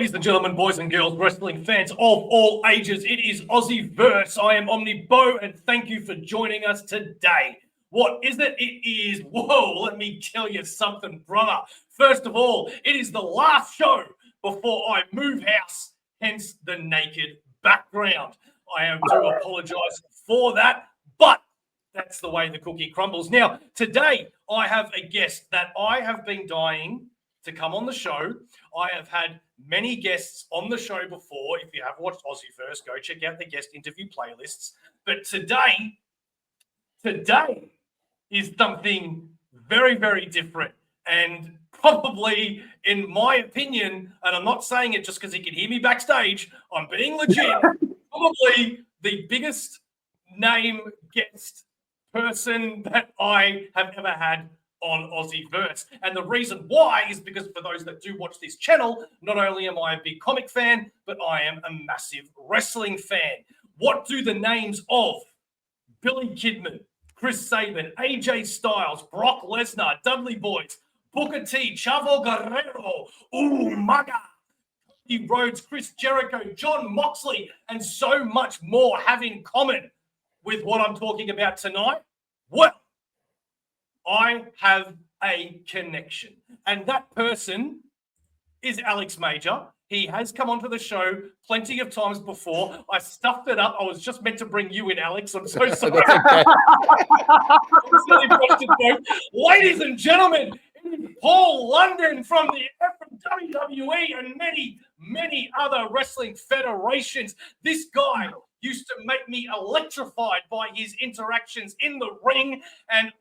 Ladies and gentlemen, boys and girls, wrestling fans of all ages, it is AussieVerse. I am OmniBeau, and thank you for joining us today. What is it? It is, whoa, let me tell you something, brother. First of all, it is the last show before I move house, hence the naked background. I am to apologize for that, but that's the way the cookie crumbles. Now, today, I have a guest that I have been dying to come on the show. I have had many guests on the show before. If you have watched AussieVerse, go check out the guest interview playlists. But today is something very, very different. And probably, in my opinion, and I'm not saying it just because he can hear me backstage, I'm being legit, probably the biggest name guest person that I have ever had on AussieVerse. And the reason why is because for those that do watch this channel, not only am I a big comic fan, but I am a massive wrestling fan. What do the names of Billy Kidman, Chris Sabin, AJ Styles, Brock Lesnar, Dudley Boyz, Booker T, Chavo Guerrero, Umaga, Cody Rhodes, Chris Jericho, John Moxley, and so much more have in common with what I'm talking about tonight? Well, I have a connection, and that person is Alex Major. He has come onto the show plenty of times before. I stuffed it up. I was just meant to bring you in, Alex. I'm so sorry. Ladies and gentlemen, Paul London from the WWE and many, many other wrestling federations. This guy used to make me electrified by his interactions in the ring, and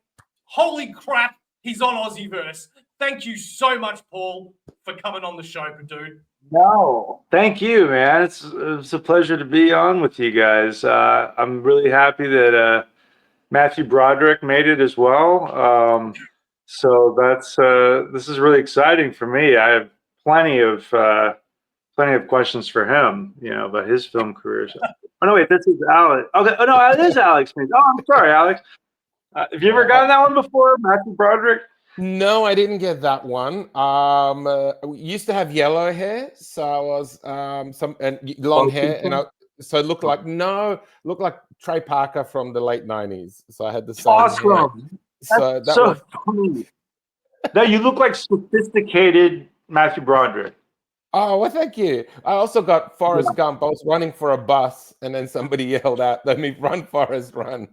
holy crap, he's on AussieVerse. Thank you so much, Paul, for coming on the show, dude. No, thank you, man. It's a pleasure to be on with you guys. I'm really happy that Matthew Broderick made it as well. So that's this is really exciting for me. I have plenty of questions for him, about his film career. So. Oh no, wait, this is Alex. Okay, oh no, it is Alex. Oh, I'm sorry, Alex. Have you ever gotten that one before, Matthew Broderick? No, I didn't get that one. We used to have yellow hair, so I was long hair, and so it looked like Trey Parker from the late '90s. So I had the same hair. So that's so funny. No, you look like sophisticated Matthew Broderick. Oh, well, thank you. I also got Forrest Gump. I was running for a bus, and then somebody yelled out, "Let me run, Forrest, run."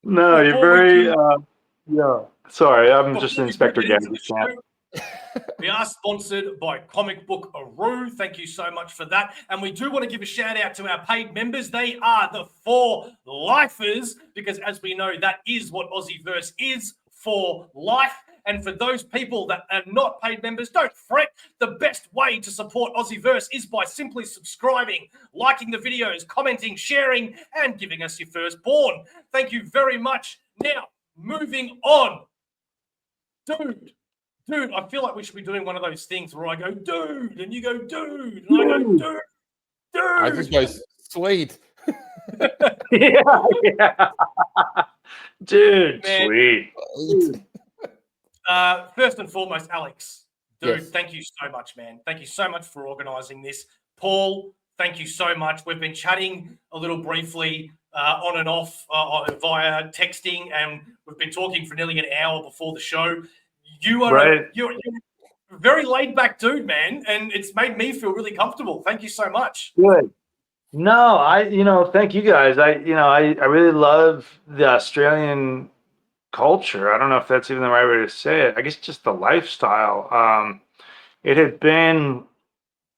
No, you're very, yeah. Sorry, I'm just Inspector Gadget. We are sponsored by Comicbookero. Thank you so much for that. And we do want to give a shout out to our paid members. They are the 4 lifers, because as we know, that is what AussieVerse is, for life. And for those people that are not paid members, don't fret. The best way to support AussieVerse is by simply subscribing, liking the videos, commenting, sharing, and giving us your firstborn. Thank you very much. Now, moving on. Dude, I feel like we should be doing one of those things where I go, dude, and you go, dude, and I go, dude. I just go, sweet. yeah. Dude, man. Sweet. First and foremost, Alex, dude, yes. Thank you so much, man. Thank you so much for organizing this. Paul, thank you so much. We've been chatting a little briefly on and off via texting, and we've been talking for nearly an hour before the show. You are you're a very laid back dude, man, and it's made me feel really comfortable. Thank you so much. Good. No, thank you guys. I really love the Australian culture. I don't know if that's even the right way to say it. I guess just the lifestyle. It had been,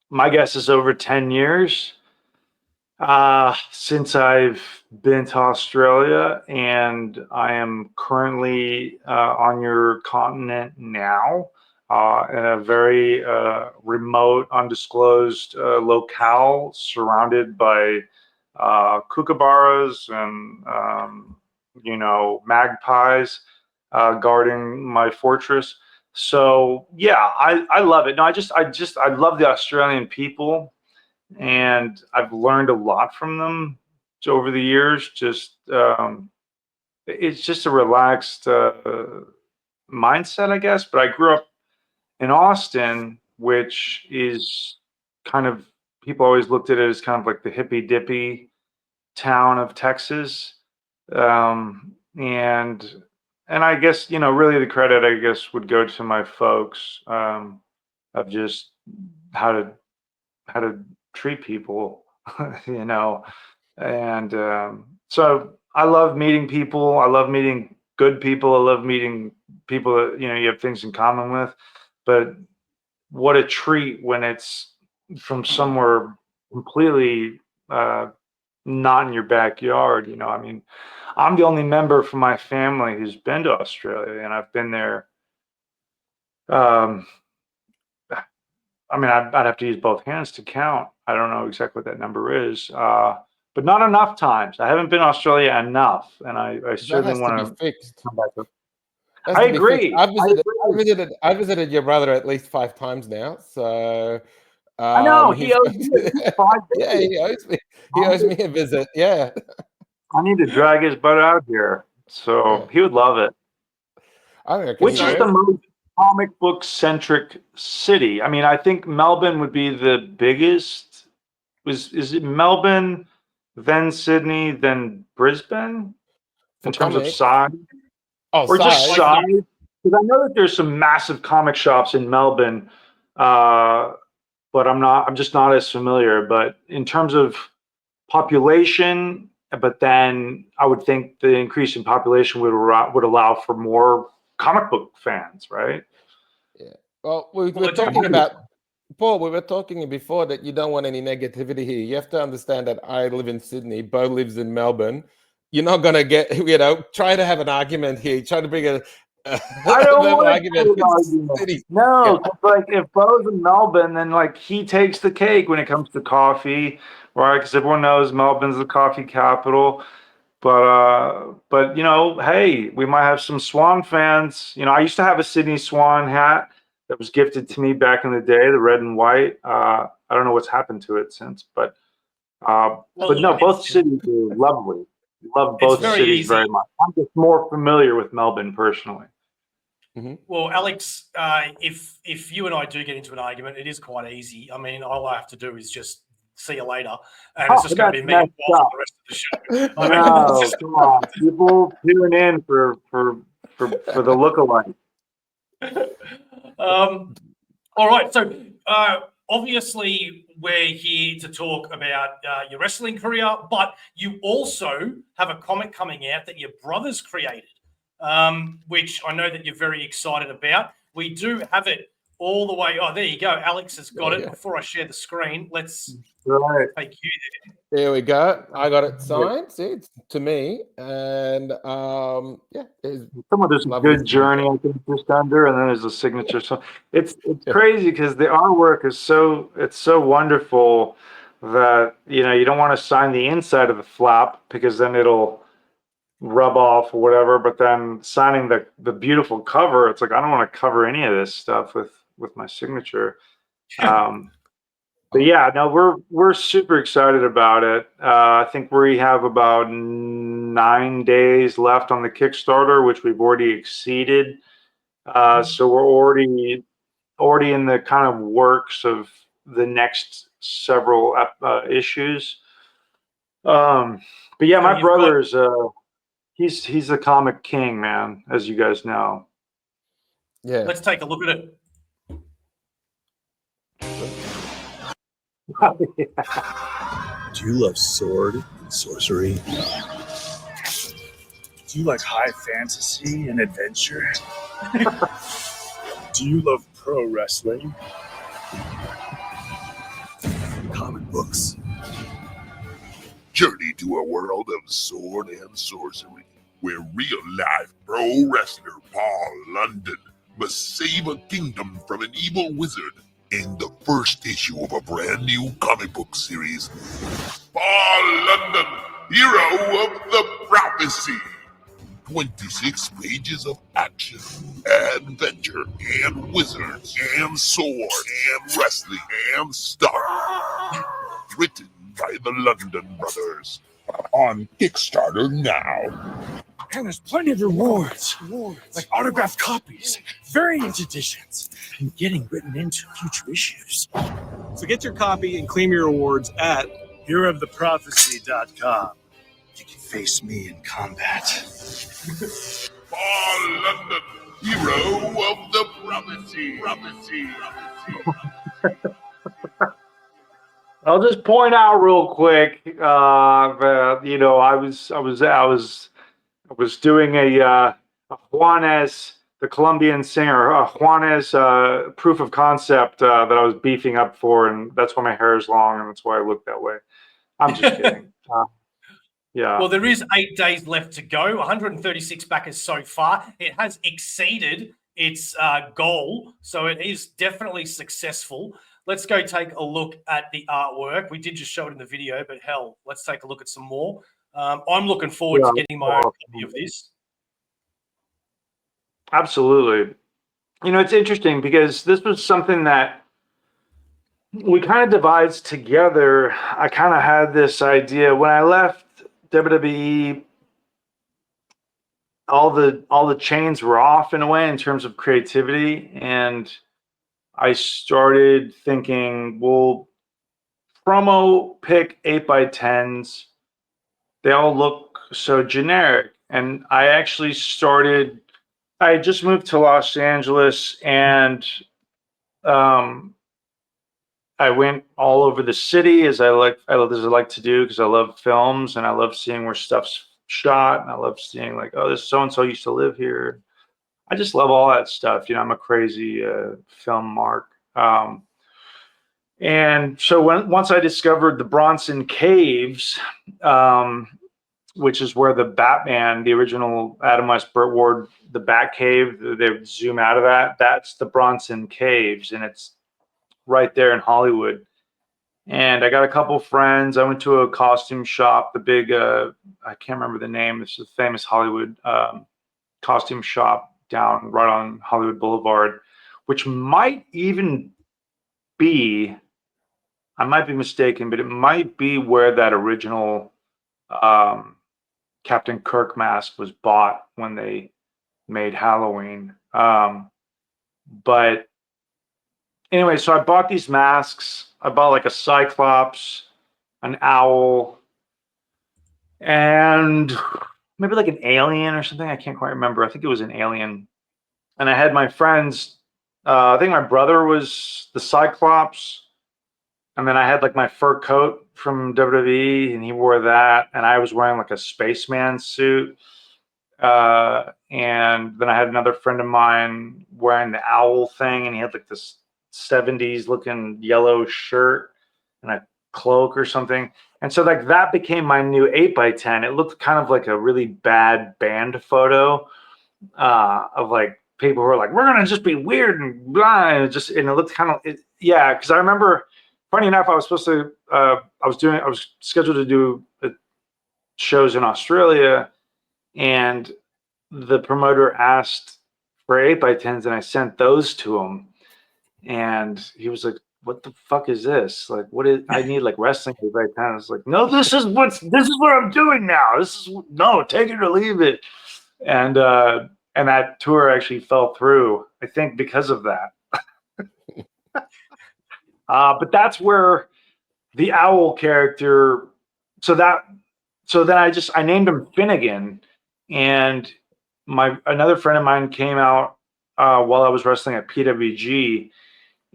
my guess is over 10 years since I've been to Australia, and I am currently on your continent now, in a very remote, undisclosed locale surrounded by kookaburras and magpies guarding my fortress. So yeah, I love it. No, I love the Australian people, and I've learned a lot from them over the years. It's just a relaxed mindset, I guess. But I grew up in Austin, which is kind of, people always looked at it as kind of like the hippy dippy town of Texas. And I guess, you know, really the credit, I guess, would go to my folks, of just how to treat people, you know. And so I love meeting people. I love meeting good people. I love meeting people that, you know, you have things in common with. But what a treat when it's from somewhere completely not in your backyard. You know, I mean, I'm the only member from my family who's been to Australia, and I've been there. I mean, I'd have to use both hands to count. I don't know exactly what that number is, but not enough times. I haven't been to Australia enough, and I That certainly has to want be to fixed. come back to. Has I to be fixed. agree. I visited your brother at least 5 times now. So I know he he's owes me 5 yeah, days. he owes me a visit. Yeah. I need to drag his butt out here, so he would love it. I reckon Which he is would. the most comic book centric city? I mean, I think Melbourne would be the biggest. Is it Melbourne, then Sydney, then Brisbane For in terms of comics. size, Oh, or just size. size? Because I know that there's some massive comic shops in Melbourne, but I'm just not as familiar. But in terms of population, but then I would think the increase in population would allow for more comic book fans, right? Yeah. Well, we were talking about, Paul, we were talking before that you don't want any negativity here. You have to understand that I live in Sydney, Bo lives in Melbourne. You're not going to get, you know, try to have an argument here. Try to bring I don't want argument. No, like if Bo's in Melbourne, then like he takes the cake when it comes to coffee, right? Because everyone knows Melbourne's the coffee capital. But you know, hey, we might have some Swan fans. You know, I used to have a Sydney Swan hat that was gifted to me back in the day, the red and white. I don't know what's happened to it since, but no, both cities are lovely. Love both cities very much. I'm just more familiar with Melbourne personally. Mm-hmm. Well, Alex, if you and I do get into an argument, it is quite easy. I mean, all I have to do is just see you later, and it's just going to be me and Paul for the rest of the show. I mean, no, come on, people tune in for the lookalike. All right, so obviously we're here to talk about your wrestling career, but you also have a comic coming out that your brothers created, which I know that you're very excited about. We do have it all the way. Oh, there you go. Alex has got it. Before I share the screen, let's take you there. There we go. I got it signed. See, it's to me, and yeah, someone does a good journey. I think just under, and then there's a signature. So it's crazy because the artwork is so wonderful that you know you don't want to sign the inside of the flap because then it'll rub off or whatever. But then signing the beautiful cover, it's like I don't want to cover any of this stuff with my signature. But yeah, no, we're super excited about it. I think we have about 9 days left on the Kickstarter, which we've already exceeded. So we're already in the kind of works of the next several issues. But yeah, my brother's he's a comic king, man, as you guys know. Yeah. Let's take a look at it. Do you love sword and sorcery? Do you like high fantasy and adventure? Do you love pro wrestling? Comic books. Journey to a world of sword and sorcery, where real-life pro wrestler Paul London must save a kingdom from an evil wizard in the first issue of a brand new comic book series. Paul London, hero of the prophecy. 26 pages of action, adventure, and wizards, and sword, and wrestling, and stuff. Written by the London brothers. On Kickstarter now. And there's plenty of rewards, like autographed copies, variant editions, and getting written into future issues. So get your copy and claim your rewards at herooftheprophecy.com. You can face me in combat. Paul London, hero of the prophecy. I'll just point out real quick, that, you know, I was doing a Juanes, the Colombian singer, Juanes proof of concept that I was beefing up for, and that's why my hair is long, and that's why I look that way. I'm just kidding. Yeah. Well, there is 8 days left to go. 136 backers so far. It has exceeded its goal, so it is definitely successful. Let's go take a look at the artwork. We did just show it in the video, but hell, let's take a look at some more. I'm looking forward to getting my own copy of this. Absolutely. You know, it's interesting because this was something that we kind of devised together. I kind of had this idea when I left WWE. All the chains were off in a way in terms of creativity, and I started thinking, well, promo pick 8x10s. They all look so generic, and I actually started. I just moved to Los Angeles, and I went all over the city as I like to do, because I love films and I love seeing where stuff's shot, and I love seeing like, oh, this so and so used to live here. I just love all that stuff. You know, I'm a crazy film mark. And so once I discovered the Bronson Caves, which is where the Batman, the original Adam West, Burt Ward, the Batcave, they zoom out of that. That's the Bronson Caves, and it's right there in Hollywood. And I got a couple friends. I went to a costume shop, the big, I can't remember the name. It's a famous Hollywood costume shop down right on Hollywood Boulevard, which might even be, I might be mistaken, but it might be where that original Captain Kirk mask was bought when they made Halloween. But anyway, so I bought these masks. I bought like a Cyclops, an owl, and maybe like an alien or something. I can't quite remember. I think it was an alien. And I had my friends, I think my brother was the Cyclops. And then I had like my fur coat from WWE, and he wore that. And I was wearing like a spaceman suit. And then I had another friend of mine wearing the owl thing, and he had like this 70s looking yellow shirt and a cloak or something. And so like that became my new 8x10. It looked kind of like a really bad band photo of like people who are like, we're gonna just be weird and blah, and it looked kind of yeah, because I remember, funny enough, I was scheduled to do shows in Australia, and the promoter asked for 8x10s, and I sent those to him, and he was like, what the fuck is this? Like, what is, I need like wrestling 8x10. I was like, no, this is what I'm doing now. Take it or leave it. And that tour actually fell through, I think, because of that. But that's where the owl character, so then I named him Finnegan, and another friend of mine came out while I was wrestling at PWG,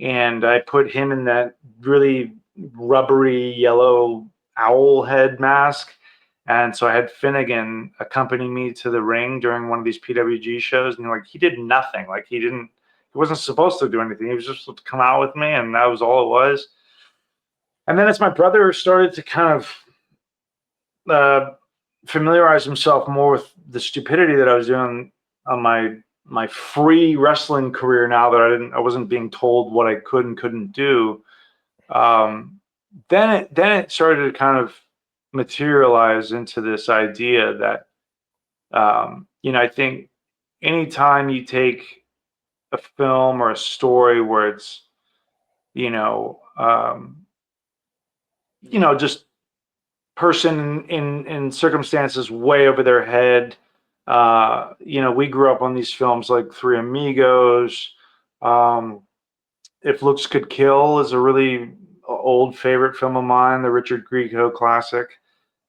and I put him in that really rubbery yellow owl head mask. And so I had Finnegan accompany me to the ring during one of these PWG shows, and like he did nothing. Like he wasn't supposed to do anything. He was just supposed to come out with me, and that was all it was. And then as my brother started to kind of familiarize himself more with the stupidity that I was doing on my free wrestling career, now that I wasn't being told what I could and couldn't do, then it started to kind of materialize into this idea that I think anytime you take a film or a story where it's just person in circumstances way over their head, We grew up on these films like Three Amigos. If Looks Could Kill is a really old favorite film of mine, the Richard Grieco classic.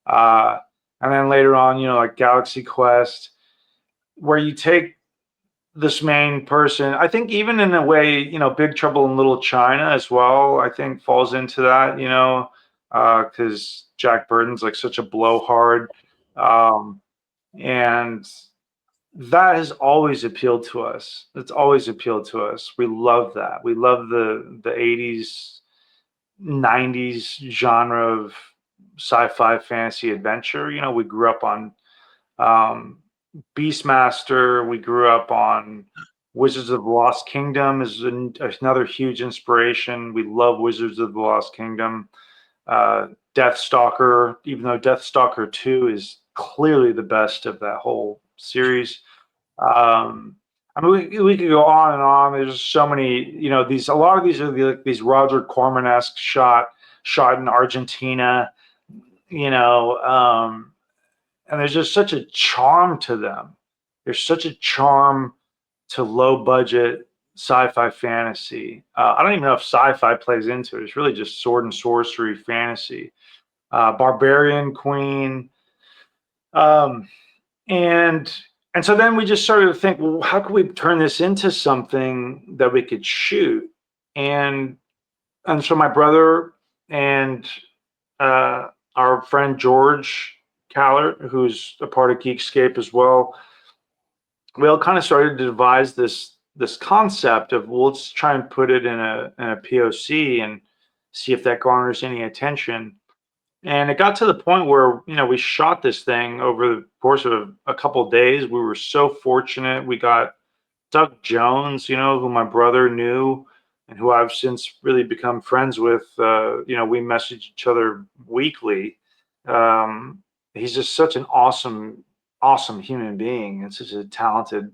And then later on, like Galaxy Quest, where you take this main person. I think even in a way, Big Trouble in Little China as well, I think falls into that, because Jack Burton's like such a blowhard. And that has always appealed to us. It's always appealed to us. We love that. We love the 80s, 90s genre of sci-fi fantasy adventure. We grew up on Beastmaster. We grew up on Wizards of the Lost Kingdom is another huge inspiration. We love Wizards of the Lost Kingdom. Deathstalker, even though Deathstalker 2 is clearly the best of that whole series. We could go on and on. There's just so many, a lot of these are these Roger Corman-esque shot in Argentina, and there's just such a charm to them. There's such a charm to low budget sci-fi fantasy. I don't even know if sci-fi plays into it. It's really just sword and sorcery fantasy. Barbarian Queen. And so then we just started to think, well, how could we turn this into something that we could shoot? And so my brother and our friend George Callert, who's a part of Geekscape as well, we all kind of started to devise this concept of, well, let's try and put it in a POC and see if that garners any attention. And it got to the point where, we shot this thing over the course of a couple of days. We were so fortunate. We got Doug Jones, who my brother knew and who I've since really become friends with. We message each other weekly. He's just such an awesome human being and such a talented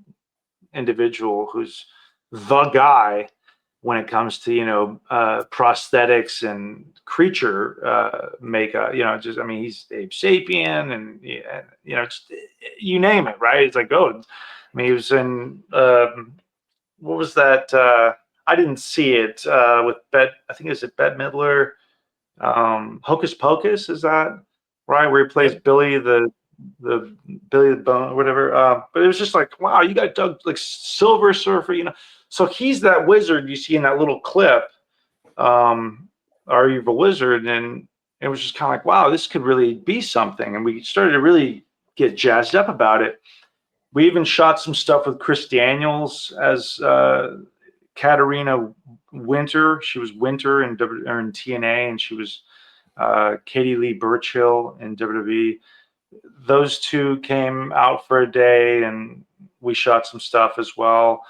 individual who's the guy when it comes to prosthetics and creature makeup. He's Abe Sapien and just, you name it, right? It's like, he was in what was that? I didn't see it with I think it's Bette Midler. Hocus Pocus, is that right? Where he plays Billy the Billy the Bone or whatever. But it was just like, wow, you got Doug, like Silver Surfer, So he's that wizard you see in that little clip. Are You the Wizard? And it was just kind of like, wow, this could really be something. And we started to really get jazzed up about it. We even shot some stuff with Chris Daniels as Katarina Winter. She was Winter in TNA, and she was Katie Lee Burchill in WWE. Those two came out for a day, and we shot some stuff as well.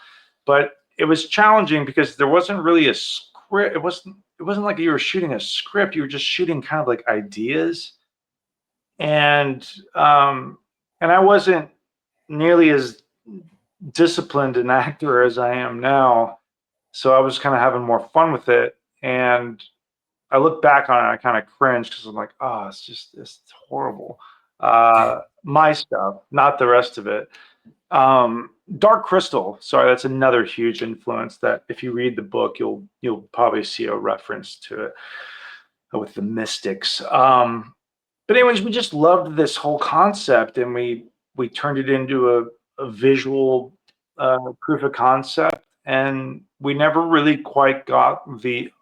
But it was challenging because there wasn't really a script. It wasn't like you were shooting a script. You were just shooting kind of like ideas. And I wasn't nearly as disciplined an actor as I am now. So I was kind of having more fun with it. And I look back on it, I kind of cringe because I'm like, oh, it's horrible. My stuff, not the rest of it. Dark Crystal, sorry, that's another huge influence that if you read the book, you'll probably see a reference to it with the mystics. But anyways, we just loved this whole concept, and we turned it into a visual proof of concept, and we never really quite got the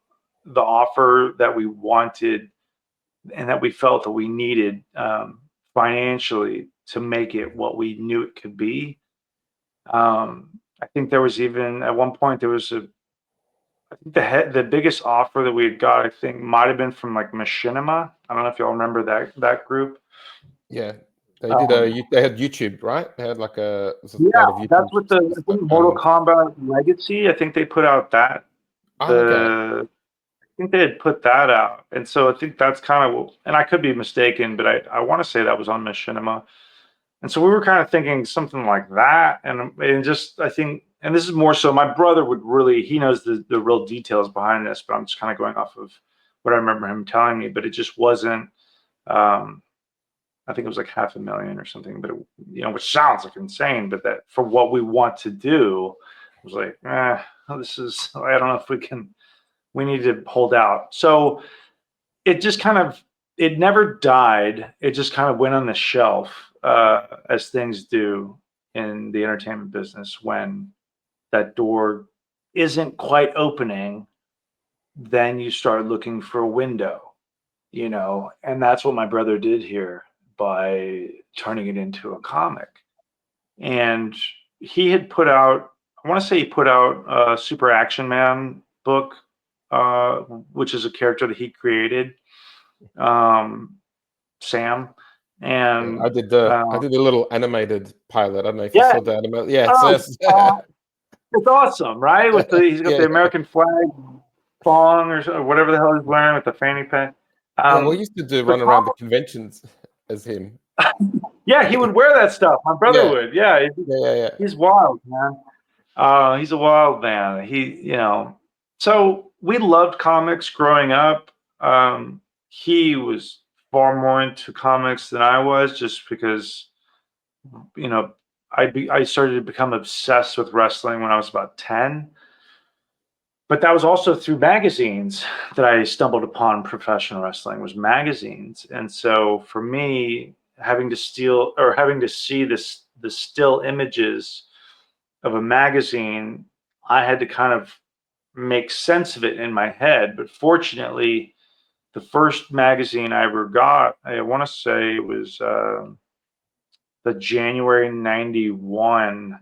offer that we wanted and that we felt that we needed financially to make it what we knew it could be. I think there was even at one point I think the biggest offer that we had got, I think, might have been from like Machinima. I don't know if y'all remember that group. Yeah, they did they had YouTube, right? They had like a that's what I think Mortal Kombat Legacy. I think they put out that. Okay. I think they had put that out, and so I think that's kind of, and I could be mistaken, but I want to say that was on Machinima. And so we were kind of thinking something like that, and just I think, and this is more so my brother he knows the real details behind this, but I'm just kind of going off of what I remember him telling me. But it just wasn't I think it was like 500,000 or something, but which sounds like insane, but that for what we want to do, it was like, this is, I don't know if we need to hold out. So it just it never died. It just kind of went on the shelf, as things do in the entertainment business. When that door isn't quite opening, then you start looking for a window, and that's what my brother did here by turning it into a comic. And he had put out, I want to say he put out a Super Action Man book, which is a character that he created, Sam. And I did the little animated pilot. I don't know if you yeah. saw the animated. Yeah, It's awesome, right? He's got the American flag thong or whatever the hell he's wearing with the fanny pack. We used to run around the conventions as him. Yeah, he would wear that stuff. My brother would. Yeah. He's wild, man. He's a wild man. So we loved comics growing up. He was far more into comics than I was, just because, I started to become obsessed with wrestling when I was about 10. But that was also through magazines that I stumbled upon professional wrestling, was magazines. And so for me, having to see the still images of a magazine, I had to kind of make sense of it in my head. But fortunately, the first magazine I ever got, I want to say it was the January 91,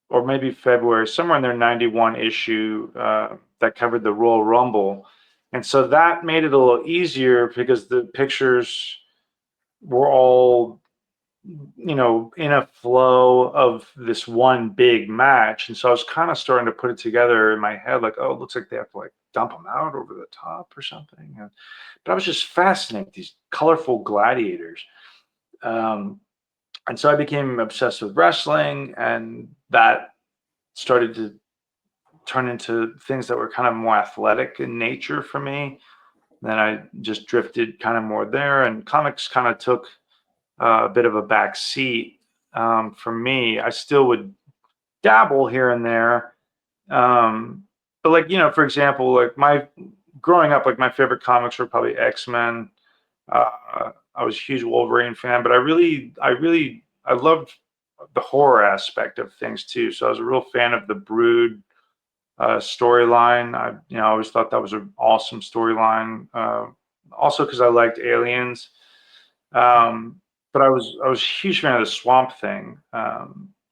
or maybe February, somewhere in there, 91 issue that covered the Royal Rumble. And so that made it a little easier because the pictures were all, in a flow of this one big match. And so I was kind of starting to put it together in my head, like, oh, it looks like they have to like dump them out over the top or something. But I was just fascinated with these colorful gladiators. And so I became obsessed with wrestling, and that started to turn into things that were kind of more athletic in nature for me. Then I just drifted kind of more there, and comics kind of took a bit of a back seat for me. I still would dabble here and there. But like, for example, like growing up, like my favorite comics were probably X-Men. I was a huge Wolverine fan, but I loved the horror aspect of things too. So I was a real fan of the Brood storyline. I always thought that was an awesome storyline. Also because I liked Aliens. But I was a huge fan of the Swamp Thing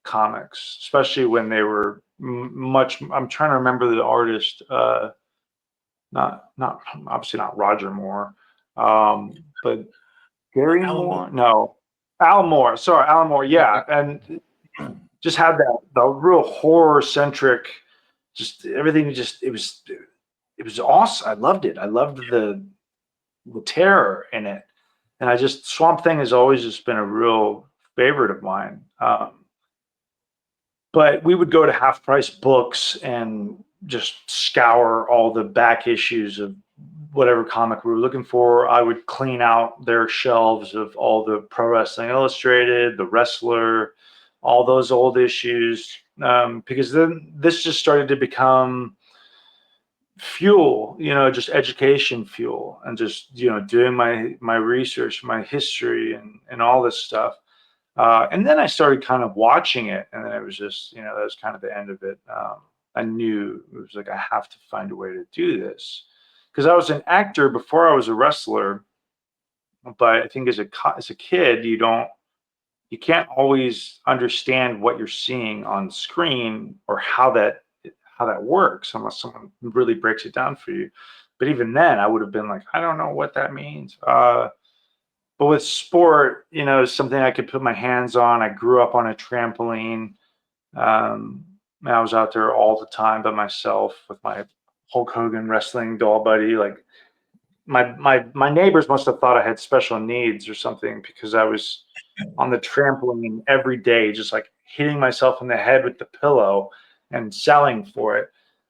comics, especially when they were much. I'm trying to remember the artist. Not obviously not Roger Moore, but Gary Moore. No, Alan Moore. Sorry, Alan Moore. Yeah, and just had the real horror centric, just everything. Just it was awesome. I loved it. I loved the terror in it. And Swamp Thing has always just been a real favorite of mine. But we would go to Half Price Books and just scour all the back issues of whatever comic we were looking for. I would clean out their shelves of all the Pro Wrestling Illustrated, The Wrestler, all those old issues, because then this just started to become fuel, just education fuel, and just doing my research, my history, and all this stuff. And then I started kind of watching it, and then it was just that was kind of the end of it. I knew it was like, I have to find a way to do this, because I was an actor before I was a wrestler. But I think as a kid, you can't always understand what you're seeing on screen or how that works unless someone really breaks it down for you. But even then, I would have been like, I don't know what that means. But with sport, something I could put my hands on. I grew up on a trampoline. I was out there all the time by myself with my Hulk Hogan wrestling doll buddy. Like my neighbors must have thought I had special needs or something, because I was on the trampoline every day, just like hitting myself in the head with the pillow and selling for it.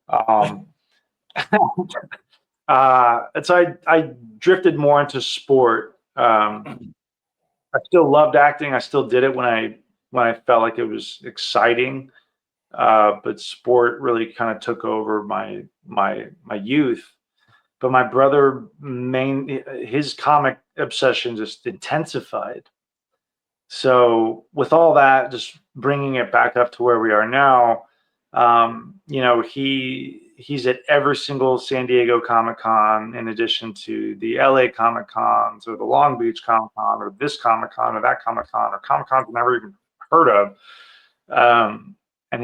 And so I drifted more into sport I still loved acting. I still did it when I felt like it was exciting. But sport really kind of took over my youth. But my brother, his comic obsession just intensified. So with all that, just bringing it back up to where we are now, you know, he's at every single San Diego Comic Con, in addition to the LA Comic Cons or the Long Beach Comic Con or this Comic Con or that Comic Con or Comic Cons I've never even heard of. And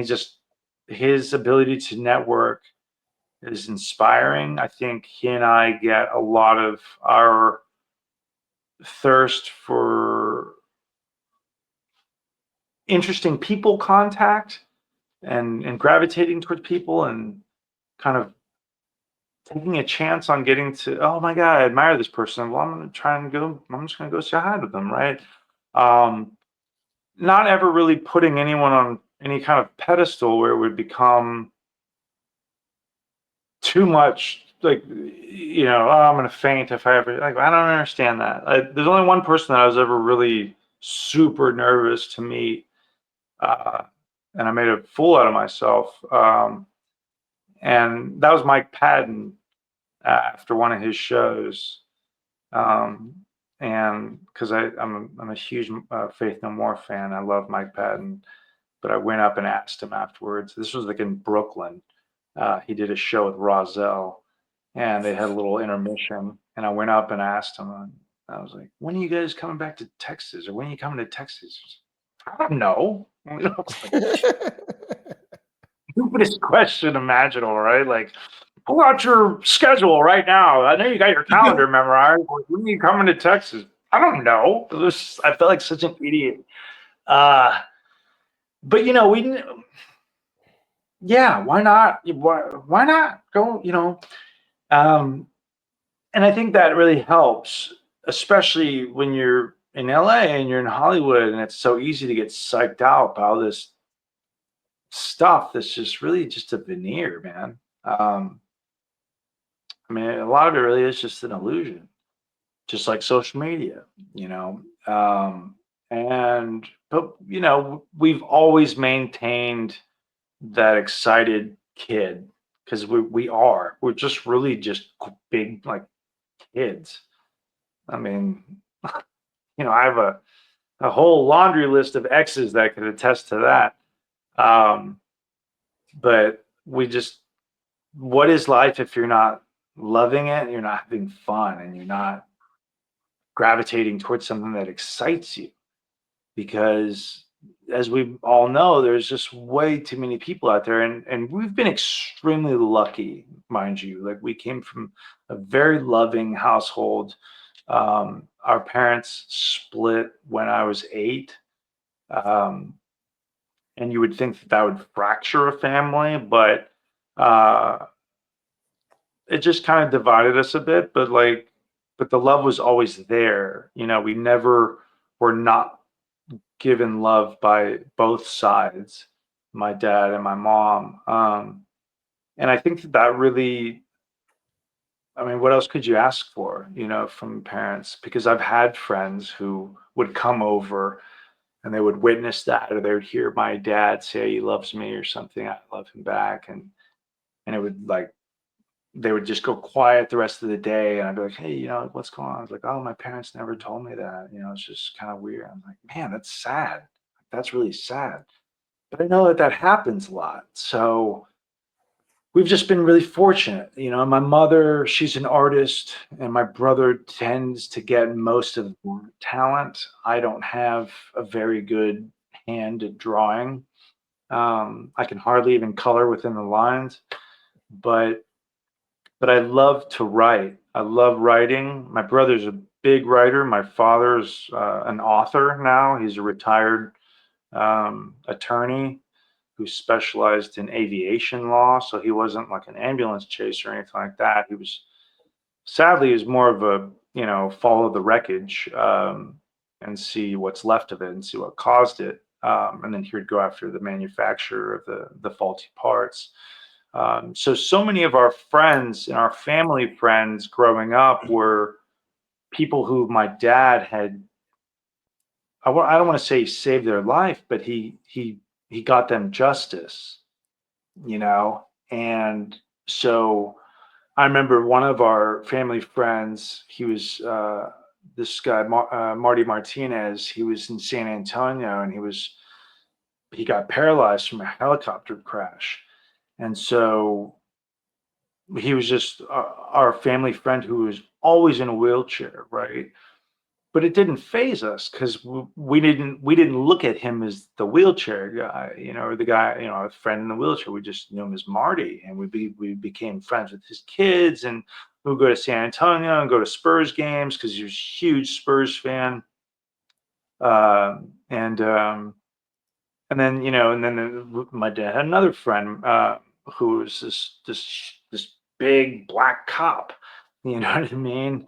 his ability to network is inspiring. I think he and I get a lot of our thirst for interesting people contact and gravitating towards people and kind of taking a chance on getting to, oh my God, I admire this person. Well, I'm just going to go say hi to them, right? Not ever really putting anyone on any kind of pedestal where it would become too much, like, you know, oh, I'm going to faint if I ever, like, I don't understand that. There's only one person that I was ever really super nervous to meet. And I made a fool out of myself. And that was Mike Patton after one of his shows. And because I'm a huge Faith No More fan. I love Mike Patton. But I went up and asked him afterwards. This was like in Brooklyn. He did a show with Rozelle, and they had a little intermission. And I went up and asked him. And I was like, "When are you guys coming back to Texas? Or when are you coming to Texas?" I don't know. Stupidest question imaginable, right? Like, pull out your schedule right now. I know you got your calendar memorized. When are you coming to Texas? I don't know. I felt like such an idiot. But you know, why not? Why not go? You know, and I think that really helps, especially when you're in LA and you're in Hollywood, and it's so easy to get psyched out by all this stuff that's just really just a veneer, man. I mean, a lot of it really is just an illusion, just like social media, you know. But you know, we've always maintained that excited kid, because we're just really just big, like, kids. I mean, you know, I have a whole laundry list of exes that could attest to that. But what is life if you're not loving it, and you're not having fun, and you're not gravitating towards something that excites you? Because as we all know, there's just way too many people out there, and we've been extremely lucky, mind you. Like, we came from a very loving household. Our parents split when I was 8. And you would think that would fracture a family, but it just kind of divided us a bit. But the love was always there. You know, we never were not given love by both sides, my dad and my mom. And I think that really, I mean, what else could you ask for, you know, from parents? Because I've had friends who would come over and they would witness that, or they would hear my dad say he loves me or something, I love him back, and it would, like, they would just go quiet the rest of the day, and I'd be like, hey, you know, what's going on? I was like, oh, my parents never told me that, you know, it's just kind of weird. I'm like, man, that's sad. That's really sad. But I know that happens a lot. So we've just been really fortunate. You know, my mother, she's an artist, and my brother tends to get most of the talent. I don't have a very good hand at drawing. I can hardly even color within the lines, but I love to write. I love writing. My brother's a big writer. My father's an author now. He's a retired attorney who specialized in aviation law. So he wasn't like an ambulance chaser or anything like that. He was, sadly, is more of a, you know, follow the wreckage and see what's left of it and see what caused it. And then he would go after the manufacturer of the faulty parts. So many of our friends and our family friends growing up were people who my dad had, I don't want to say saved their life, but he got them justice, you know? And so I remember one of our family friends, he was this guy, Marty Martinez, he was in San Antonio, and he got paralyzed from a helicopter crash. And so he was just our family friend who was always in a wheelchair, right? But it didn't phase us because we didn't look at him as the wheelchair guy, you know, or the guy, you know, a friend in the wheelchair. We just knew him as Marty, and we became friends with his kids, and we would go to San Antonio and go to Spurs games because he was a huge Spurs fan. And then, you know, and then my dad had another friend who was this big black cop, you know what I mean?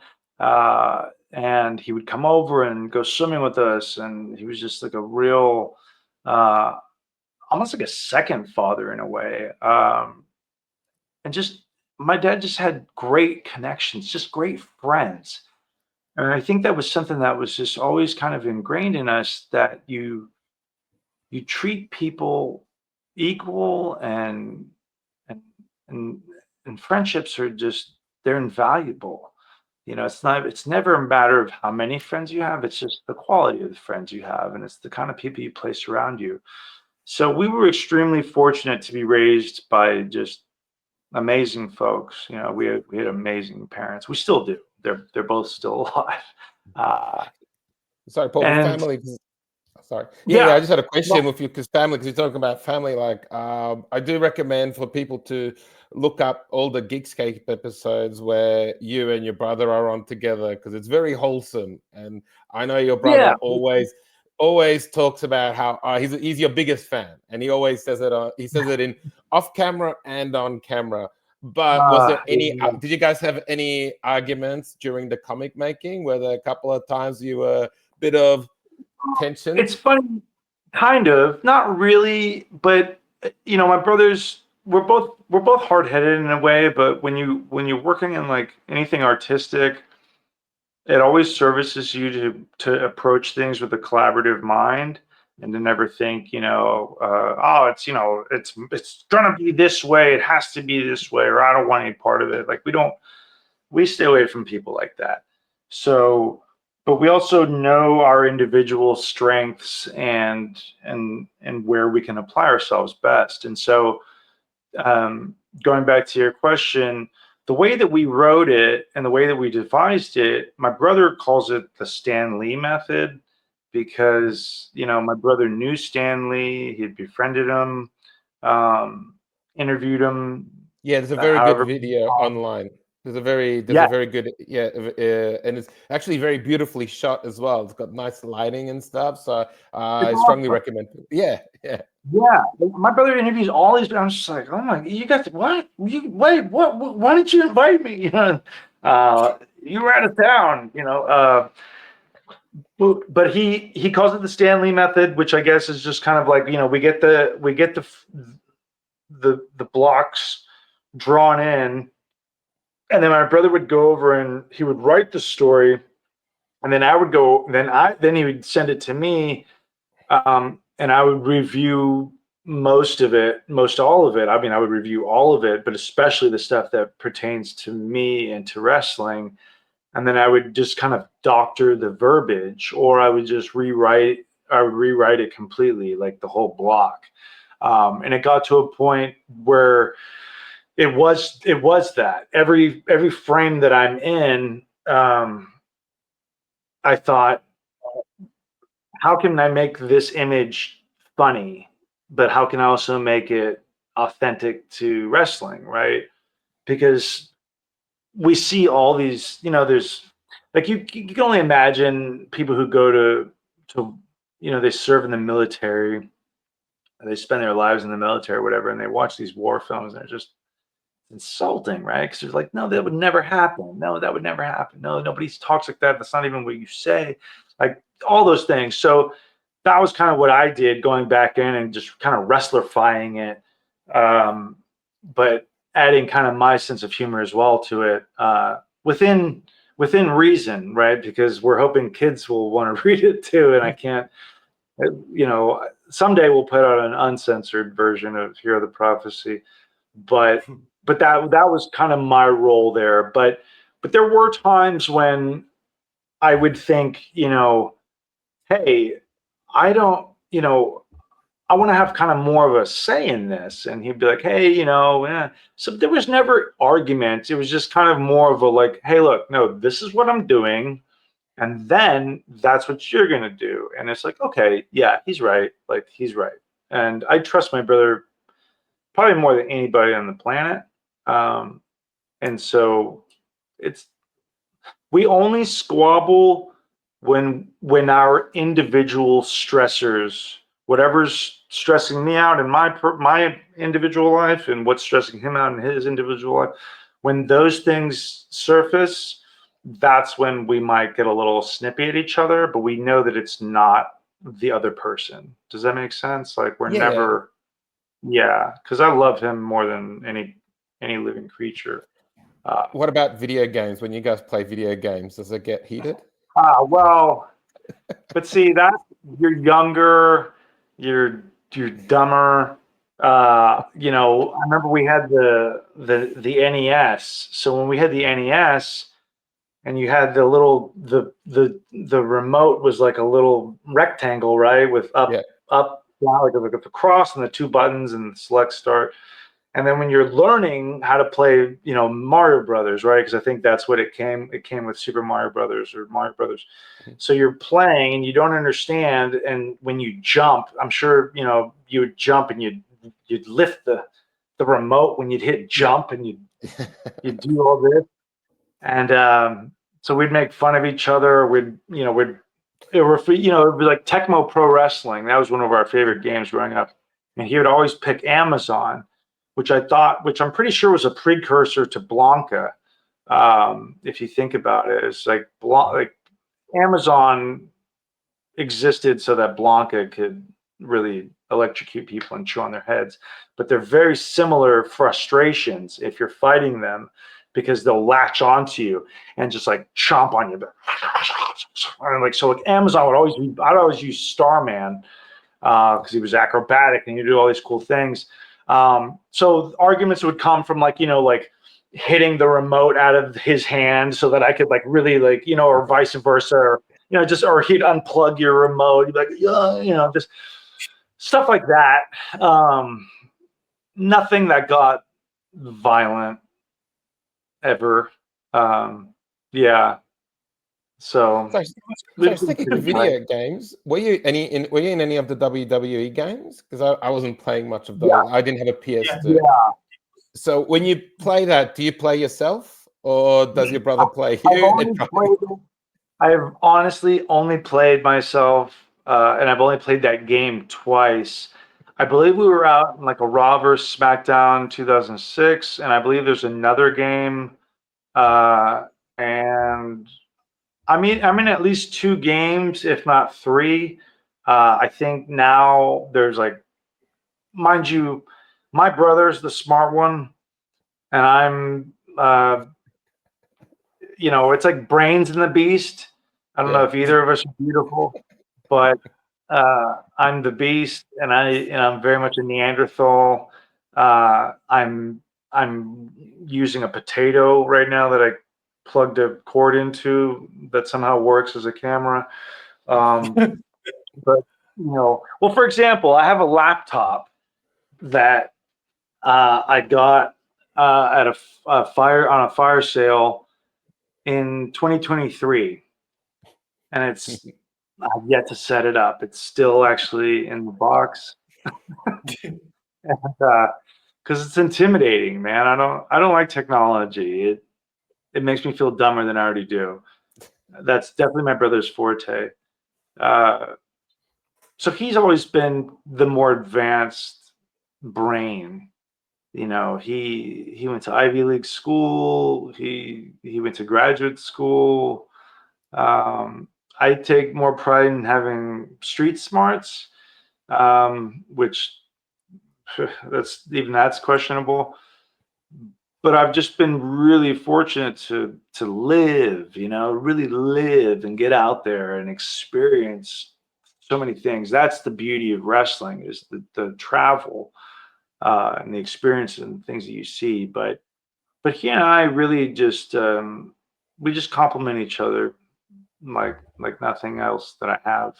And he would come over and go swimming with us, and he was just like a real, almost like a second father in a way. And just my dad just had great connections, just great friends. And I think that was something that was just always kind of ingrained in us, that you treat people equal, and friendships are just, they're invaluable. You know, it's never a matter of how many friends you have. It's just the quality of the friends you have, and it's the kind of people you place around you. So we were extremely fortunate to be raised by just amazing folks. You know, we had amazing parents. We still do. They're both still alive. Sorry, Paul, and family. Sorry. Yeah, I just had a question well, with you, because family, because you're talking about family. Like, I do recommend for people to look up all the Geekscape episodes where you and your brother are on together, because it's very wholesome. And I know your brother always talks about how he's your biggest fan, and he always says it. He says it in off camera and on camera. But was there any? Did you guys have any arguments during the comic making? Were there a couple of times you were a bit of tension? It's funny, kind of, not really, but you know, my brothers, we're both hard-headed in a way, but when you're working in like anything artistic, it always services you to approach things with a collaborative mind, and to never think, you know, oh, it's, you know, it's gonna be this way, it has to be this way, or I don't want any part of it. Like, we stay away from people like that. So, but we also know our individual strengths and where we can apply ourselves best. And so, going back to your question, the way that we wrote it and the way that we devised it, my brother calls it the Stan Lee method, because, you know, my brother knew Stan Lee, he had befriended him, interviewed him. Yeah, there's a very good video online. There's a very good, and it's actually very beautifully shot as well. It's got nice lighting and stuff. So I strongly recommend it. Yeah. My brother interviews all these. I'm just like, oh my, you got to, what? Wait, what? Why didn't you invite me? You know, you were out of town. You know, but he calls it the Stan Lee method, which I guess is just kind of like, you know, we get the blocks drawn in. And then my brother would go over and he would write the story, and then I would go. Then he would send it to me, and I would review most all of it. I mean, I would review all of it, but especially the stuff that pertains to me and to wrestling. And then I would just kind of doctor the verbiage, or I would just rewrite. I would rewrite it completely, like the whole block. And it got to a point where it was that every frame that I'm in, I thought, how can I make this image funny, but how can I also make it authentic to wrestling, right? Because we see all these, you know, there's like, you can only imagine people who go to you know, they serve in the military, they spend their lives in the military or whatever, and they watch these war films, and they're just insulting, right? Because they're like, no, that would never happen. No, that would never happen. No, nobody talks like that. That's not even what you say. Like, all those things. So that was kind of what I did, going back in and just kind of wrestlerifying it, but adding kind of my sense of humor as well to it, within within reason, right? Because we're hoping kids will want to read it too, and I can't. You know, someday we'll put out an uncensored version of Hear the Prophecy, but that was kind of my role there. But there were times when I would think, you know, hey, I don't, you know, I want to have kind of more of a say in this. And he'd be like, hey, you know, so there was never arguments. It was just kind of more of a like, hey, look, no, this is what I'm doing. And then that's what you're going to do. And it's like, okay, yeah, he's right. Like, he's right. And I trust my brother probably more than anybody on the planet. And so we only squabble when our individual stressors, whatever's stressing me out in my individual life and what's stressing him out in his individual life, when those things surface, that's when we might get a little snippy at each other, but we know that it's not the other person. Does that make sense? Like we're never, because I love him more than any living creature. What about video games? When you guys play video games, does it get heated? Well, but see that you're younger, you're dumber. You know, I remember we had the NES. So when we had the NES, and you had the little the remote was like a little rectangle, right, with up down, like the cross and the two buttons and select start. And then when you're learning how to play, you know, Mario Brothers, right? Because I think that's what it came with Super Mario Brothers or Mario Brothers. So you're playing and you don't understand, and when you jump, I'm sure you know you would jump and you'd lift the remote when you'd hit jump and you'd do all this. And so we'd make fun of each other. It would be like Tecmo Pro Wrestling. That was one of our favorite games growing up. And he would always pick Amazon, which I'm pretty sure was a precursor to Blanca. If you think about it, it's like Amazon existed so that Blanca could really electrocute people and chew on their heads. But they're very similar frustrations if you're fighting them, because they'll latch onto you and just like chomp on you. And like, so like Amazon I'd always use Starman because he was acrobatic and he'd do all these cool things. So arguments would come from like, you know, like hitting the remote out of his hand so that I could like really like, you know, or vice versa, or, you know, or he'd unplug your remote. He'd be like, yeah, you know, just stuff like that. Nothing that got violent ever. So I was thinking of video games. Were you in any of the WWE games? Because I wasn't playing much of those. Yeah. I didn't have a PS2. Yeah. So when you play that, do you play yourself or does your brother play you? I've honestly only played myself, and I've only played that game twice. I believe we were out in like a Raw vs. SmackDown 2006, and I believe there's another game. And I'm in at least 2 games, if not 3. I think now there's like, mind you, my brother's the smart one, and I'm, you know, it's like brains in the beast. I don't know if either of us are beautiful, but I'm the beast, and I'm very much a Neanderthal. I'm using a potato right now that I plugged a cord into that somehow works as a camera. But you know, well, for example, I have a laptop that I got at a fire sale in 2023, and I've yet to set it up. It's still actually in the box. Because it's intimidating, man. I don't like technology. It makes me feel dumber than I already do. That's definitely my brother's forte. So he's always been the more advanced brain. You know, he went to Ivy League school. He went to graduate school. I take more pride in having street smarts, which that's questionable. but I've just been really fortunate to live, really live and get out there and experience so many things. That's the beauty of wrestling, is the travel and the experience and things that you see. But he and I really just we just complement each other like nothing else that I have.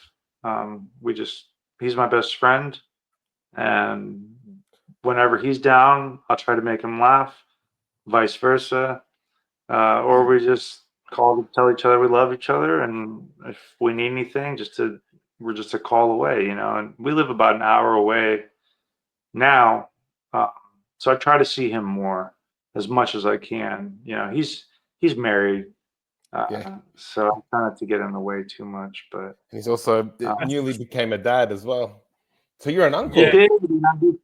He's my best friend, and whenever he's down, I'll try to make him laugh, vice versa. Or we just call to tell each other we love each other, and if we need anything, we're just a call away, And we live about an hour away now, so I try to see him more, as much as I can. He's married, so I try not to get in the way too much. But he's also newly became a dad as well. So you're an uncle. He did,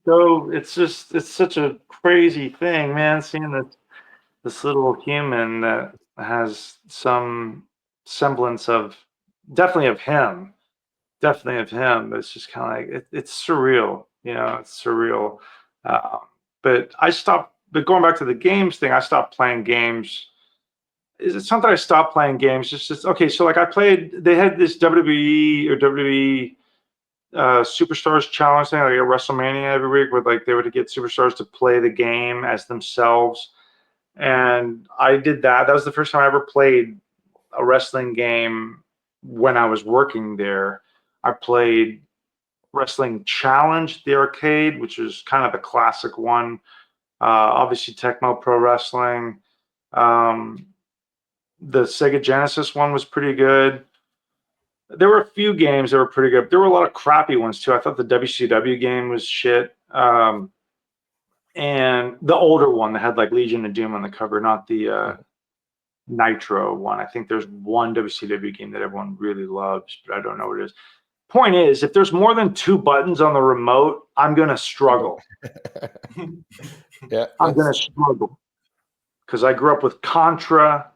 so it's such a crazy thing, man. Seeing this little human that has some semblance of definitely of him. It's just kind of like it's surreal, It's surreal. But But going back to the games thing, I stopped playing games. It's not that I stopped playing games. It's just okay. So like they had this WWE or WWE Superstars challenge thing, like a WrestleMania every week, where like they would get superstars to play the game as themselves. And I did that. That was the first time I ever played a wrestling game when I was working there. I played Wrestling Challenge, the arcade, which was kind of the classic one. Obviously, Tecmo Pro Wrestling. The Sega Genesis one was pretty good. There were a few games that were pretty good. There were a lot of crappy ones too. I thought the WCW game was shit. And the older one that had like Legion of Doom on the cover, not the Nitro one. I think there's one WCW game that everyone really loves, but I don't know what it is. Point is, if there's more than 2 buttons on the remote, I'm going to struggle. Yeah, I'm going to struggle. Because I grew up with Contra,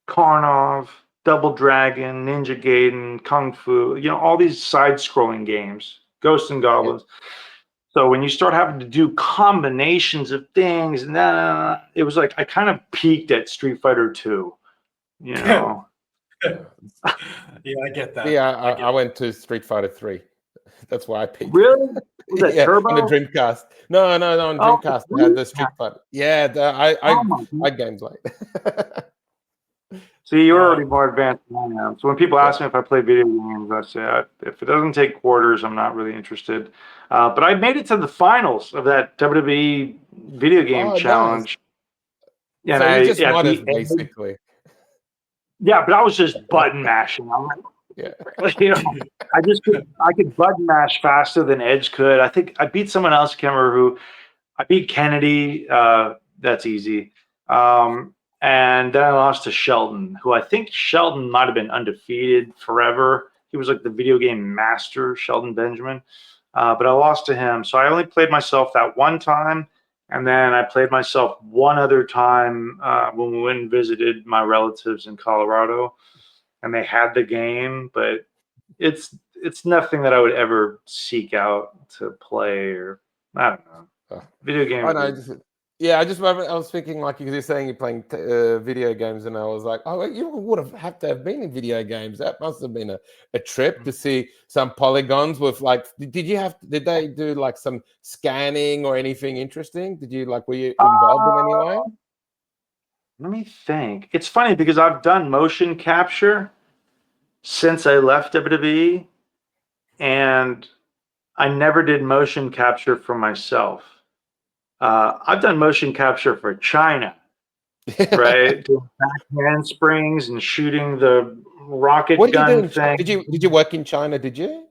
Karnov, Double Dragon, Ninja Gaiden, Kung Fu, all these side-scrolling games, Ghosts and Goblins. Yeah. So when you start having to do combinations of things, it was like I kind of peaked at Street Fighter 2, Yeah, I get that. Yeah, I went to Street Fighter 3. That's why I peaked. Really? Was that Turbo? On the Dreamcast. No, on Dreamcast. I had the Street Fighter. Yeah, I gamed like. See, you're already more advanced than I am. So when people ask me if I play video games, I say if it doesn't take quarters, I'm not really interested. But I made it to the finals of that WWE video game challenge. Nice. So you just modded, basically. Yeah, but I was just button mashing. I'm like, I could button mash faster than Edge could. I think I beat someone else. I can't remember who. I beat Kennedy. That's easy. And then I lost to Sheldon, who I think Sheldon might have been undefeated forever. He was like the video game master, Sheldon Benjamin. But I lost to him. So I only played myself that one time. And then I played myself one other time when we went and visited my relatives in Colorado. And they had the game. But it's nothing that I would ever seek out to play, or I don't know. Video games. I was thinking, like, because you're saying you're playing video games, and I was like, oh, you would have to have been in video games. That must have been a trip to see some polygons with, like, did they do like some scanning or anything interesting? Were you involved in any way? Let me think. It's funny because I've done motion capture since I left WWE, and I never did motion capture for myself. I've done motion capture for China, right? Doing back handsprings and shooting the rocket gun thing. Did you work in China? Did you?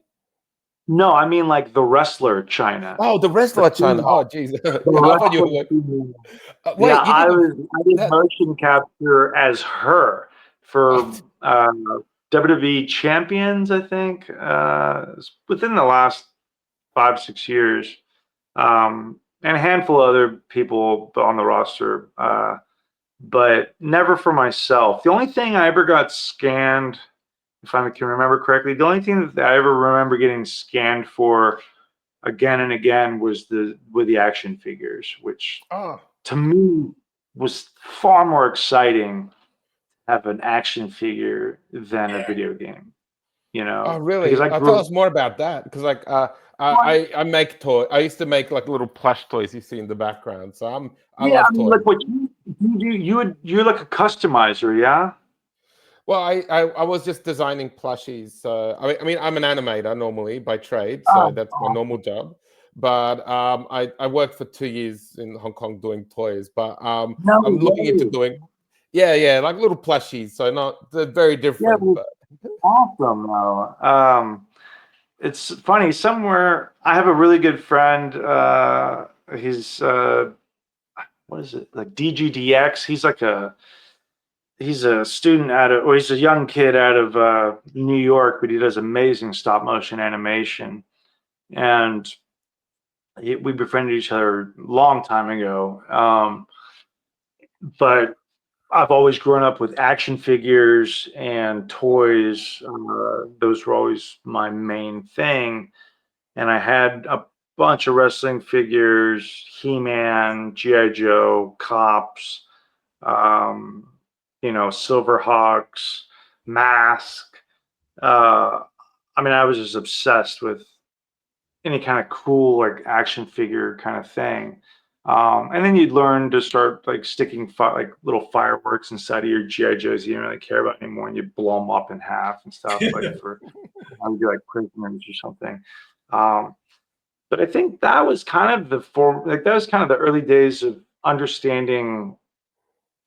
No, I mean like the wrestler China. Oh, the wrestler China. Oh, jeez. I did motion capture as her for WWE champions, I think, within the last 5-6 years. And a handful of other people on the roster, but never for myself. The only thing I ever got scanned, if I can remember correctly, the only thing that I ever remember getting scanned for again and again was with the action figures, which to me was far more exciting to have an action figure than a video game. You know, Oh, really? because I Tell grew us more about that. Because like I make toy. I used to make like little plush toys you see in the background. So I yeah, love I mean, toys. like what you're like a customizer, yeah? Well, I was just designing plushies. So I mean I'm an animator normally by trade, so that's my normal job. But I worked for 2 years in Hong Kong doing toys. But No I'm looking into way. doing like little plushies. So they're very Yeah, different. well, But awesome though. It's funny. Somewhere I have a really good friend. He's what is it, like DGDX? He's a student or he's a young kid out of New York, but he does amazing stop motion animation. And we befriended each other a long time ago. But I've always grown up with action figures and toys. Those were always my main thing. And I had a bunch of wrestling figures, He-Man, G.I. Joe, Cops, um, Silverhawks, Mask. I mean, I was just obsessed with any kind of cool like action figure kind of thing. And then you'd learn to start like sticking like little fireworks inside of your GI Joes you don't really care about anymore, and you blow them up in half and stuff like for be like prisoners or something. But I think that was kind of that was kind of the early days of understanding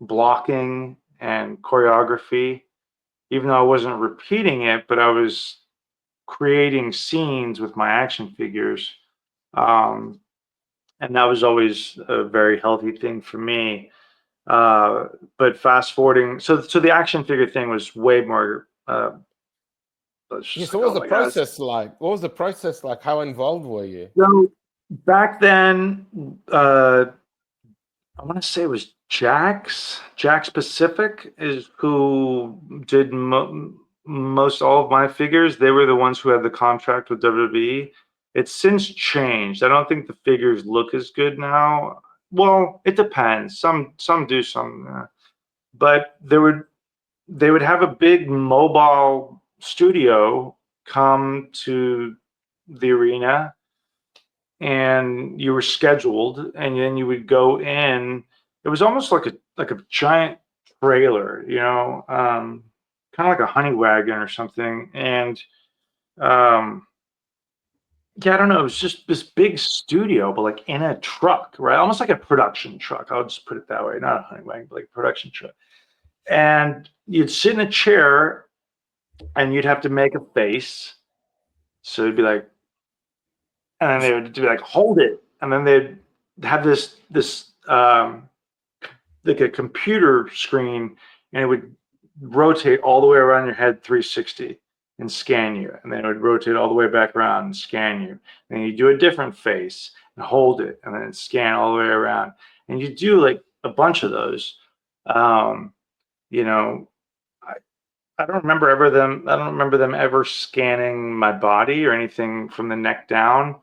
blocking and choreography. Even though I wasn't repeating it, but I was creating scenes with my action figures. Um, and that was always a very healthy thing for me. But fast forwarding, so the action figure thing was way more. so what was the process like? What was the process like? How involved were you? So back then, I want to say it was Jax Pacific is who did most all of my figures. They were the ones who had the contract with WWE. It's since changed. I don't think the figures look as good now. Well, it depends. Some do, some. But they would have a big mobile studio come to the arena, and you were scheduled, and then you would go in. It was almost like a giant trailer, kind of like a honey wagon or something. And yeah, I don't know. It was just this big studio, but like in a truck, right? Almost like a production truck. I'll just put it that way. Not a honey wagon, but like a production truck. And you'd sit in a chair, and you'd have to make a face. So it'd be like, and then they would be like, hold it. And then they'd have this like a computer screen, and it would rotate all the way around your head 360 and scan you. And then it would rotate all the way back around and scan you. And you do a different face and hold it, and then scan all the way around. And you do like a bunch of those. You know, I don't remember them ever scanning my body or anything from the neck down,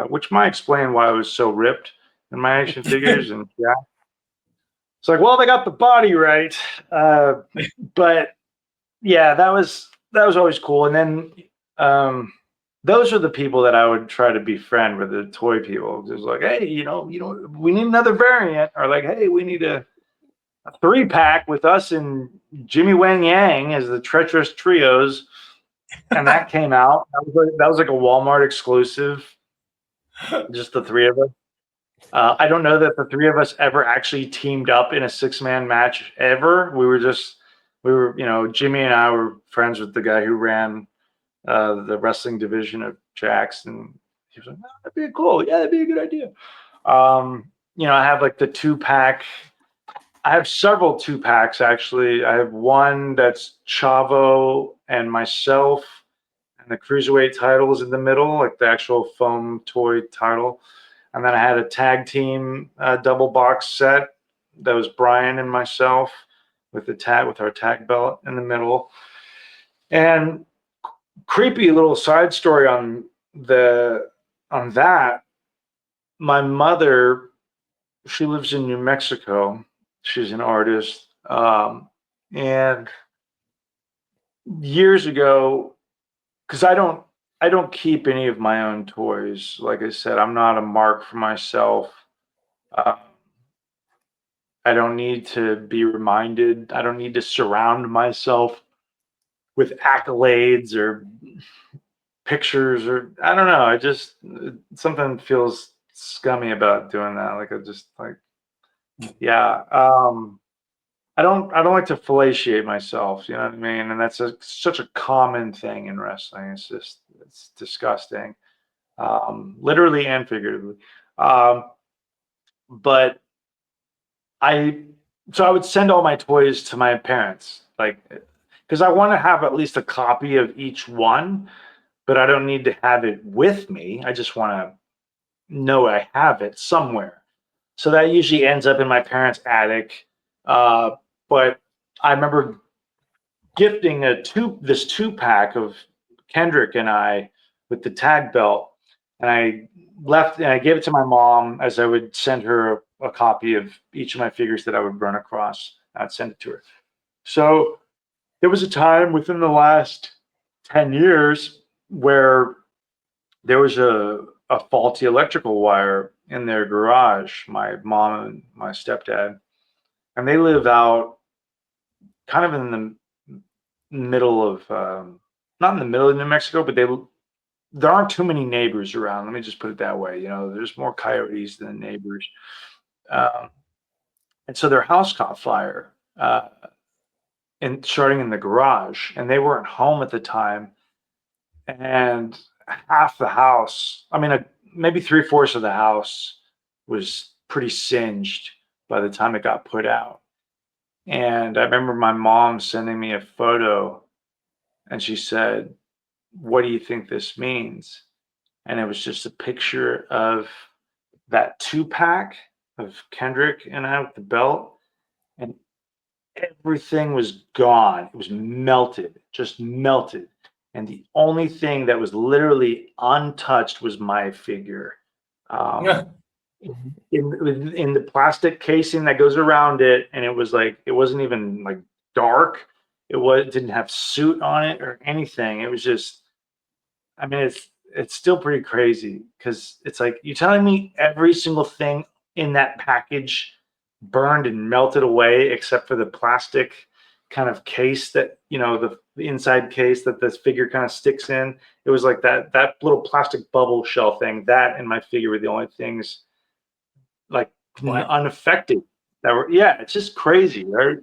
which might explain why I was so ripped in my action figures. And yeah, it's like, well, they got the body right, but yeah, that was always cool. And then those are the people that I would try to befriend, were the toy people. It was like, hey, we need another variant, or like, hey, we need a 3-pack with us and Jimmy Wang Yang as the Treacherous Trios, and that came out. That was like a Walmart exclusive, just the three of us. I don't know that the three of us ever actually teamed up in a 6-man match ever. We were, Jimmy and I were friends with the guy who ran the wrestling division of Jax, and he was like, oh, that'd be cool. Yeah, that'd be a good idea. I have like the 2-pack. I have several 2-packs, actually. I have one that's Chavo and myself, and the Cruiserweight title is in the middle, like the actual foam toy title. And then I had a tag team double box set that was Brian and myself with our tag belt in the middle. And creepy little side story on that. My mother, she lives in New Mexico, She's an artist. And years ago, because I don't keep any of my own toys. Like I said, I'm not a mark for myself. I don't need to be reminded. I don't need to surround myself with accolades or pictures, or I don't know. I just, something feels scummy about doing that. Like I just like, yeah. I don't like to fellatiate myself. You know what I mean? And that's such a common thing in wrestling. It's disgusting, literally and figuratively. But I would send all my toys to my parents, like, because I want to have at least a copy of each one, but I don't need to have it with me. I just want to know I have it somewhere. So that usually ends up in my parents' attic. But I remember gifting this 2-pack of Kendrick and I with the tag belt, and I gave it to my mom as I would send her a copy of each of my figures that I would run across. I'd send it to her. So there was a time within the last 10 years where there was a faulty electrical wire in their garage, my mom and my stepdad, and they live out kind of in the middle of, not in the middle of New Mexico, but there aren't too many neighbors around. Let me just put it that way. You know, there's more coyotes than neighbors. And so their house caught fire, and starting in the garage, and they weren't home at the time. And half the house, I mean, maybe 3/4 of the house was pretty singed by the time it got put out. And I remember my mom sending me a photo, and she said, "What do you think this means?" And it was just a picture of that 2-pack of Kendrick and I with the belt, and everything was gone. It was melted, just melted. And the only thing that was literally untouched was my figure. In the plastic casing that goes around it, and it was like, it wasn't even like dark. It didn't have soot on it or anything. It was just, I mean, it's still pretty crazy, because it's like, you're telling me every single thing in that package burned and melted away except for the plastic kind of case that, you know, the inside case that this figure kind of sticks in. It was like that little plastic bubble shell thing, that and my figure were the only things like unaffected that were, yeah, it's just crazy, right?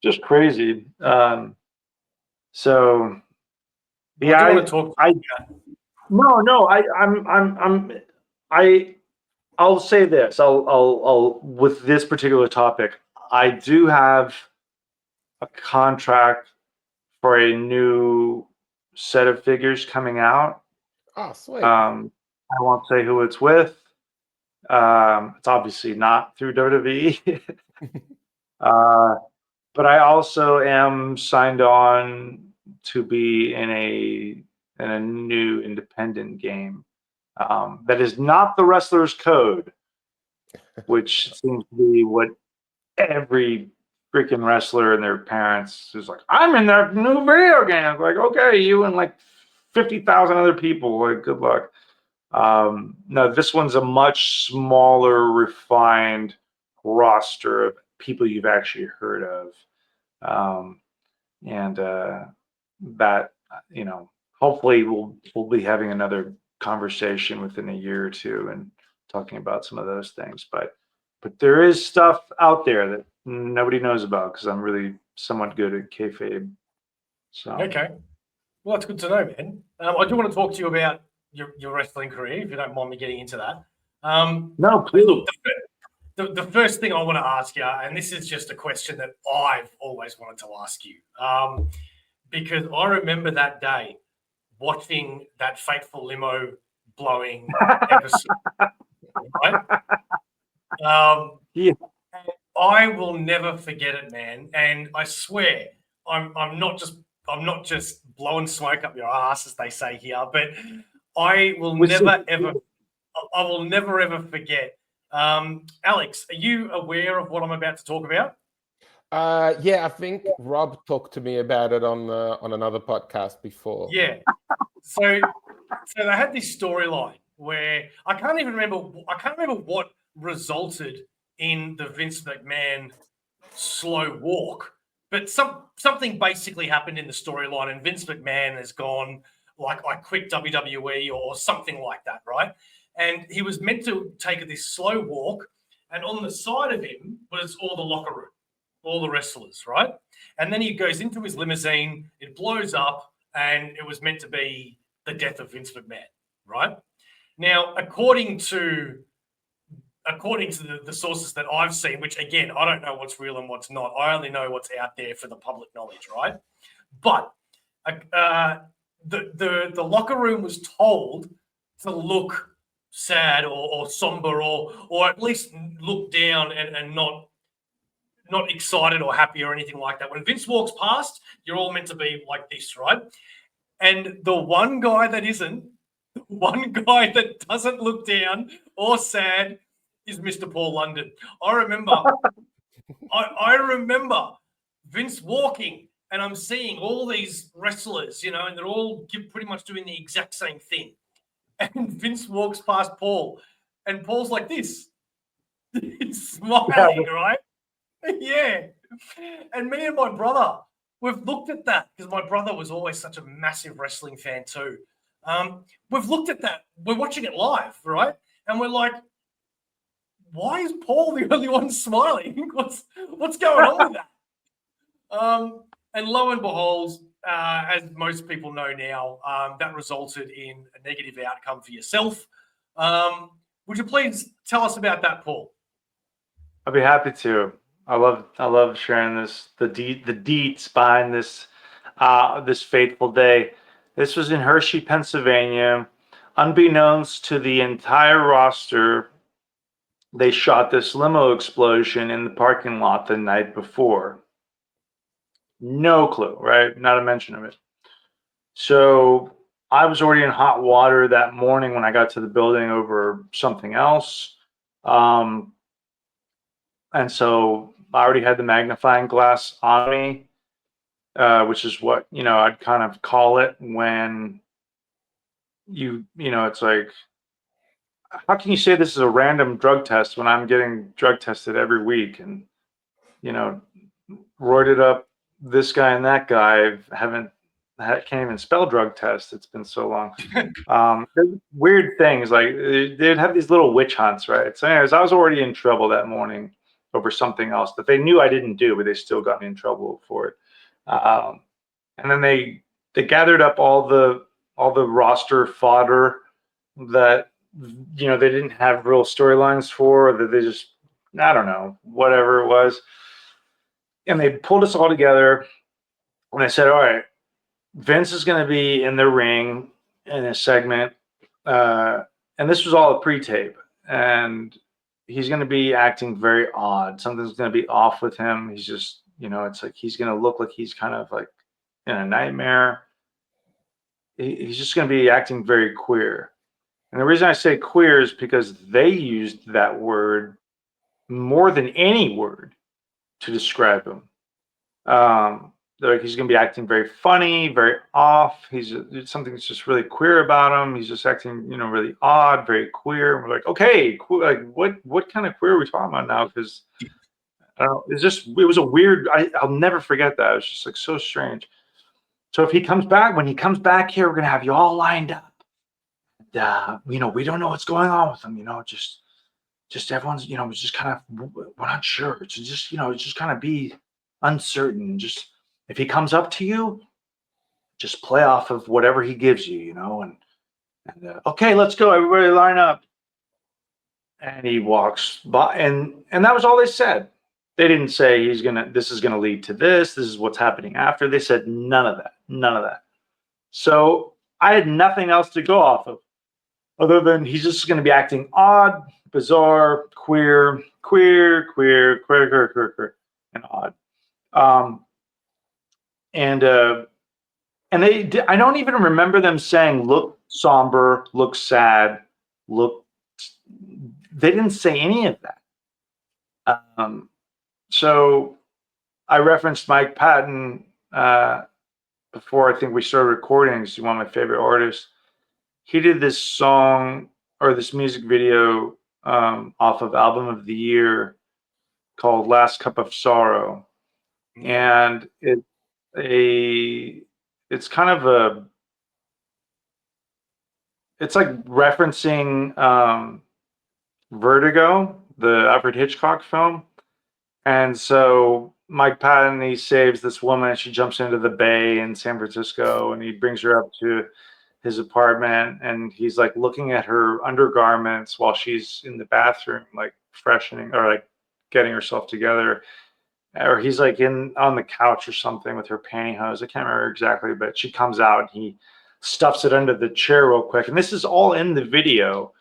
Just crazy. So yeah, I want to talk. I'll say this. I'll with this particular topic, I do have a contract for a new set of figures coming out. Oh, sweet. I won't say who it's with. It's obviously not through WWE. But I also am signed on to be in a new independent game. That is not the Wrestler's Code, which seems to be what every freaking wrestler and their parents is like, I'm in that new video game. Like, okay, you and like 50,000 other people, like, good luck. No, this one's a much smaller, refined roster of people you've actually heard of. And that, you know, hopefully we'll be having another conversation within a year or two and talking about some of those things. But there is stuff out there that nobody knows about, because I'm really somewhat good at kayfabe. So Okay, well, that's good to know, man. I do want to talk to you about your wrestling career, if you don't mind me getting into that. No, please. Look, the first thing I want to ask you, and this is just a question that I've always wanted to ask you, because I remember that day watching that fateful limo blowing episode. Right? Yeah. I will never forget it, man. And I swear, I'm not just blowing smoke up your ass, as they say here, but I will never ever forget Alex, are you aware of what I'm about to talk about? Yeah, I think Rob talked to me about it on another podcast before. Yeah. So they had this storyline where I can't remember what resulted in the Vince McMahon slow walk, but something basically happened in the storyline, and Vince McMahon has gone like I quit WWE or something like that, right? And he was meant to take this slow walk, and on the side of him was all the locker room, all the wrestlers, right? And then he goes into his limousine, it blows up, and it was meant to be the death of Vince McMahon, right? Now, according to the sources that I've seen, which again, I don't know what's real and what's not. I only know what's out there for the public knowledge, right? But the locker room was told to look sad or somber or at least look down and not excited or happy or anything like that. When Vince walks past, you're all meant to be like this, right? And the one guy that isn't, the one guy that doesn't look down or sad is Mr. Paul London. I remember Vince walking, and I'm seeing all these wrestlers, and they're all pretty much doing the exact same thing. And Vince walks past Paul, and Paul's like this. He's smiling, right? Yeah. And me and my brother, we've looked at that because my brother was always such a massive wrestling fan too. We've looked at that. We're watching it live, right? And we're like, why is Paul the only one smiling? What's going on with that? And lo and behold, as most people know now, that resulted in a negative outcome for yourself. Would you please tell us about that, Paul? I'd be happy to. I love sharing the deets behind this this fateful day. This was in Hershey, Pennsylvania. Unbeknownst to the entire roster, they shot this limo explosion in the parking lot the night before. No clue, right? Not a mention of it. So I was already in hot water that morning when I got to the building over something else. And so I already had the magnifying glass on me, which is what, I'd kind of call it when it's like, how can you say this is a random drug test when I'm getting drug tested every week and, roided up this guy and that guy can't even spell drug test. It's been so long. Weird things like they'd have these little witch hunts, right? So anyways, I was already in trouble that morning over something else that they knew I didn't do, but they still got me in trouble for it. And then they gathered up all the roster fodder that they didn't have real storylines for, or that they just, I don't know, whatever it was. And they pulled us all together, and I said, all right, Vince is going to be in the ring in a segment, and this was all a pre-tape, and he's going to be acting very odd. Something's going to be off with him. He's just, it's like he's going to look like he's kind of like in a nightmare. He's just going to be acting very queer. And the reason I say queer is because they used that word more than any word to describe him. Like he's going to be acting very funny, very off. Something's just really queer about him. He's just acting, really odd, very queer. And we're like, okay, cool. Like what kind of queer are we talking about now? Because it was a weird. I'll never forget that. It was just like so strange. So when he comes back here, we're gonna have you all lined up. And, we don't know what's going on with him. Just everyone's, it's just kind of, we're not sure. It's just, just kind of be uncertain. Just if he comes up to you, just play off of whatever he gives you, and okay, let's go, everybody line up. And he walks by, and that was all they said. They didn't say this is gonna lead to this is what's happening after. They said none of that. So I had nothing else to go off of other than he's just gonna be acting odd, bizarre, queer, and odd. And I don't even remember them saying, look somber, look sad, look they didn't say any of that. So I referenced Mike Patton before I think we started recording. He's one of my favorite artists. He did this song or this music video off of Album of the Year called Last Cup of Sorrow. And it's kind of it's like referencing Vertigo, the Alfred Hitchcock film. And so Mike Patton, he saves this woman and she jumps into the bay in San Francisco and he brings her up to his apartment and he's like looking at her undergarments while she's in the bathroom, like freshening or like getting herself together. Or he's like on the couch or something with her pantyhose. I can't remember exactly, but she comes out and he stuffs it under the chair real quick. And this is all in the video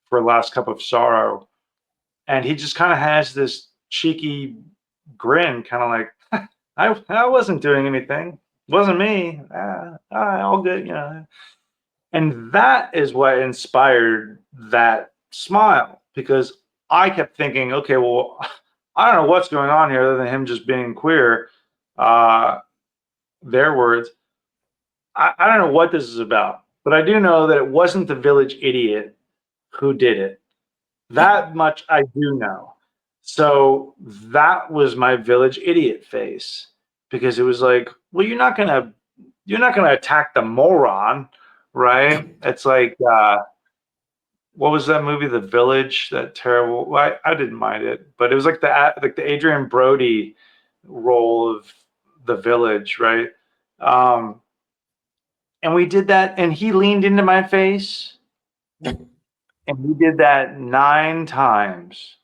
for Last Cup of Sorrow. And he just kind of has this cheeky grin, kind of like, I wasn't doing anything. It wasn't me. All good, you know. And that is what inspired that smile, because I kept thinking, okay, well, I don't know what's going on here other than him just being queer. Their words. I don't know what this is about, but I do know that it wasn't the village idiot who did it. That much I do know. So that was my village idiot face, because it was like, well, you're not gonna attack the moron, right? It's like what was that movie, The Village? That terrible. Well, I didn't mind it, but it was like the Adrian Brody role of the village, right? And we did that, and he leaned into my face, and we did that 9 times.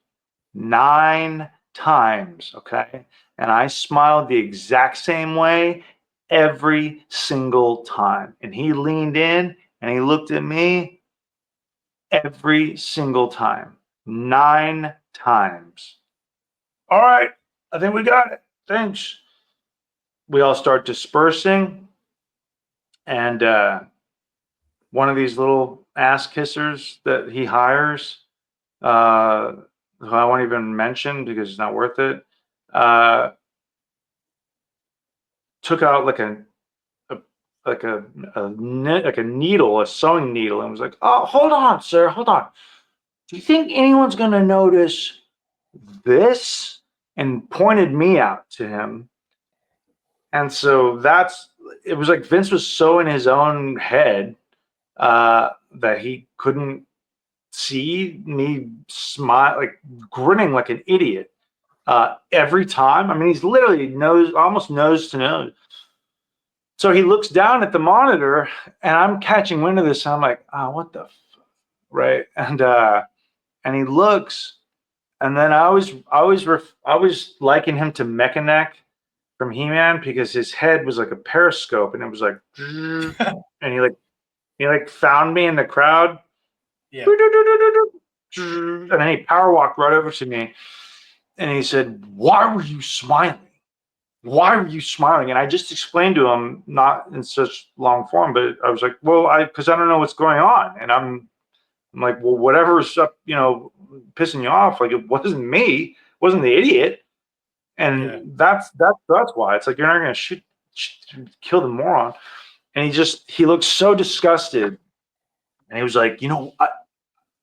9 times, okay? And I smiled the exact same way every single time. And he leaned in and he looked at me every single time. 9 times. All right, I think we got it. Thanks. We all start dispersing. And one of these little ass kissers that he hires, who I won't even mention because it's not worth it, took out like a needle, a sewing needle, and was like, "Oh, hold on, sir, hold on. Do you think anyone's gonna notice this?" And pointed me out to him. And so it was like Vince was so in his own head that he couldn't see me smile, like grinning like an idiot every time. I mean, he's literally almost nose to nose. So he looks down at the monitor, and I'm catching wind of this. And I'm like, "Oh, what the right?" And he looks, and then I always liken him to Mechanic from He-Man, because his head was like a periscope, and it was like, and he found me in the crowd. Yeah. And then he power walked right over to me and he said, "Why were you smiling? Why were you smiling?" And I just explained to him, not in such long form, but I was like, "Well, because I don't know what's going on." And I'm like, "Well, whatever's up, pissing you off, like it wasn't me, it wasn't the idiot." And that's why it's like, you're not going to kill the moron. And he looked so disgusted. And he was like,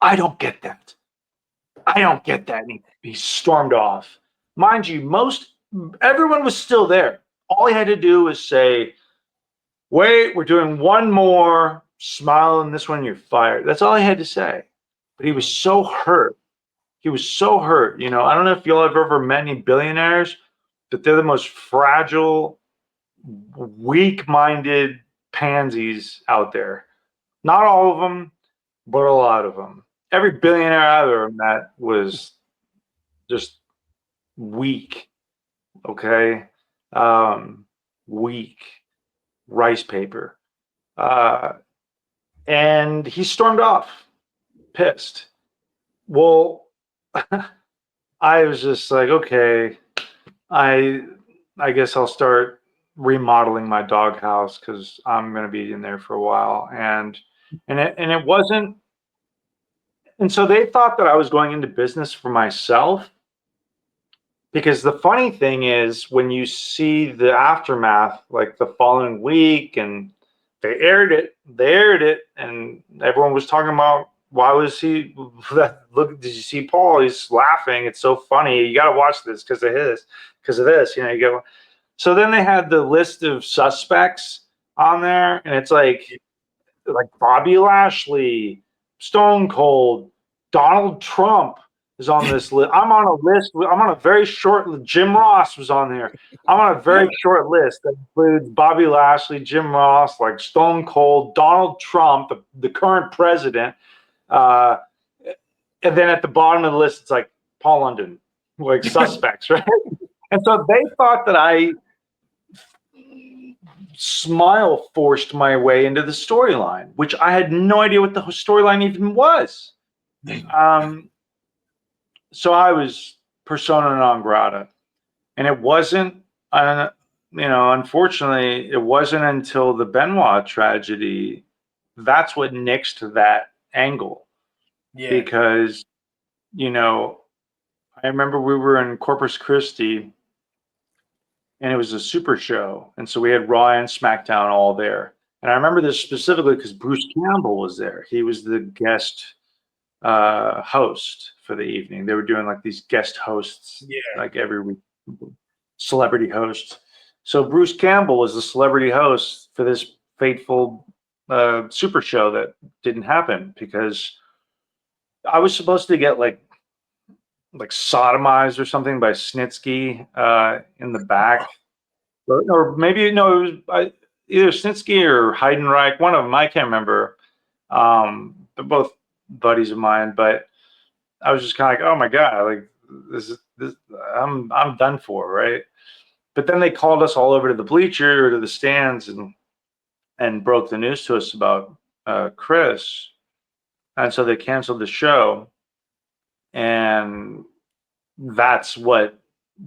I don't get that. I don't get that. And he stormed off. Mind you, everyone was still there. All he had to do was say, "Wait, we're doing one more. Smile on this one, you're fired." That's all he had to say. But he was so hurt. He was so hurt. I don't know if y'all have ever met any billionaires, but they're the most fragile, weak-minded pansies out there. Not all of them, but a lot of them. Every billionaire I've ever met was just weak. Okay, weak rice paper. And he stormed off, pissed. Well, I was just like, okay, I guess I'll start remodeling my doghouse because I'm going to be in there for a while. And it wasn't And so they thought that I was going into business for myself. Because the funny thing is, when you see the aftermath, like the following week, and they aired it, and everyone was talking about, why was he, look, did you see Paul? He's laughing. It's so funny. You got to watch this because of this, you go. So then they had the list of suspects on there, and it's like Bobby Lashley, Stone Cold, Donald Trump is on this list. I'm on a list. I'm on a very short. Jim Ross was on there. I'm on a very short list that includes Bobby Lashley, Jim Ross, like Stone Cold, Donald Trump, the current president, and then at the bottom of the list, it's like Paul London, like suspects, right? And so they thought that I smile forced my way into the storyline, which I had no idea what the storyline even was. So I was persona non grata, and it wasn't, unfortunately, it wasn't until the Benoit tragedy that's what nixed that angle. Yeah. Because, I remember we were in Corpus Christi, and it was a super show, and so we had Raw and SmackDown all there. And I remember this specifically because Bruce Campbell was there. He was the guest host for the evening. They were doing like these guest hosts, like every week, celebrity host. So Bruce Campbell was the celebrity host for this fateful super show that didn't happen because I was supposed to get like sodomized or something by Snitsky in the back, or maybe it was either Snitsky or Heidenreich, one of them. I can't remember. They're both buddies of mine, but I was just kind of like, oh my god, like this, I'm done for, right? But then they called us all over to the bleacher or to the stands and broke the news to us about Chris, and so they canceled the show, and that's what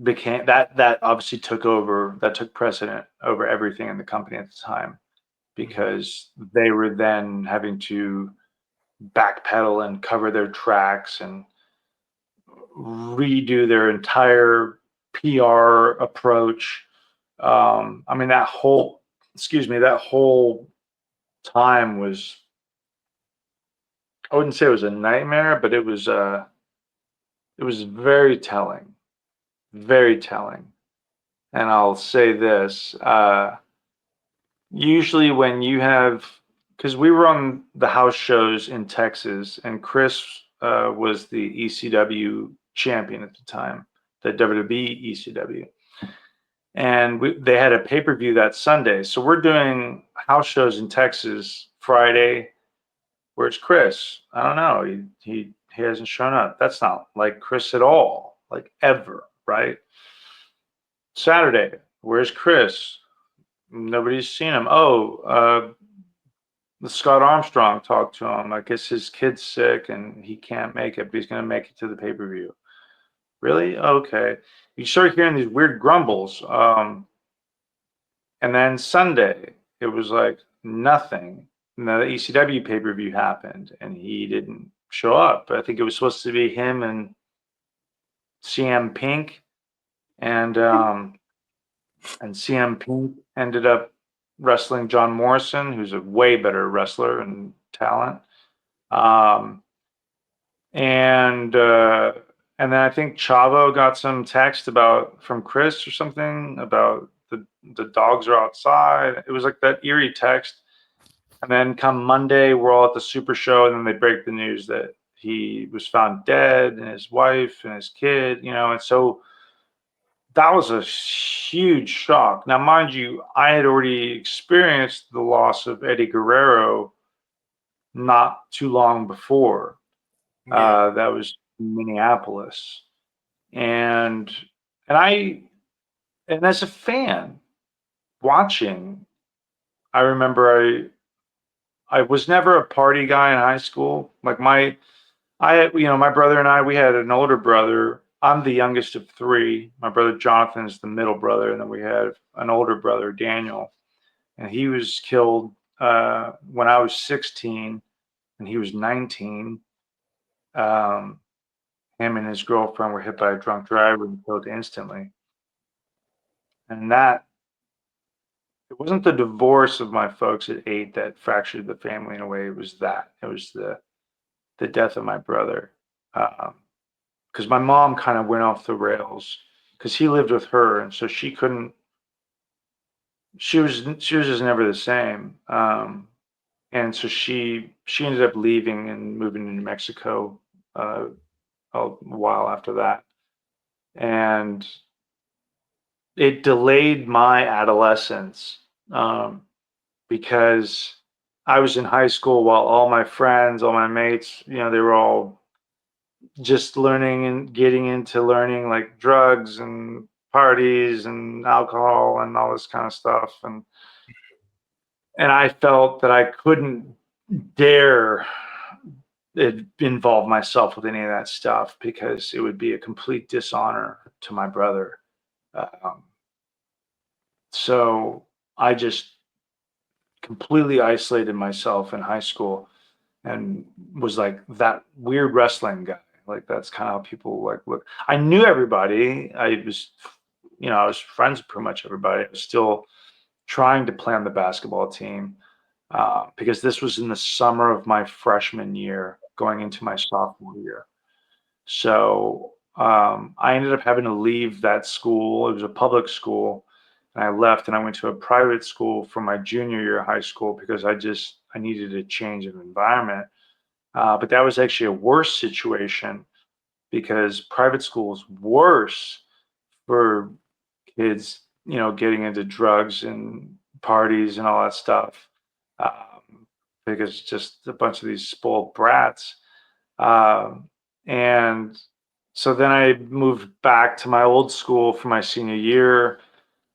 became that obviously took precedent over everything in the company at the time, because they were then having to backpedal and cover their tracks and redo their entire PR approach. I mean, that whole time was, I wouldn't say it was a nightmare, but it was very telling, very telling. And I'll say this, usually when you have, because we were on the house shows in Texas, and Chris was the ECW champion at the time, the WWE ECW. And they had a pay-per-view that Sunday. So we're doing house shows in Texas Friday. Where's Chris? I don't know. He hasn't shown up. That's not like Chris at all, like ever, right? Saturday, where's Chris? Nobody's seen him. Oh, Scott Armstrong talked to him. I guess his kid's sick and he can't make it, but he's going to make it to the pay-per-view. Really? Okay. You start hearing these weird grumbles. And then Sunday, it was like nothing. And the ECW pay-per-view happened and he didn't show up. I think it was supposed to be him and CM Pink. And CM Pink ended up wrestling John Morrison, who's a way better wrestler and talent. And then I think Chavo got some text from Chris or something about the dogs are outside. It was like that eerie text. And then come Monday, we're all at the Super Show, and then they break the news that he was found dead, and his wife and his kid, and so that was a huge shock. Now, mind you, I had already experienced the loss of Eddie Guerrero not too long before. That was Minneapolis, and as a fan watching, I remember I was never a party guy in high school. Like my brother and I, we had an older brother. I'm the youngest of three. My brother Jonathan is the middle brother, and then we had an older brother, Daniel, and he was killed when I was 16 and he was 19. him and his girlfriend were hit by a drunk driver and killed instantly. And that, it wasn't the divorce of my folks at 8 that fractured the family in a way. It was that. It was the death of my brother. Because my mom kind of went off the rails because he lived with her, and so she couldn't. She was just never the same. And so she ended up leaving and moving to New Mexico a while after that, and it delayed my adolescence because I was in high school while all my friends, all my mates, they were all just learning and getting into learning like drugs and parties and alcohol and all this kind of stuff. And I felt that I couldn't dare involve myself with any of that stuff because it would be a complete dishonor to my brother. So I just completely isolated myself in high school and was like that weird wrestling guy. Like that's kind of how people like look. I knew everybody. I was friends with pretty much everybody. I was still trying to plan the basketball team because this was in the summer of my freshman year, going into my sophomore year. So I ended up having to leave that school. It was a public school, and I left and I went to a private school for my junior year of high school because I needed a change of environment. But that was actually a worse situation because private school is worse for kids, getting into drugs and parties and all that stuff because just a bunch of these spoiled brats. And so then I moved back to my old school for my senior year.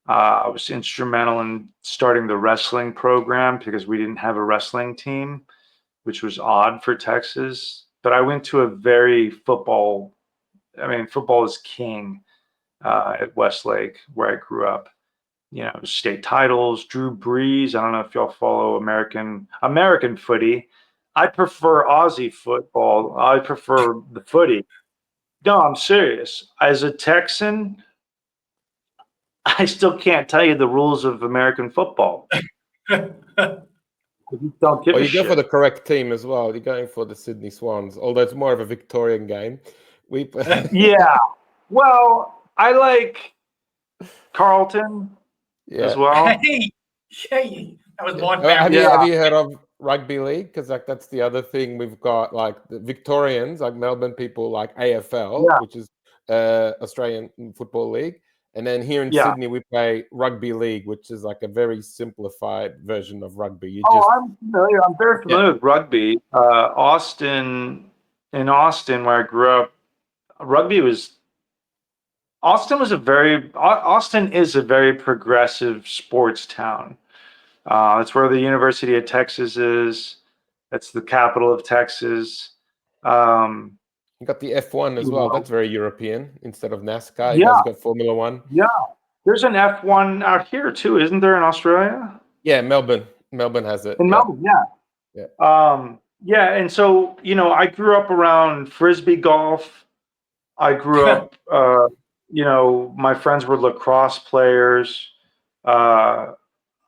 I was instrumental in starting the wrestling program because we didn't have a wrestling team, which was odd for Texas. But I went to a very football is king at Westlake, where I grew up. State titles, Drew Brees. I don't know if y'all follow American footy. I prefer Aussie football. I prefer the footy. No, I'm serious. As a Texan, I still can't tell you the rules of American football. You don't give a you shit. go for the correct team as well. You're going for the Sydney Swans, although it's more of a Victorian game. Yeah. Well, I like Carlton as well. Hey, that was my Have family. you heard of rugby league? Because that's the other thing we've got. Like the Victorians, like Melbourne people, like AFL, which is Australian Football League, and then here in Sydney we play rugby league, which is like a very simplified version of rugby. I'm familiar. I'm very familiar with rugby. Austin, where I grew up, Austin is a very progressive sports town. It's where the University of Texas is. That's the capital of Texas. You got the F1 as well. That's very European instead of NASCAR. You guys got Formula One. Yeah. There's an F1 out here too, isn't there, in Australia? Yeah, Melbourne. Melbourne has it. In Melbourne, yeah. And so, I grew up around Frisbee golf. I grew up, my friends were lacrosse players. I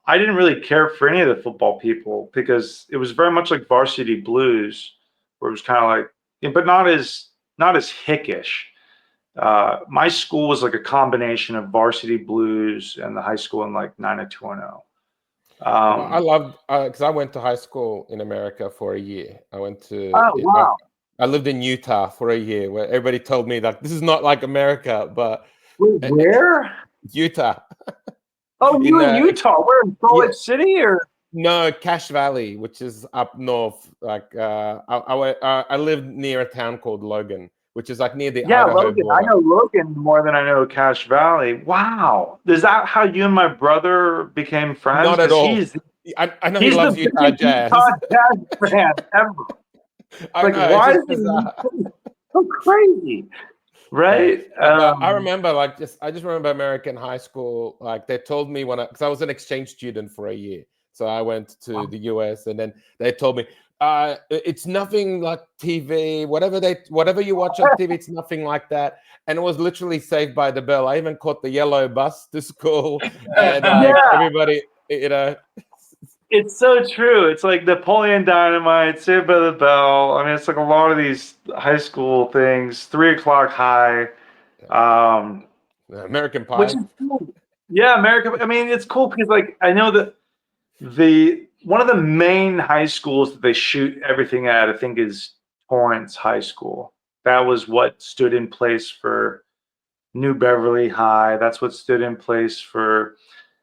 didn't really care for any of the football people because it was very much like Varsity Blues, where it was kind of like, but not as hickish. My school was like a combination of Varsity Blues and the high school in like 90210. I loved because I went to high school in America for a year. I went to I lived in Utah for a year, where everybody told me that this is not like America, but where? Utah. Oh, you in Utah? Where, in Salt Lake City or? No, Cache Valley, which is up north. Like I lived near a town called Logan, which is like near the Idaho Logan. border. I know Logan more than I know Cache Valley. Wow, is that how you and my brother became friends? Not at all. I know he loves Utah Jazz. Utah Jazz fan ever. Why is he so crazy? Right? I remember, I just remember American high school. Like they told me because I was an exchange student for a year, so I went to the US, and then they told me, It's nothing like TV. Whatever you watch on TV, it's nothing like that. And it was literally Saved by the Bell. I even caught the yellow bus to school, and everybody, you know. It's so true. It's like Napoleon Dynamite, Saved by the Bell. I mean, it's like a lot of these high school things. 3 O'clock High, American Pie. which is cool. Yeah, American. I mean, it's cool because like I know that one of the main high schools that they shoot everything at, I think, is Torrance High School. That was what stood in place for New Beverly High. That's what stood in place for,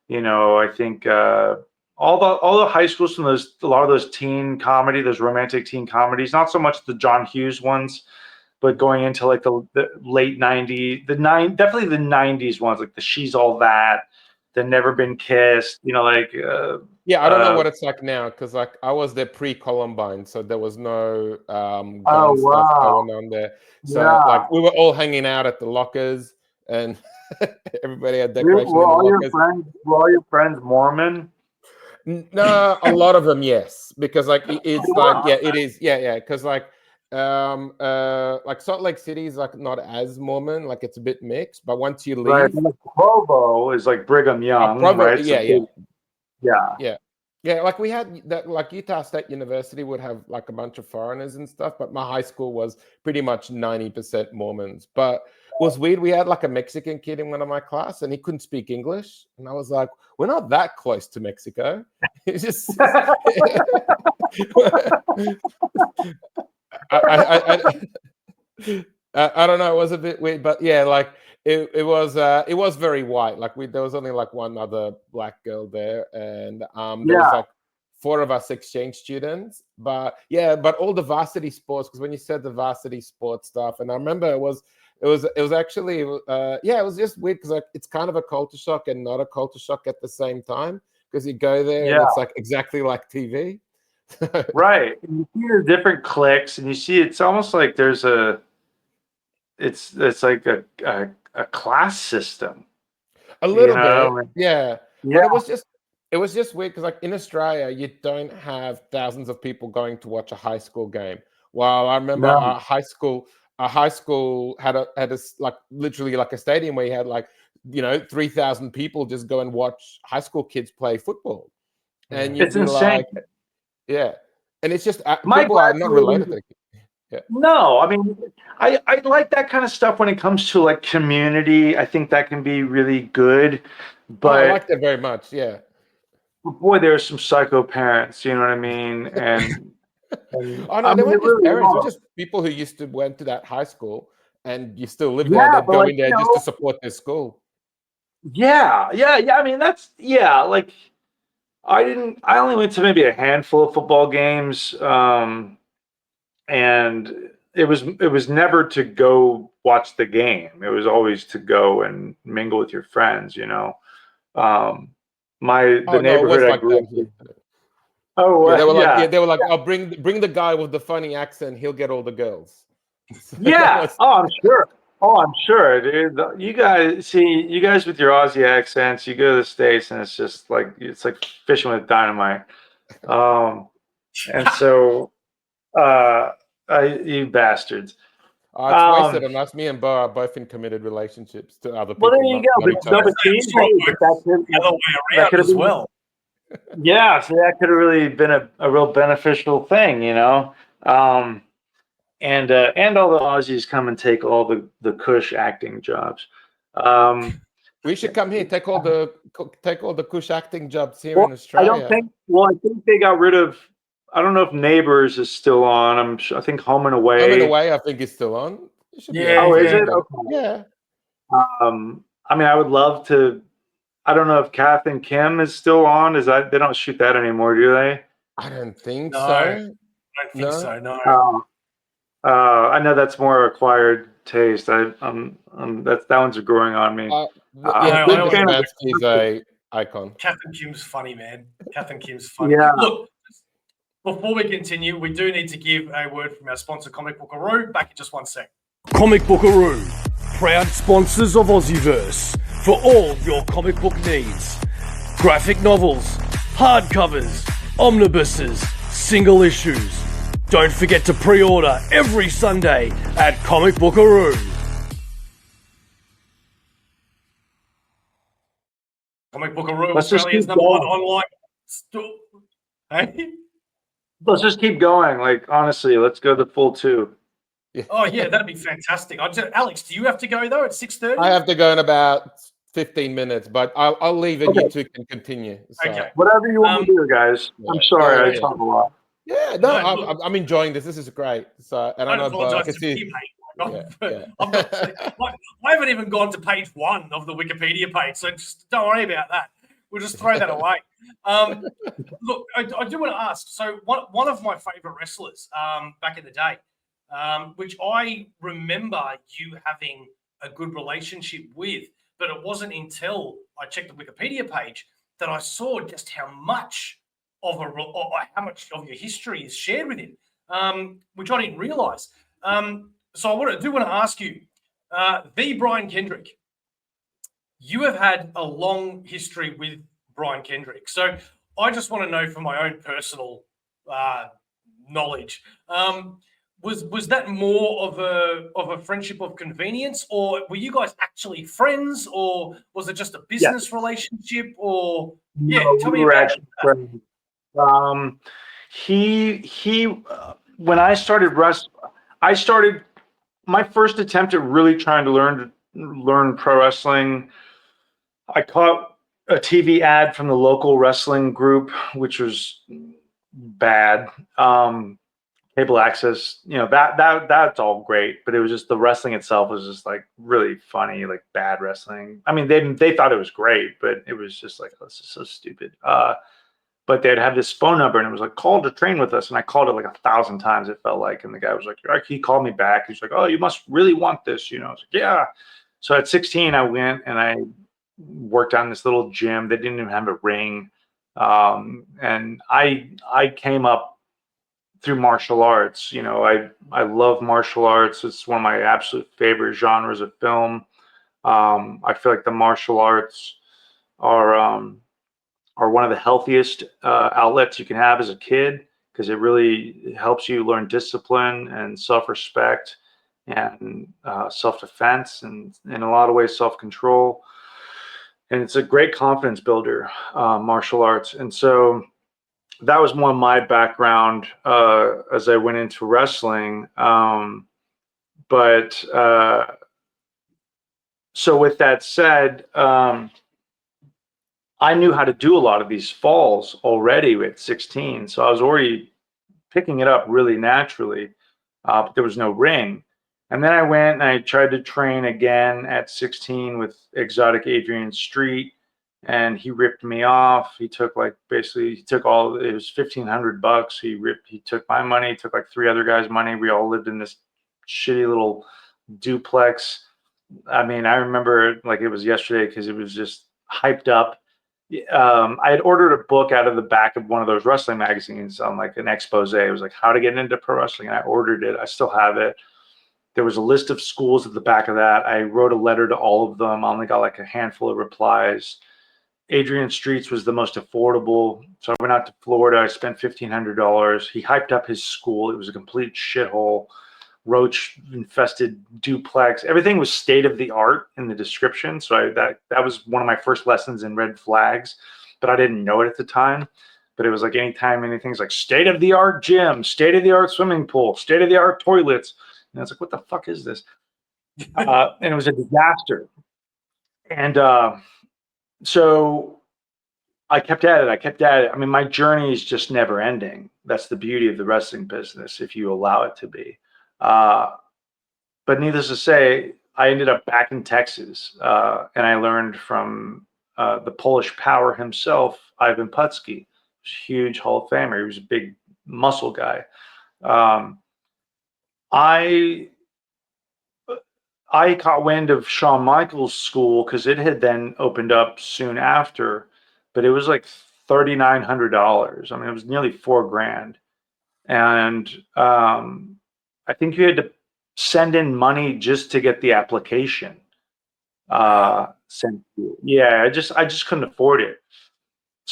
I think all the high schools from a lot of those teen comedy, those romantic teen comedies. Not so much the John Hughes ones, but going into like the late '90s, definitely the '90s ones, like the She's All That, the Never Been Kissed. I don't know what it's like now because like I was there pre-Columbine, so there was no gun stuff going on there. So like we were all hanging out at the lockers, and everybody had decorations. Were all your friends Mormon? No, a lot of them, yes, because like it's like it is, because like Salt Lake City is like not as Mormon, like it's a bit mixed, but once you leave, right. Provo is like Brigham Young, right? Yeah, like we had that, like Utah State University would have like a bunch of foreigners and stuff, but my high school was pretty much 90% Mormons. But it was weird. We had like a Mexican kid in one of my class, and he couldn't speak English, and I was like, "We're not that close to Mexico." It's just, I don't know. It was a bit weird, but yeah, like it was very white. Like there was only like one other black girl there, and there was like 4 of us exchange students. But all the varsity sports, because when you said the varsity sports stuff, and I remember it was actually it was just weird because like it's kind of a culture shock and not a culture shock at the same time, because you go there and it's like exactly like TV. Right. And you see the different cliques, and you see it's almost like there's it's like a class system. A little bit, yeah. But it was just weird because like in Australia, you don't have thousands of people going to watch a high school game. Well, I remember our high school had a like literally like a stadium where you had like 3,000 people just go and watch high school kids play football, and it's insane. And it's just people are not related to it. Yeah. No, I mean, I like that kind of stuff when it comes to like community. I think that can be really good. But I like that very much. Yeah. Boy, there are some psycho parents. You know what I mean? And they weren't just parents. They're just people who went to that high school, and you still live there. They're going there just to support their school. Yeah. I mean, like I only went to maybe a handful of football games. And it was never to go watch the game. It was always to go and mingle with your friends, the neighborhood I grew up in. They were like, "I'll bring the guy with the funny accent. He'll get all the girls." I'm sure, dude. You guys with your Aussie accents, you go to the States, and it's just like fishing with dynamite. And so. You bastards. It's wasted, and that's me and Bo are both in committed relationships to other people. Well, there you go. That could have as well. Yeah, so that could have really been a real beneficial thing, And all the Aussies come and take all the cush acting jobs. We should come here, take all the cush acting jobs here in Australia. I think they got rid of. I don't know if Neighbors is still on. I think Home and Away. Home and Away, I think is still on. Is it? Okay. Yeah. I mean, I would love to. I don't know if Kath and Kim is still on. They don't shoot that anymore, do they? I don't think so. I don't think so. No. I know that's more acquired taste. That one's growing on me. He's a icon. Kath and Kim's funny, man. Kath and Kim's funny. Yeah. Look. Before we continue, we do need to give a word from our sponsor, Comicbookero. Back in just 1 sec. Comicbookero, proud sponsors of AussieVerse for all your comic book needs. Graphic novels, hardcovers, omnibuses, single issues, Don't forget to pre-order every Sunday at Comicbookero. Comicbookero, Let's just Australia's keep number one going. online store. Hey? Let's just keep going. Like, honestly, let's go the full 2. Oh yeah, that'd be fantastic. Alex, do you have to go though at 6:30? I have to go in about 15 minutes, but I'll leave and Okay. you two can continue. So. Okay. Whatever you want to do, guys. I'm sorry, I talk a lot. Yeah, no, I'm enjoying this. This is great. So, and I Don't know I apologise can to see. me, mate. Yeah. I haven't even gone to page 1 of the Wikipedia page, so just don't worry about that. We'll just throw that away. Look, I do want to ask. So one of my favourite wrestlers back in the day, which I remember you having a good relationship with, but it wasn't until I checked the Wikipedia page that I saw just how much of your history is shared with him, which I didn't realise. So I do want to ask you, the Brian Kendrick. You have had a long history with Brian Kendrick, so I just want to know from my own personal knowledge. Was that more of a friendship of convenience, or were you guys actually friends, or was it just a business relationship? Or tell me about it. When I started my first attempt at really trying to learn pro wrestling. I caught a TV ad from the local wrestling group, which was bad. Cable access, that's all great, but it was just the wrestling itself was just like really funny, like bad wrestling. I mean, they thought it was great, but it was just like, oh, this is so stupid. But they'd have this phone number, and it was like, call to train with us. And I called it like 1,000 times, it felt like. And the guy was like, he called me back. He's like, oh, you must really want this, I was like, yeah. So at 16, I went and I worked on this little gym. They didn't even have a ring. And I came up through martial arts. I love martial arts. It's one of my absolute favorite genres of film. I feel like the martial arts are one of the healthiest outlets you can have as a kid, because it really helps you learn discipline and self-respect and self-defense, and in a lot of ways self-control. And it's a great confidence builder, martial arts. And so that was more my background as I went into wrestling. So with that said, I knew how to do a lot of these falls already at 16. So I was already picking it up really naturally, but there was no ring. And then I went and I tried to train again at 16 with Exotic Adrian Street, and he ripped me off. He took it was $1,500. He took my money, he took like 3 other guys' money. We all lived in this shitty little duplex. I mean, I remember like it was yesterday because it was just hyped up. I had ordered a book out of the back of one of those wrestling magazines on like an expose. It was like how to get into pro wrestling. And I ordered it. I still have it. There was a list of schools at the back of that. I wrote a letter to all of them. I only got like a handful of replies. Adrian Streets was the most affordable. So I went out to Florida. I spent $1,500. He hyped up his school. It was a complete shithole. Roach infested duplex. Everything was state of the art in the description. So that was one of my first lessons in red flags, but I didn't know it at the time. But it was like anytime anything's like state of the art gym, state of the art swimming pool, state of the art toilets. And I was like, what the fuck is this? And it was a disaster. And so I kept at it. I mean, my journey is just never ending. That's the beauty of the wrestling business, if you allow it to be. But needless to say, I ended up back in Texas, and I learned from the Polish power himself, Ivan Putski, huge Hall of Famer. He was a big muscle guy. I caught wind of Shawn Michaels' school because it had then opened up soon after, but it was like $3,900. I mean, it was nearly $4,000, and I think you had to send in money just to get the application sent to you. Yeah, I just couldn't afford it.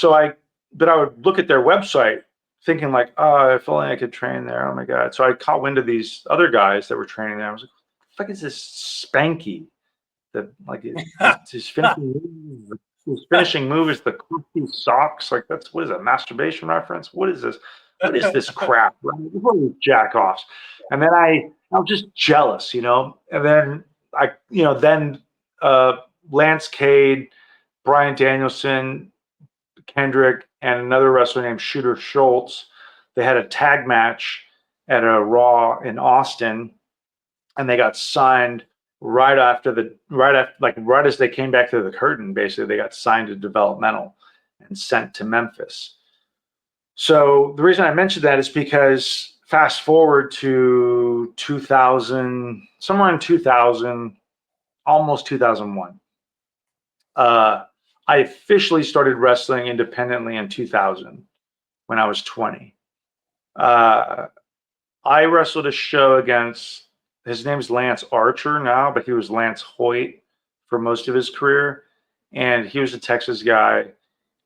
But I would look at their website thinking like, oh, if only I could train there. Oh my God. So I caught wind of these other guys that were training there. I was like, what the fuck is this Spanky? That like his finishing move is the crusty socks. Like what is a masturbation reference? What is this? What is this crap? What are these jack offs? And then I was just jealous, you know. And then Lance Cade, Brian Danielson, Kendrick, and another wrestler named Shooter Schultz. They had a tag match at a Raw in Austin, and they got signed right as they came back to the curtain. Basically, they got signed to developmental and sent to Memphis. So the reason I mentioned that is because fast forward to 2000, somewhere in 2000, almost 2001. I officially started wrestling independently in 2000 when I was 20. I wrestled a show against, his name's Lance Archer now, but he was Lance Hoyt for most of his career. And he was a Texas guy.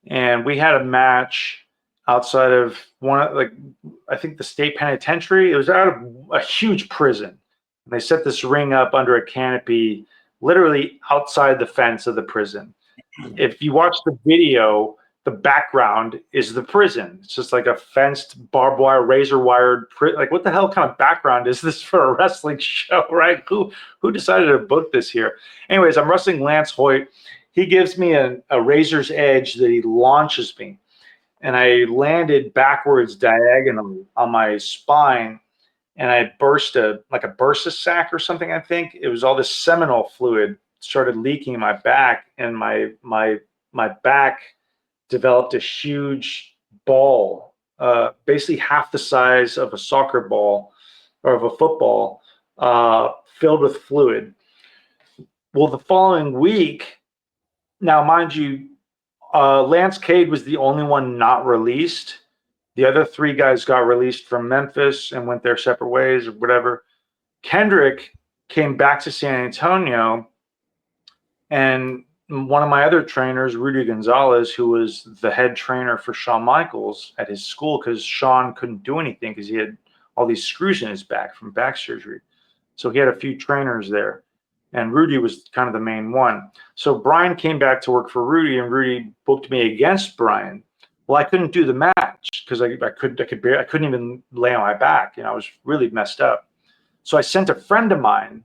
And we had a match outside of I think the state penitentiary. It was out of a huge prison. And they set this ring up under a canopy, literally outside the fence of the prison. If you watch the video, the background is the prison. It's just like a fenced, barbed wire, razor wired. Like, what the hell kind of background is this for a wrestling show, right? Who decided to book this here? Anyways, I'm wrestling Lance Hoyt. He gives me a razor's edge that he launches me, and I landed backwards diagonally on my spine, and I burst a bursa sac or something. I think it was all this seminal fluid started leaking in my back, and my back developed a huge ball, basically half the size of a soccer ball or of a football, filled with fluid. Well, the following week, now mind you, Lance Cade was the only one not released. The other three guys got released from Memphis and went their separate ways or whatever. Kendrick came back to San Antonio, and one of my other trainers, Rudy Gonzalez, who was the head trainer for Shawn Michaels at his school, because Shawn couldn't do anything because he had all these screws in his back from back surgery. So he had a few trainers there, and Rudy was kind of the main one. So Brian came back to work for Rudy, and Rudy booked me against Brian. Well, I couldn't do the match because I couldn't even lay on my back. You know, I was really messed up. So I sent a friend of mine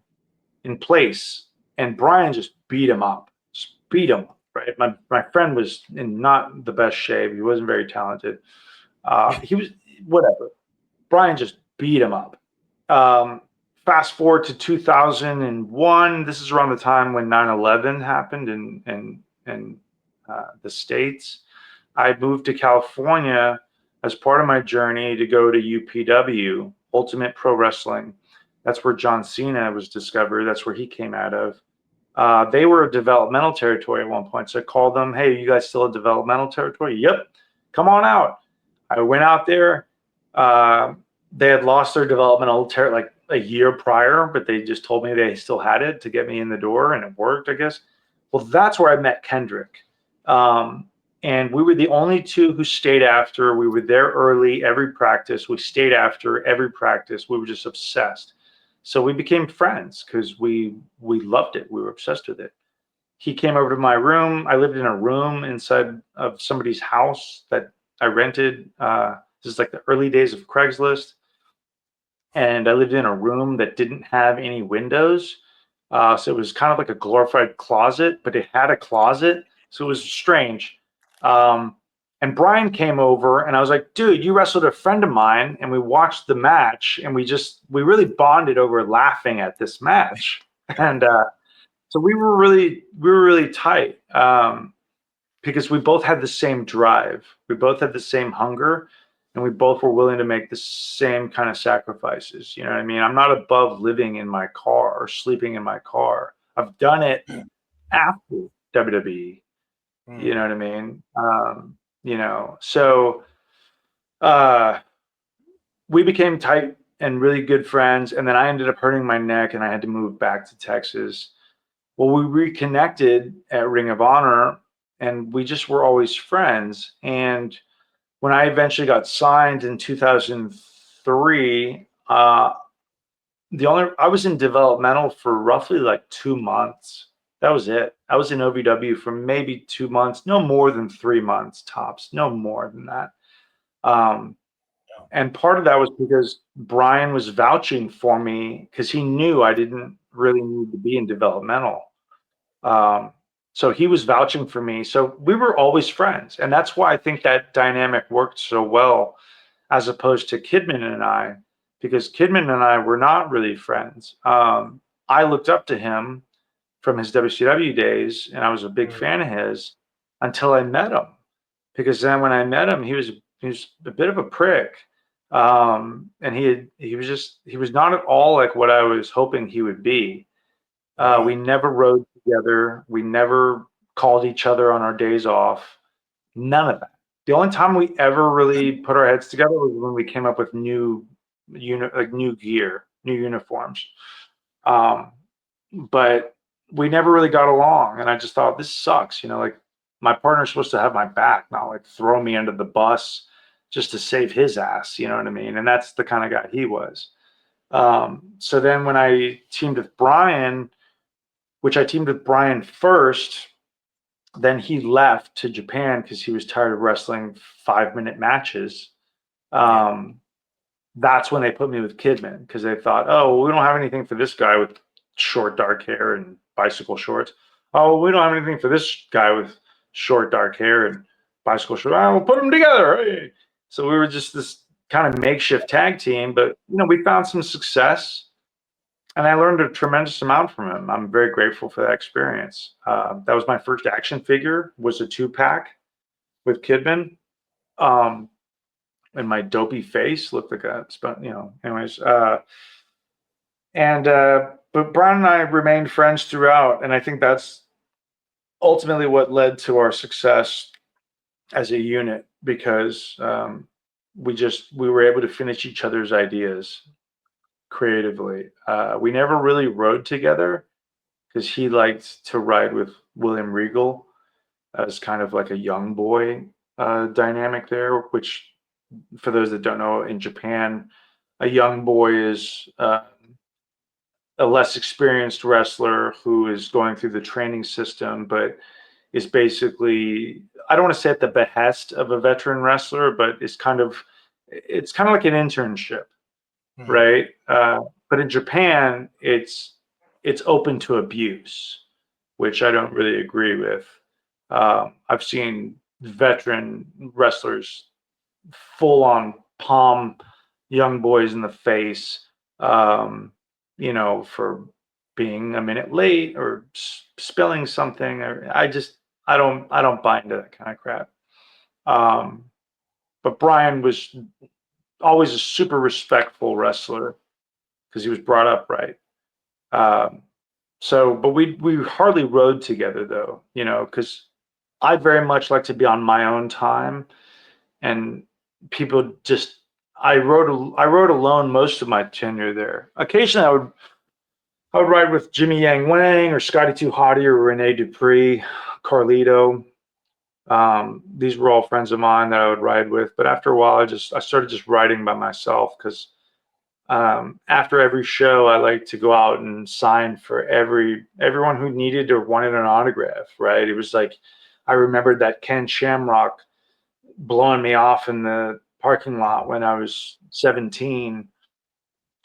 in place, and Brian just beat him up. Beat him, right? My friend was in not the best shape. He wasn't very talented. He was whatever. Brian just beat him up. Fast forward to 2001. This is around the time when 9/11 happened in the States. I moved to California as part of my journey to go to UPW, Ultimate Pro Wrestling. That's where John Cena was discovered. That's where he came out of. They were a developmental territory at one point. So I called them, hey, you guys still a developmental territory? Yep, come on out. I went out there. They had lost their developmental territory like a year prior, but they just told me they still had it to get me in the door, and it worked, I guess. Well, that's where I met Kendrick. And we were the only two who stayed after. We were there early every practice. We stayed after every practice. We were just obsessed. So we became friends because we loved it. We were obsessed with it. He came over to my room. I lived in a room inside of somebody's house that I rented. This is like the early days of Craigslist. And I lived in a room that didn't have any windows. So it was kind of like a glorified closet, but it had a closet. So it was strange. And Brian came over, and I was like, dude, you wrestled a friend of mine, and we watched the match, and we really bonded over laughing at this match. And so we were really tight, because we both had the same drive. We both had the same hunger, and we both were willing to make the same kind of sacrifices. You know what I mean? I'm not above living in my car or sleeping in my car. I've done it after WWE. You know what I mean? So we became tight and really good friends. And then I ended up hurting my neck, and I had to move back to Texas. Well, we reconnected at Ring of Honor, and we just were always friends. And when I eventually got signed in 2003, I was in developmental for roughly like 2 months. That was it. I was in OVW for maybe 2 months, no more than 3 months tops, no more than that. And part of that was because Brian was vouching for me because he knew I didn't really need to be in developmental. So he was vouching for me. So we were always friends. And that's why I think that dynamic worked so well as opposed to Kidman and I, because Kidman and I were not really friends. I looked up to him from his WCW days, and I was a big fan of his until I met him. Because then when I met him, he was a bit of a prick. And he was not at all like what I was hoping he would be. We never rode together. We never called each other on our days off. None of that. The only time we ever really put our heads together was when we came up with new gear, new uniforms. But we never really got along, and I just thought, this sucks. Like, my partner's supposed to have my back, not like throw me under the bus just to save his ass. You know what I mean? And that's the kind of guy he was. So then when I teamed with Brian, which I teamed with Brian first, then he left to Japan because he was tired of wrestling 5-minute matches. That's when they put me with Kidman, because they thought, oh, well, we don't have anything for this guy with short dark hair and bicycle shorts. Oh, we don't have anything for this guy with short dark hair and bicycle shorts. Oh, we'll put them together. Hey. So we were just this kind of makeshift tag team, but we found some success. And I learned a tremendous amount from him. I'm very grateful for that experience. That was my first action figure, was a 2-pack with Kidman. And my dopey face looked like anyways. But Brian and I remained friends throughout. And I think that's ultimately what led to our success as a unit, because we were able to finish each other's ideas creatively. We never really rode together because he liked to ride with William Regal as kind of like a young boy dynamic there, which, for those that don't know, in Japan, a young boy is a less experienced wrestler who is going through the training system, but is basically, I don't want to say at the behest of a veteran wrestler, but it's kind of like an internship. Right. But in Japan, it's open to abuse, which I don't really agree with. I've seen veteran wrestlers full on palm young boys in the face, for being a minute late or spilling something. Or I don't buy into that kind of crap. But Brian was always a super respectful wrestler because he was brought up right. But we hardly rode together though, because I very much like to be on my own time, and people just, I rode alone most of my tenure there. Occasionally I would ride with Jimmy Yang Wang or Scotty 2 Hottie or Rene Dupree, Carlito. These were all friends of mine that I would ride with, but after a while, I started just riding by myself, because after every show, I like to go out and sign for everyone who needed or wanted an autograph. Right? It was like, I remembered that Ken Shamrock blowing me off in the parking lot when I was 17,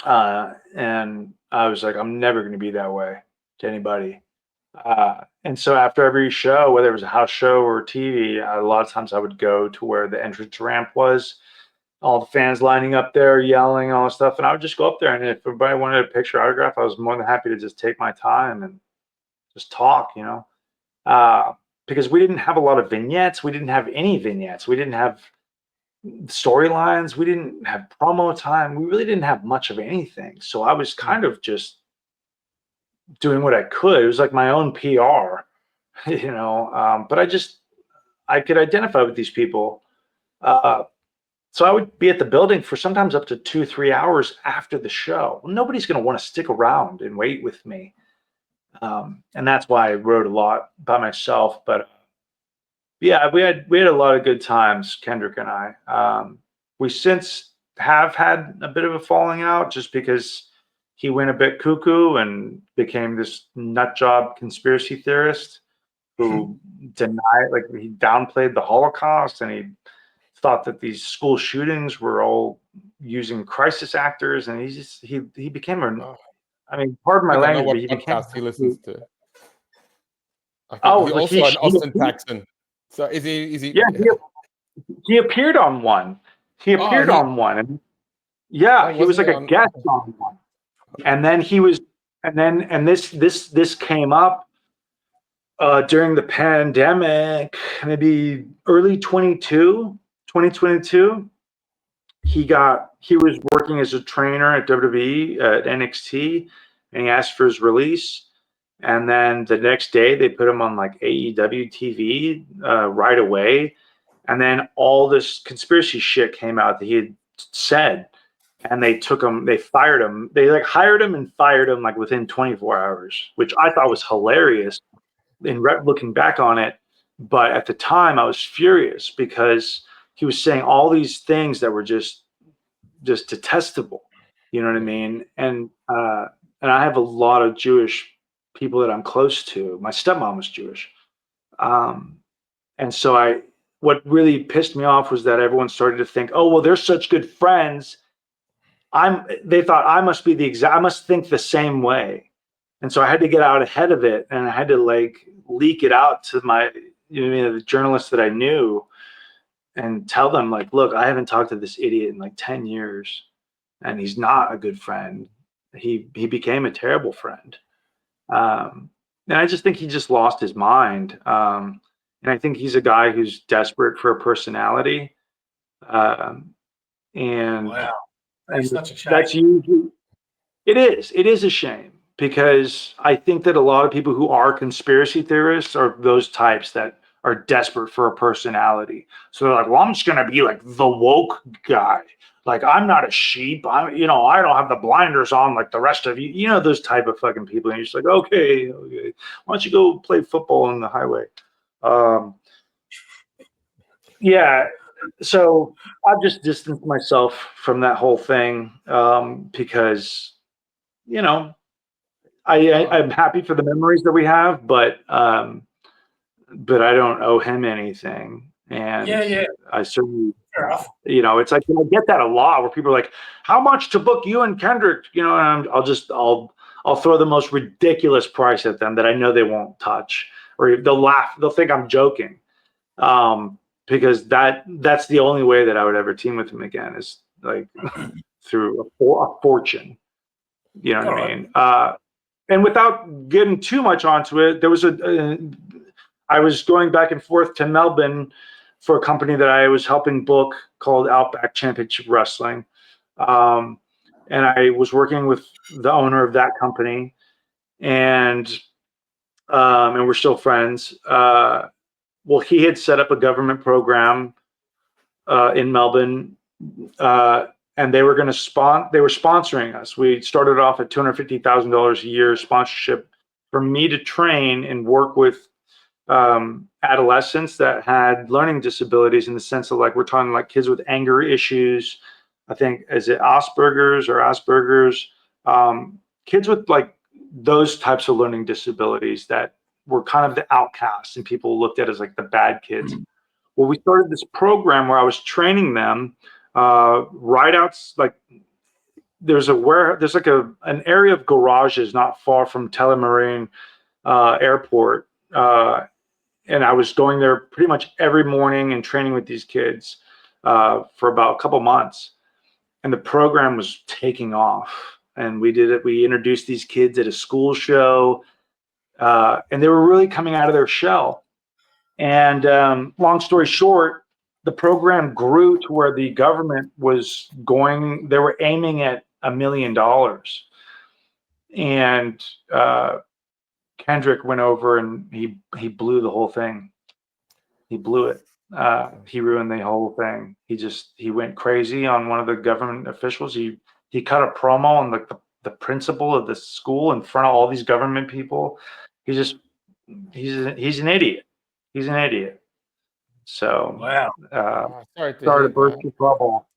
and I was like, I'm never going to be that way to anybody. And so after every show, whether it was a house show or TV, a lot of times I would go to where the entrance ramp was, all the fans lining up there, yelling, all that stuff. And I would just go up there. And if everybody wanted a picture autograph, I was more than happy to just take my time and just talk, because we didn't have a lot of vignettes. We didn't have any vignettes. We didn't have storylines. We didn't have promo time. We really didn't have much of anything. So I was kind of just doing what I could. It was like my own PR, but I could identify with these people. So I would be at the building for sometimes up to 2-3 hours after the show. Well, nobody's going to want to stick around and wait with me. And that's why I wrote a lot by myself. But Yeah, we had a lot of good times, Kendrick and I. We since have had a bit of a falling out just because he went a bit cuckoo and became this nut job conspiracy theorist who denied, like he downplayed the Holocaust, and he thought that these school shootings were all using crisis actors, and he became I mean, pardon my I don't know language, what but he became. podcast he listens to. Oh, He like also an Austin Paxton. So is he? Yeah, he appeared on one. He appeared on one, and yeah, he was like a guest on one. And then he was, and this came up during the pandemic, maybe early 2022. He was working as a trainer at WWE at NXT, and he asked for his release. And then the next day they put him on like AEW TV right away. And then all this conspiracy shit came out that he had said, and they fired him. They like hired him and fired him like within 24 hours, which I thought was hilarious looking back on it. But at the time I was furious because he was saying all these things that were just detestable. You know what I mean? And I have a lot of Jewish people that I'm close to. My stepmom was Jewish. And so what really pissed me off was that everyone started to think, oh, well, they're such good friends. They thought I must think the same way. And so I had to get out ahead of it, and I had to like leak it out to the journalists that I knew and tell them like, look, I haven't talked to this idiot in like 10 years, and he's not a good friend. He became a terrible friend. And I just think he just lost his mind. And I think he's a guy who's desperate for a personality. And Wow. That's such a shame. That's usually, it is a shame, because I think that a lot of people who are conspiracy theorists are those types that are desperate for a personality. So they're like, well, I'm just going to be like the woke guy. Like, I'm not a sheep. I don't have the blinders on like the rest of you. Those type of fucking people. And you're just like, okay. Why don't you go play football on the highway? Yeah. So I've just distanced myself from that whole thing because, I'm happy for the memories that we have, but I don't owe him anything. And yeah. I certainly, Fair enough. it's like, I get that a lot where people are like, how much to book you and Kendrick? And I'll throw the most ridiculous price at them that I know they won't touch, or they'll laugh. They'll think I'm joking. Because that's the only way that I would ever team with him again, is like through a fortune. You know what I mean? And without getting too much onto it, there was I was going back and forth to Melbourne for a company that I was helping book called Outback Championship Wrestling. And I was working with the owner of that company, and we're still friends. Well, he had set up a government program in Melbourne, and they were sponsoring us. We started off at $250,000 a year sponsorship for me to train and work with adolescents that had learning disabilities, in the sense of like, we're talking like kids with anger issues. I think, is it Asperger's, kids with like those types of learning disabilities that were kind of the outcasts and people looked at as like the bad kids. Well, we started this program where I was training them right out, like there's like an area of garages not far from Telemarine Airport. And I was going there pretty much every morning and training with these kids for about a couple months. And the program was taking off. And we introduced these kids at a school show. And they were really coming out of their shell. And long story short, the program grew to where the government they were aiming at $1 million. And Kendrick went over and he blew the whole thing. He blew it. He ruined the whole thing. He went crazy on one of the government officials. He cut a promo on the principal of the school in front of all these government people. He's an idiot. He's an idiot. So Wow. Sorry to started hear to burst that. your bubble.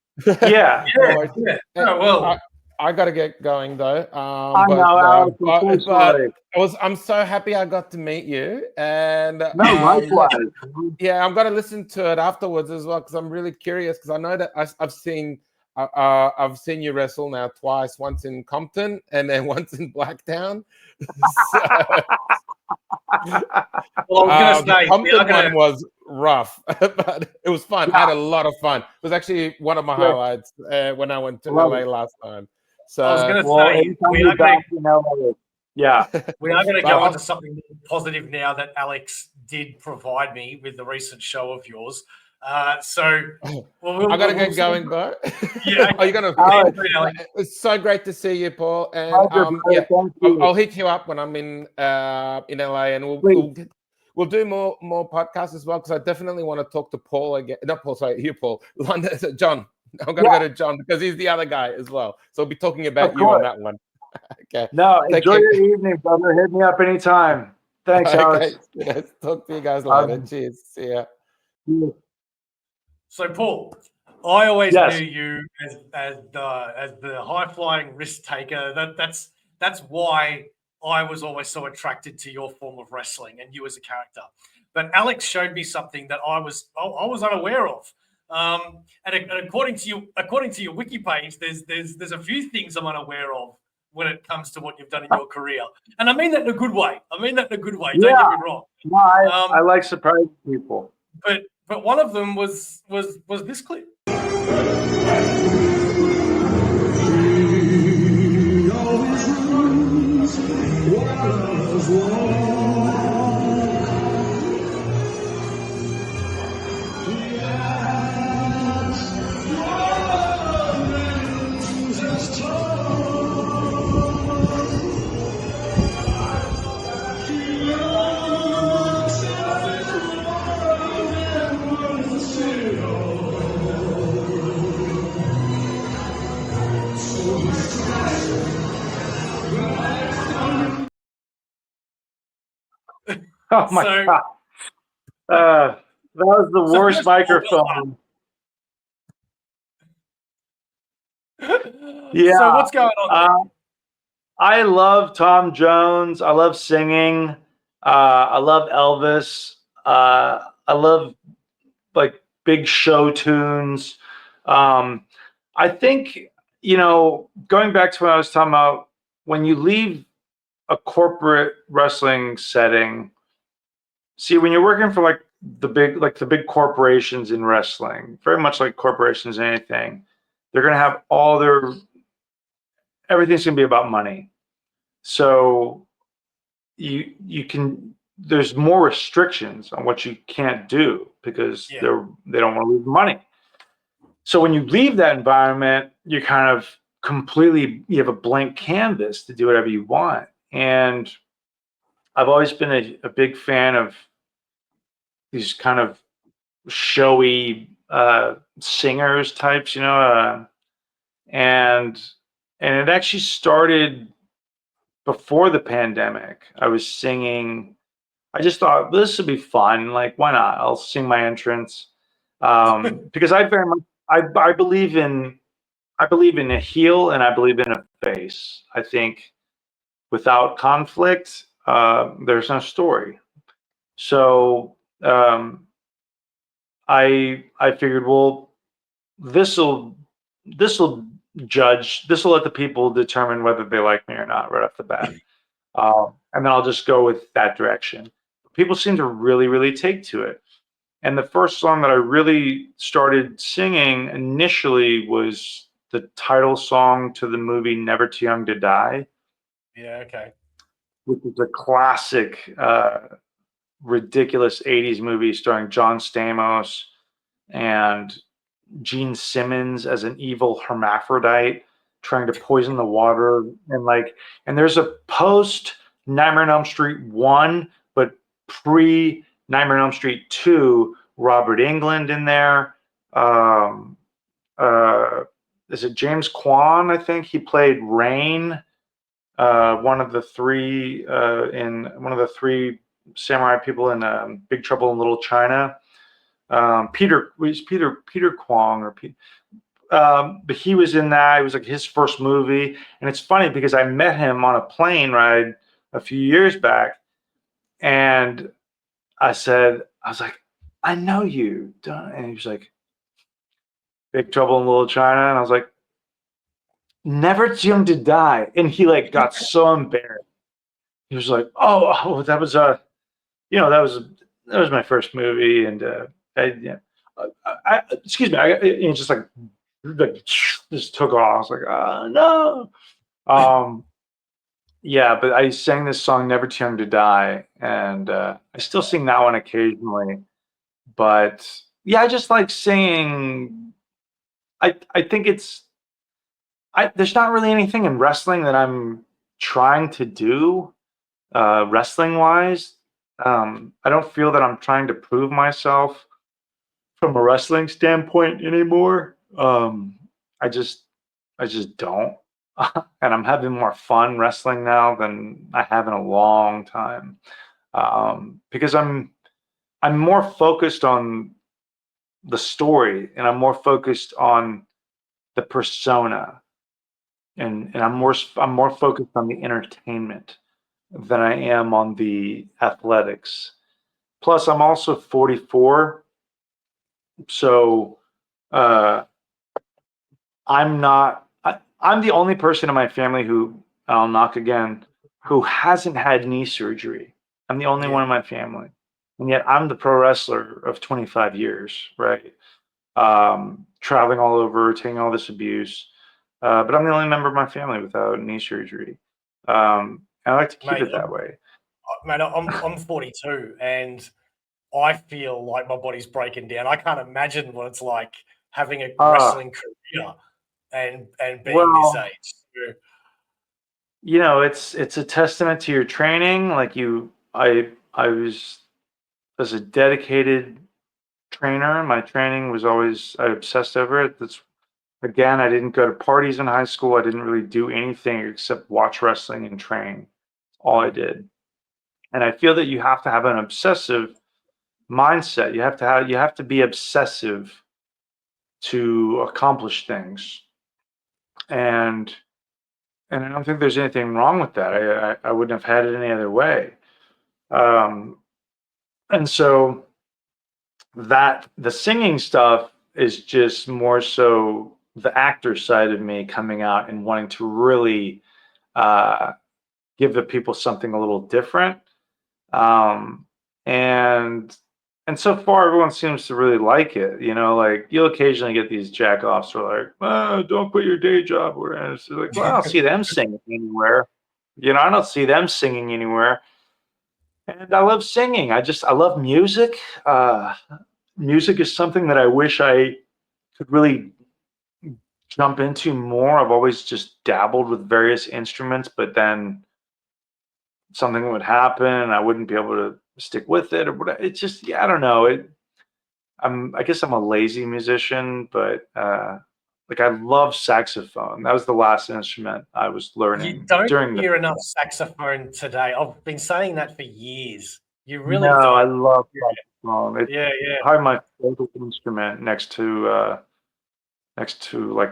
Yeah. No worries. Yeah. Oh, well. I got to get going though. I know, Alex. I'm so sorry. I'm so happy I got to meet you, and No, likewise. yeah, I'm gonna listen to it afterwards as well because I'm really curious because I know that I've seen you wrestle now twice, once in Compton and then once in Blacktown. So, Well, I was the going to say, Compton one was rough, but it was fun. I had a lot of fun. It was actually one of my highlights when I went to LA last time. So I was going to well, say, anytime we you're are going back in LA, yeah. to go on to something positive now that Alex did provide me with the recent show of yours. So I gotta get going, Bo. Yeah. Are you gonna? Alex. It's so great to see you, Paul. And Pleasure, thank you. I'll hit you up when I'm in LA, and we'll do more podcasts as well because I definitely want to talk to Paul again. Not Paul, sorry, you, Paul. John. I'm gonna go to John because he's the other guy as well. So I'll be talking about you on that one. Okay. No, enjoy your evening, brother. Hit me up anytime. Thanks, Alex. Talk to you guys later. Cheers. See ya. So, Paul, I always knew you as the high flying risk taker. That's why I was always so attracted to your form of wrestling and you as a character. But Alex showed me something that I was unaware of. And according to your wiki page, there's a few things I'm unaware of when it comes to what you've done in your career, and I mean that in a good way. Don't get me wrong. No, I like surprising people. But one of them was this clip. Oh my God. That was the worst microphone. Yeah. So what's going on? I love Tom Jones. I love singing. I love Elvis. I love like big show tunes. I think, going back to what I was talking about, when you leave a corporate wrestling setting, see, when you're working for like the big corporations in wrestling, very much like corporations in anything, they're going to have everything's going to be about money. So there's more restrictions on what you can't do because they don't want to lose money. So when you leave that environment, you're kind of you have a blank canvas to do whatever you want. And I've always been a big fan of these kind of showy singers types, and it actually started before the pandemic. I was singing. I just thought this would be fun. Like, why not? I'll sing my entrance because I very much I believe in a heel and I believe in a face. I think without conflict, there's no story. So I figured, well, this will let the people determine whether they like me or not right off the bat, and then I'll just go with that direction. People seem to really, really take to it. And the first song that I really started singing initially was the title song to the movie Never Too Young to Die. Yeah, okay. Which is a classic, ridiculous 80s movie starring John Stamos and Gene Simmons as an evil hermaphrodite trying to poison the water. And there's a post Nightmare on Elm Street 1, but pre Nightmare on Elm Street 2, Robert Englund in there. Is it James Kwan? I think he played Rain, one of the three samurai people in Big Trouble in Little China. Peter Kwong but he was in that. It was like his first movie, and it's funny because I met him on a plane ride a few years back, and I was like, I know you, and he was like, Big Trouble in Little China, and I was like, Never Too Young to Die, and he like got so embarrassed. He was like, oh, that was that was my first movie, and excuse me, just like just took off. I was like, oh no. Yeah, but I sang this song "Never Too Young to Die," and I still sing that one occasionally. But yeah, I just like singing. I think there's not really anything in wrestling that I'm trying to do, wrestling wise. I don't feel that I'm trying to prove myself from a wrestling standpoint anymore. I just don't. And I'm having more fun wrestling now than I have in a long time. Because I'm more focused on the story, and I'm more focused on the persona, and I'm more focused on the entertainment than I am on the athletics. Plus, I'm also 44, so I'm not. I'm the only person in my family who, I'll knock again, who hasn't had knee surgery. I'm the only one in my family, and yet I'm the pro wrestler of 25 years, right? Traveling all over, taking all this abuse, but I'm the only member of my family without knee surgery. And I like to keep it that way. Mate, I'm 42, and I feel like my body's breaking down. I can't imagine what it's like having a wrestling career and being this age. It's a testament to your training. Like I was a dedicated trainer. My training was always, I obsessed over it. Again, I didn't go to parties in high school. I didn't really do anything except watch wrestling and train. All I did. And I feel that you have to have an obsessive mindset. You have to be obsessive to accomplish things. And I don't think there's anything wrong with that. I wouldn't have had it any other way. And so that the singing stuff is just more so the actor side of me coming out and wanting to really give the people something a little different. And so far, everyone seems to really like it. Like you'll occasionally get these jackoffs who are like, oh, don't quit your day job. And it's like, well, I don't see them singing anywhere. I don't see them singing anywhere. And I love singing. I love music. Music is something that I wish I could really jump into more. I've always just dabbled with various instruments, but then something would happen and I wouldn't be able to stick with it, or whatever. It's just, I don't know. I guess I'm a lazy musician, but like I love saxophone. That was the last instrument I was learning. You don't hear enough saxophone today. I've been saying that for years. You really don't. I love saxophone. It's probably my favorite instrument next to like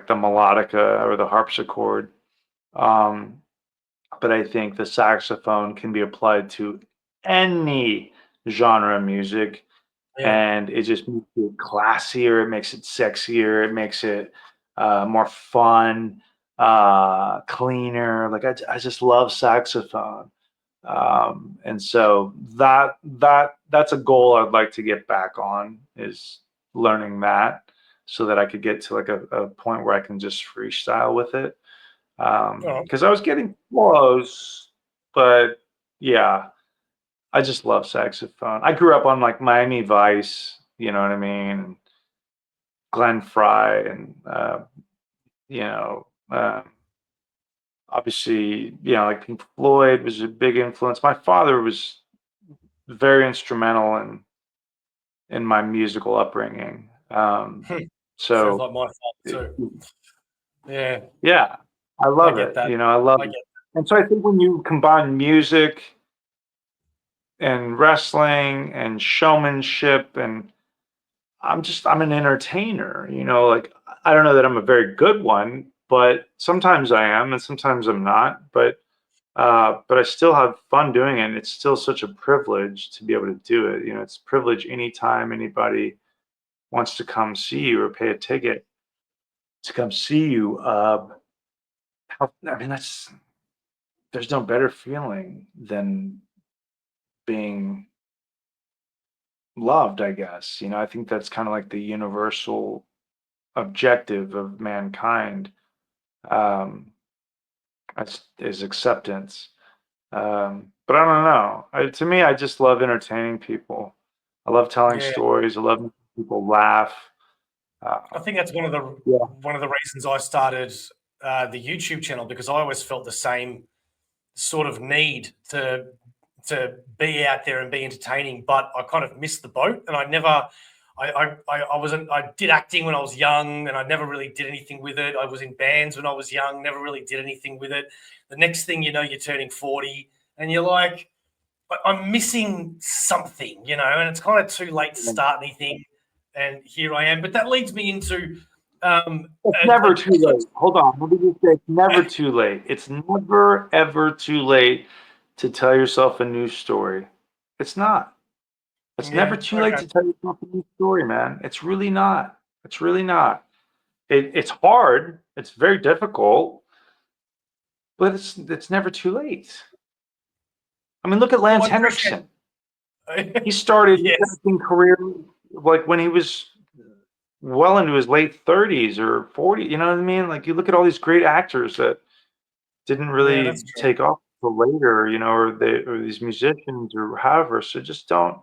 the melodica or the harpsichord. But I think the saxophone can be applied to any genre of music, and it just makes it classier, it makes it sexier, it makes it more fun, cleaner. Like I just love saxophone. And so that's a goal I'd like to get back on, is learning that, so that I could get to like a point where I can just freestyle with it. Because I was getting close, but yeah, I just love saxophone. I grew up on like Miami Vice, you know what I mean, and Glenn Fry, and obviously, like Pink Floyd was a big influence. My father was very instrumental in my musical upbringing. Sounds like my father too. Yeah, I love it. That. I love it. And so I think when you combine music and wrestling and showmanship and I'm an entertainer, you know, like I don't know that I'm a very good one, but sometimes I am and sometimes I'm not, but I still have fun doing it. And it's still such a privilege to be able to do it. You know, it's a privilege anytime anybody wants to come see you or pay a ticket to come see you. I mean, there's no better feeling than being loved, I guess. You know, I think that's kind of like the universal objective of mankind, um, is acceptance. But I don't know. To me, I just love entertaining people. I love telling Yeah. stories. I love making people laugh. I think that's one of the Yeah. reasons I started the YouTube channel, because I always felt the same sort of need to be out there and be entertaining, but I kind of missed the boat, and I never. I did acting when I was young, and I never really did anything with it. I was in bands when I was young, never really did anything with it. The next thing you know, you're turning 40, and you're like, I'm missing something, you know, and it's kind of too late to start anything. And here I am. But that leads me into. It's never too late. Hold on. Let me just say, it's never too late. It's never, ever too late to tell yourself a new story. It's not. It's never too late to tell yourself a new story, man. It's really not. It's really not. It's hard. It's very difficult, but it's never too late. I mean, look at Lance Henriksen. He started his acting career like when he was well into his late 30s or 40. You know what I mean? Like you look at all these great actors that didn't really take off until later, you know, or these musicians or however. So just don't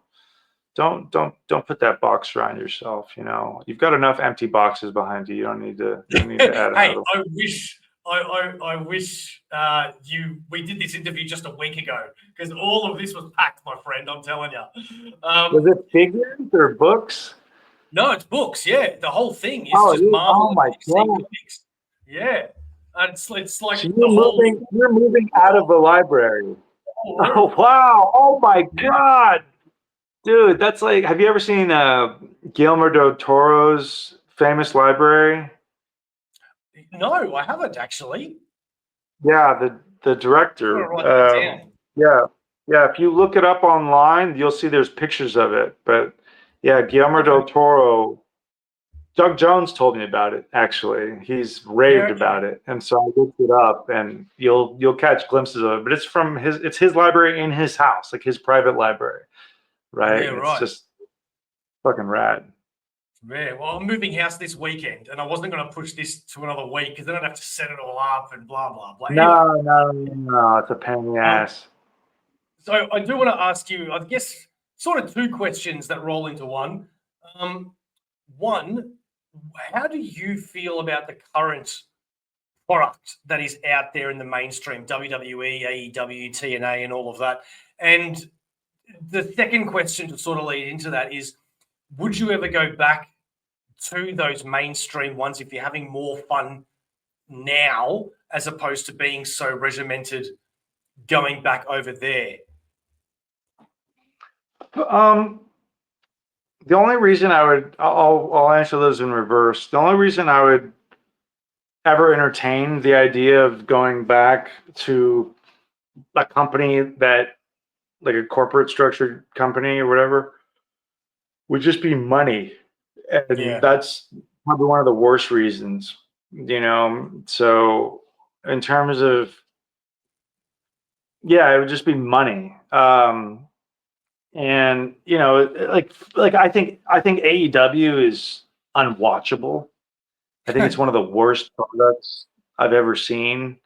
put that box around yourself. You know, you've got enough empty boxes behind you. You don't need to add another. I wish we did this interview just a week ago, because all of this was packed, my friend. I'm telling you. Was it figures or books? No, it's books. Yeah, the whole thing is just Marvel. Oh my God. Comics. Yeah, and it's like so you're moving out of the library. Oh wow! Oh my God, dude, that's like. Have you ever seen Guillermo del Toro's famous library? No, I haven't actually. Yeah, the director. Yeah. If you look it up online, you'll see there's pictures of it. But yeah, Guillermo del Toro. Doug Jones told me about it. Actually, he's raved about it, and so I looked it up, and you'll catch glimpses of it. But it's his library in his house, like his private library, right? Yeah, It's just fucking rad. Yeah, well, I'm moving house this weekend, and I wasn't going to push this to another week because then I'd have to set it all up and blah blah blah. No, it's a pain in the ass. So I do want to ask you, I guess, sort of two questions that roll into one. One, how do you feel about the current product that is out there in the mainstream, WWE, AEW, TNA, and all of that? And the second question to sort of lead into that is, would you ever go back to those mainstream ones if you're having more fun now as opposed to being so regimented going back over there? The only reason I'll answer those in reverse. The only reason I would ever entertain the idea of going back to a company that, like a corporate structured company or whatever, would just be money. And that's probably one of the worst reasons, you know? So in terms of, it would just be money. And you know, like I think AEW is unwatchable. I think it's one of the worst products I've ever seen.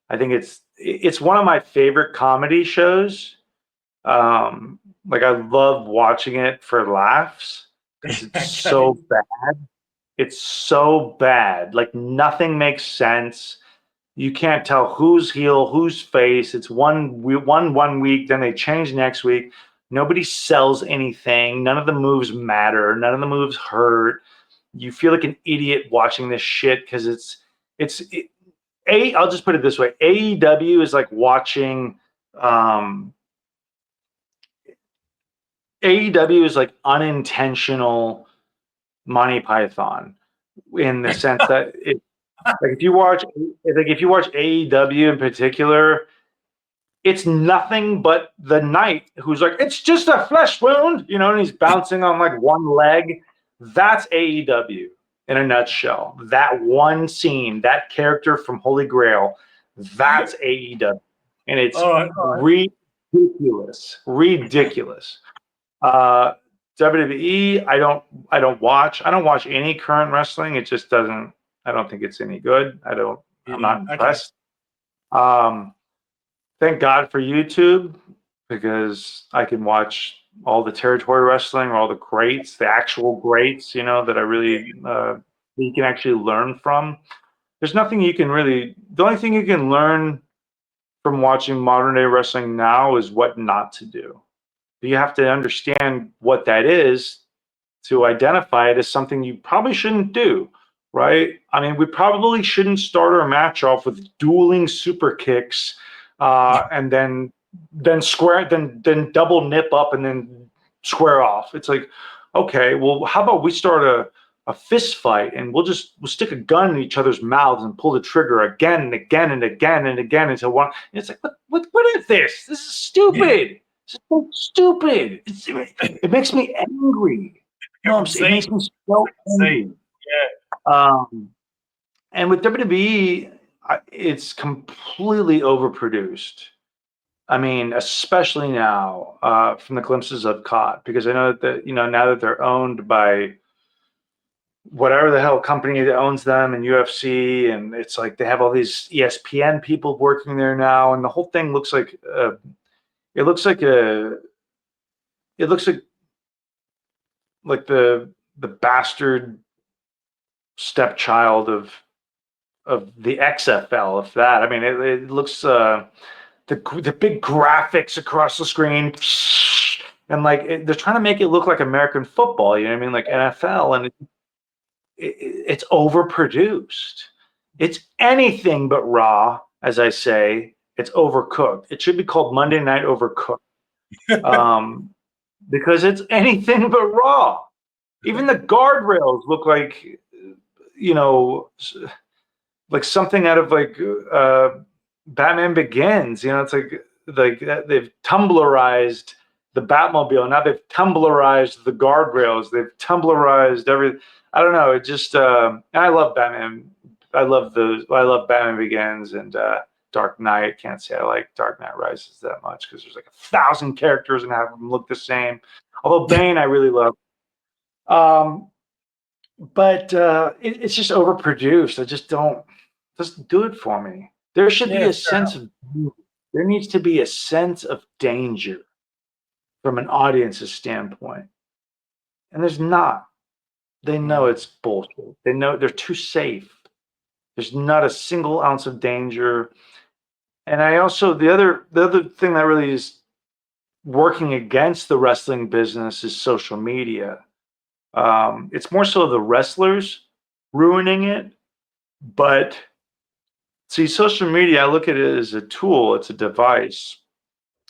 I think it's one of my favorite comedy shows. Like I love watching it for laughs because it's so bad. It's so bad. Like nothing makes sense. You can't tell who's heel, who's face. It's one week, then they change next week. Nobody sells anything. None of the moves matter. None of the moves hurt. You feel like an idiot watching this shit because I'll just put it this way. AEW is like watching AEW is like unintentional Monty Python, in the sense that if you watch AEW in particular, it's nothing but the Knight who's like, it's just a flesh wound, and he's bouncing on like one leg. That's AEW in a nutshell. That one scene, that character from Holy Grail, that's AEW, and it's ridiculous. WWE, I don't watch any current wrestling. It just doesn't. I don't think it's any good. I'm not impressed. Thank God for YouTube, because I can watch all the territory wrestling, or all the greats, the actual greats, that I really you can actually learn from. There's nothing you can really. The only thing you can learn from watching modern day wrestling now is what not to do. You have to understand what that is to identify it as something you probably shouldn't do, right? I mean, we probably shouldn't start our match off with dueling super kicks, and then double nip up and then square off. It's like, okay, well, how about we start a fist fight, and we'll stick a gun in each other's mouths and pull the trigger again and again and again and again until one. And it's like, what is this? This is stupid. It's so stupid. It makes me angry. It makes me so angry. Yeah. And with WWE, it's completely overproduced. I mean, especially now, from the glimpses I've caught, because I know that now that they're owned by whatever the hell company that owns them, and UFC, and it's like they have all these ESPN people working there now, and the whole thing looks like like the bastard stepchild of the XFL, if that. I mean, it looks the big graphics across the screen, and like they're trying to make it look like American football. You know what I mean, like NFL, and it's overproduced. It's anything but raw, as I say. It's overcooked. It should be called Monday Night Overcooked, because it's anything but raw. Even the guardrails look like, like something out of like Batman Begins. It's like they've Tumblrized the Batmobile. Now they've Tumblrized the guardrails. They've Tumblrized everything. I don't know. It just I love Batman. I love Batman Begins and Dark Knight. Can't say I like Dark Knight Rises that much, because there's like 1,000 characters and half of them look the same. Although Bane I really love. But it's just overproduced. I just doesn't do it for me. There should be a sense of, there needs to be a sense of danger from an audience's standpoint, and there's not. They know it's bullshit. They know they're too safe. There's not a single ounce of danger. And I also, the other thing that really is working against the wrestling business is social media. It's more so the wrestlers ruining it. But see, social media, I look at it as a tool. It's a device.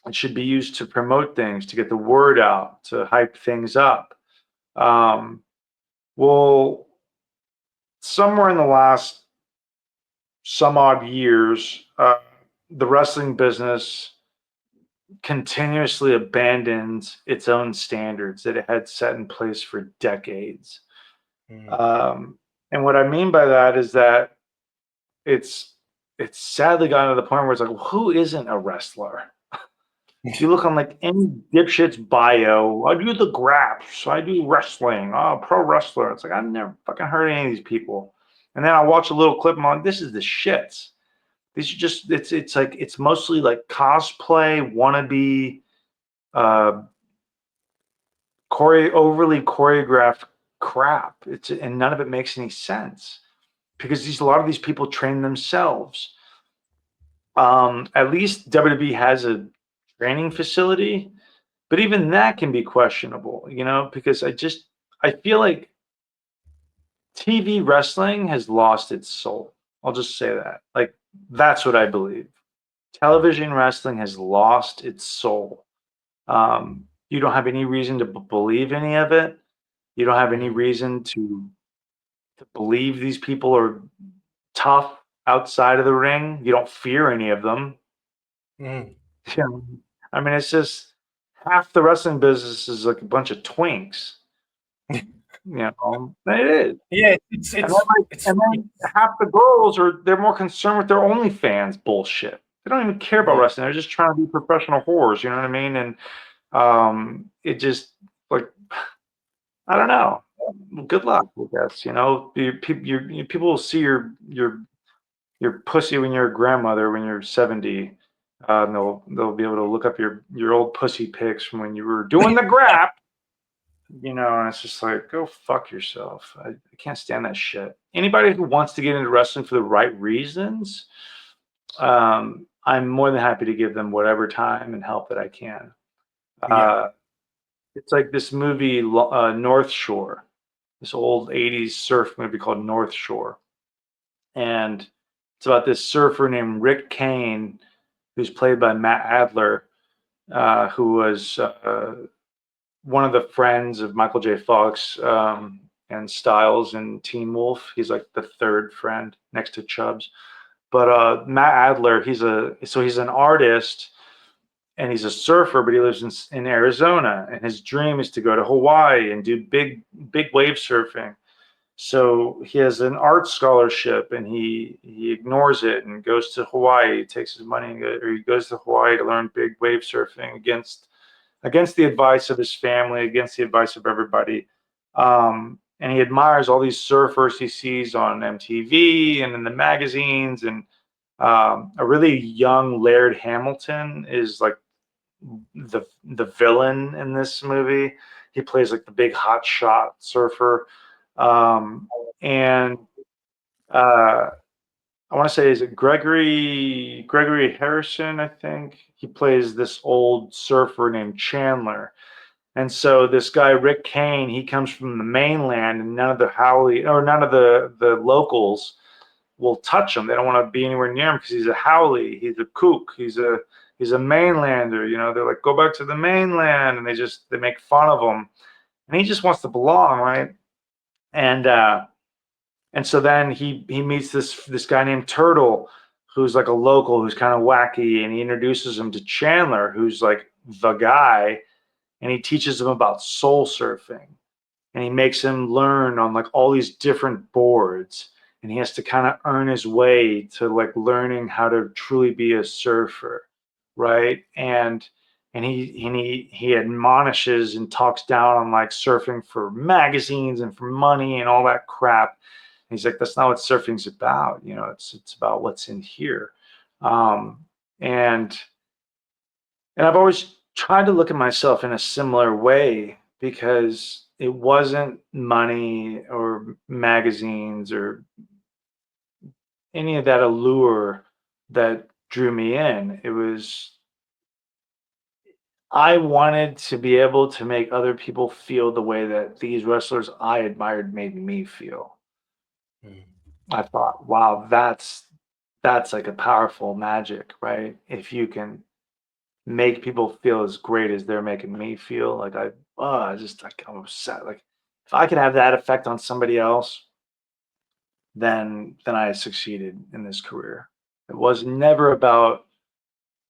It should be used to promote things, to get the word out, to hype things up. Well, somewhere in the last some odd years, the wrestling business continuously abandons its own standards that it had set in place for decades. And what I mean by that is that it's sadly gotten to the point where it's like, well, who isn't a wrestler? You look on like any dipshit's bio, I do the graphs, I do wrestling, pro wrestler. It's like, I've never fucking heard of any of these people. And then I watch a little clip and I'm like, this is the shits. These are just, it's like, it's mostly like cosplay, wannabe, overly choreographed crap. And none of it makes any sense, because a lot of these people train themselves. At least WWE has a training facility, but even that can be questionable, because I feel like TV wrestling has lost its soul. I'll just say that. Like, that's what I believe. Television wrestling has lost its soul. You don't have any reason to believe any of it. You don't have any reason to believe these people are tough outside of the ring. You don't fear any of them. Mm. Yeah. I mean, it's just half the wrestling business is like a bunch of twinks. It is. Yeah, And then half the girls they're more concerned with their OnlyFans bullshit. They don't even care about wrestling. They're just trying to be professional whores. You know what I mean? And it just like I don't know. Good luck, I guess. People will see your pussy when you're a grandmother when you're 70. And they'll be able to look up your old pussy pics from when you were doing the grap. And it's just like, go fuck yourself. I can't stand that shit. Anybody who wants to get into wrestling for the right reasons, I'm more than happy to give them whatever time and help that I can. It's like this movie, North Shore, this old 80s surf movie called North Shore. And it's about this surfer named Rick Kane, who's played by Matt Adler, who was one of the friends of Michael J. Fox and Styles in Teen Wolf. He's like the third friend next to Chubbs. But Matt Adler, he's an artist and he's a surfer, but he lives in Arizona. And his dream is to go to Hawaii and do big wave surfing. So he has an art scholarship and he ignores it and goes to Hawaii. He takes his money he goes to Hawaii to learn big wave surfing against the advice of his family, against the advice of everybody. And he admires all these surfers he sees on MTV and in the magazines. And a really young Laird Hamilton is like the villain in this movie. He plays like the big hot shot surfer. And I want to say, is it Gregory Harrison? I think he plays this old surfer named Chandler. And so this guy, Rick Kane, he comes from the mainland and none of the locals will touch him. They don't want to be anywhere near him because he's a haole. He's a kook. He's a mainlander. They're like, go back to the mainland. And they make fun of him. And he just wants to belong, right? And so then he meets this guy named Turtle, who's like a local, who's kind of wacky, and he introduces him to Chandler, who's like the guy, and he teaches him about soul surfing, and he makes him learn on like all these different boards, and he has to kind of earn his way to like learning how to truly be a surfer, right? And he admonishes and talks down on like surfing for magazines and for money and all that crap. And he's like, that's not what surfing's about. It's about what's in here. And I've always tried to look at myself in a similar way because it wasn't money or magazines or any of that allure that drew me in. It was, I wanted to be able to make other people feel the way that these wrestlers I admired made me feel. I thought, wow, that's like a powerful magic, right? If you can make people feel as great as they're making me feel, like I'm upset. Like if I could have that effect on somebody else, then I succeeded in this career. It was never about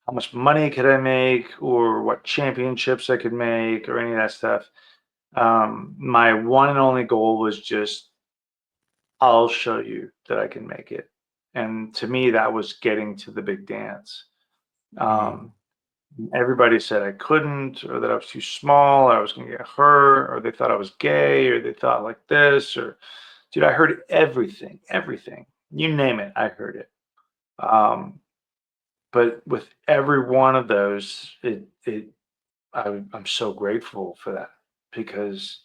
how much money could I make or what championships I could make or any of that stuff. My one and only goal was just, I'll show you that I can make it. And to me, that was getting to the big dance. Everybody said I couldn't, or that I was too small, or I was going to get hurt, or they thought I was gay, or they thought like this, or dude, I heard everything. You name it, I heard it. But with every one of those, I'm so grateful for that, because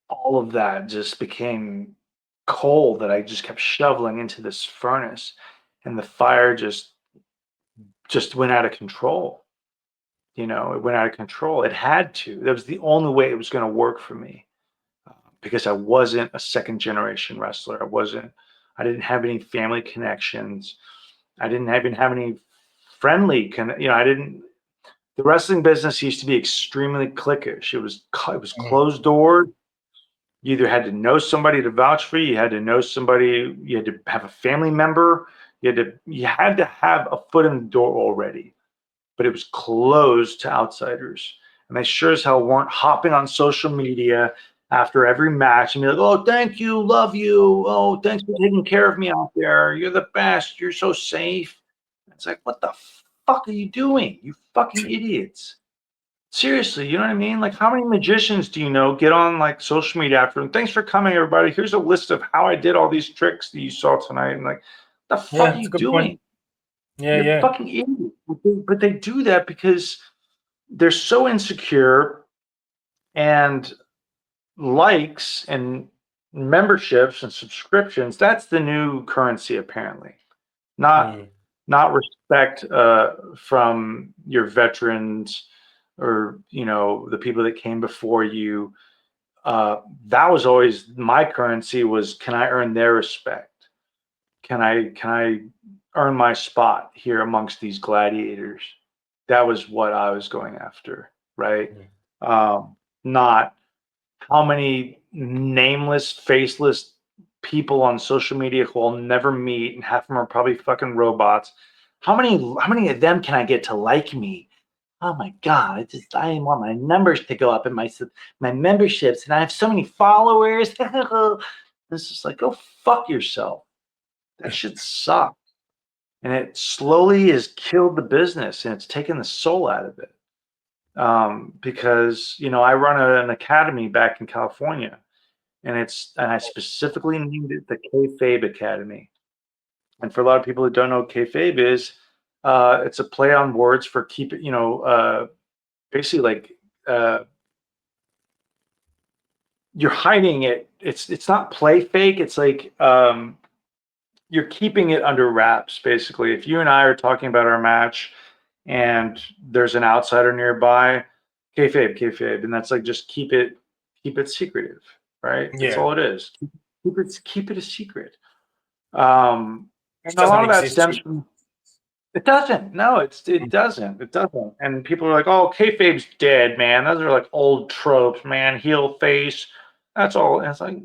all of that just became coal that I just kept shoveling into this furnace, and the fire just went out of control. It went out of control. It had to. That was the only way it was going to work for me, because I wasn't a second generation wrestler. I didn't have any family connections. I didn't even have any friendly the wrestling business used to be extremely cliquish. It was closed door. You either had to know somebody to vouch for you, you had to know somebody, you had to have a family member, you had to have a foot in the door already. But it was closed to outsiders. And they sure as hell weren't hopping on social media after every match and be like, oh, thank you, love you. Oh, thanks for taking care of me out there. You're the best. You're so safe. It's like, what the fuck are you doing? You fucking idiots. Seriously, you know what I mean? Like, how many magicians do you know get on like social media after them? Thanks for coming, everybody. Here's a list of how I did all these tricks that you saw tonight. And like, what the fuck are you doing? You're fucking idiots. But they do that because they're so insecure, and likes and memberships and subscriptions, that's the new currency apparently. Not respect from your veterans or the people that came before you. That was always my currency, was can I earn their respect? Can I earn my spot here amongst these gladiators? That was what I was going after, right? Not how many nameless, faceless people on social media who I'll never meet, and half of them are probably fucking robots. How many of them can I get to like me? Oh my God, I want my numbers to go up in my memberships, and I have so many followers. This is like, go fuck yourself. That shit sucks. And it slowly has killed the business, and it's taken the soul out of it. Because I run an academy back in California, and I specifically named it the Kayfabe Academy. And for a lot of people who don't know what kayfabe is, it's a play on words for keep it, basically like you're hiding it. It's not play fake. It's like you're keeping it under wraps. Basically, if you and I are talking about our match, and there's an outsider nearby, kayfabe, and that's like just keep it secretive, right? That's all it is. Keep it a secret. And a lot of that stems from. It doesn't. No, it doesn't. It doesn't. And people are like, "Oh, kayfabe's dead, man. Those are like old tropes, man. Heel face. That's all." And it's like,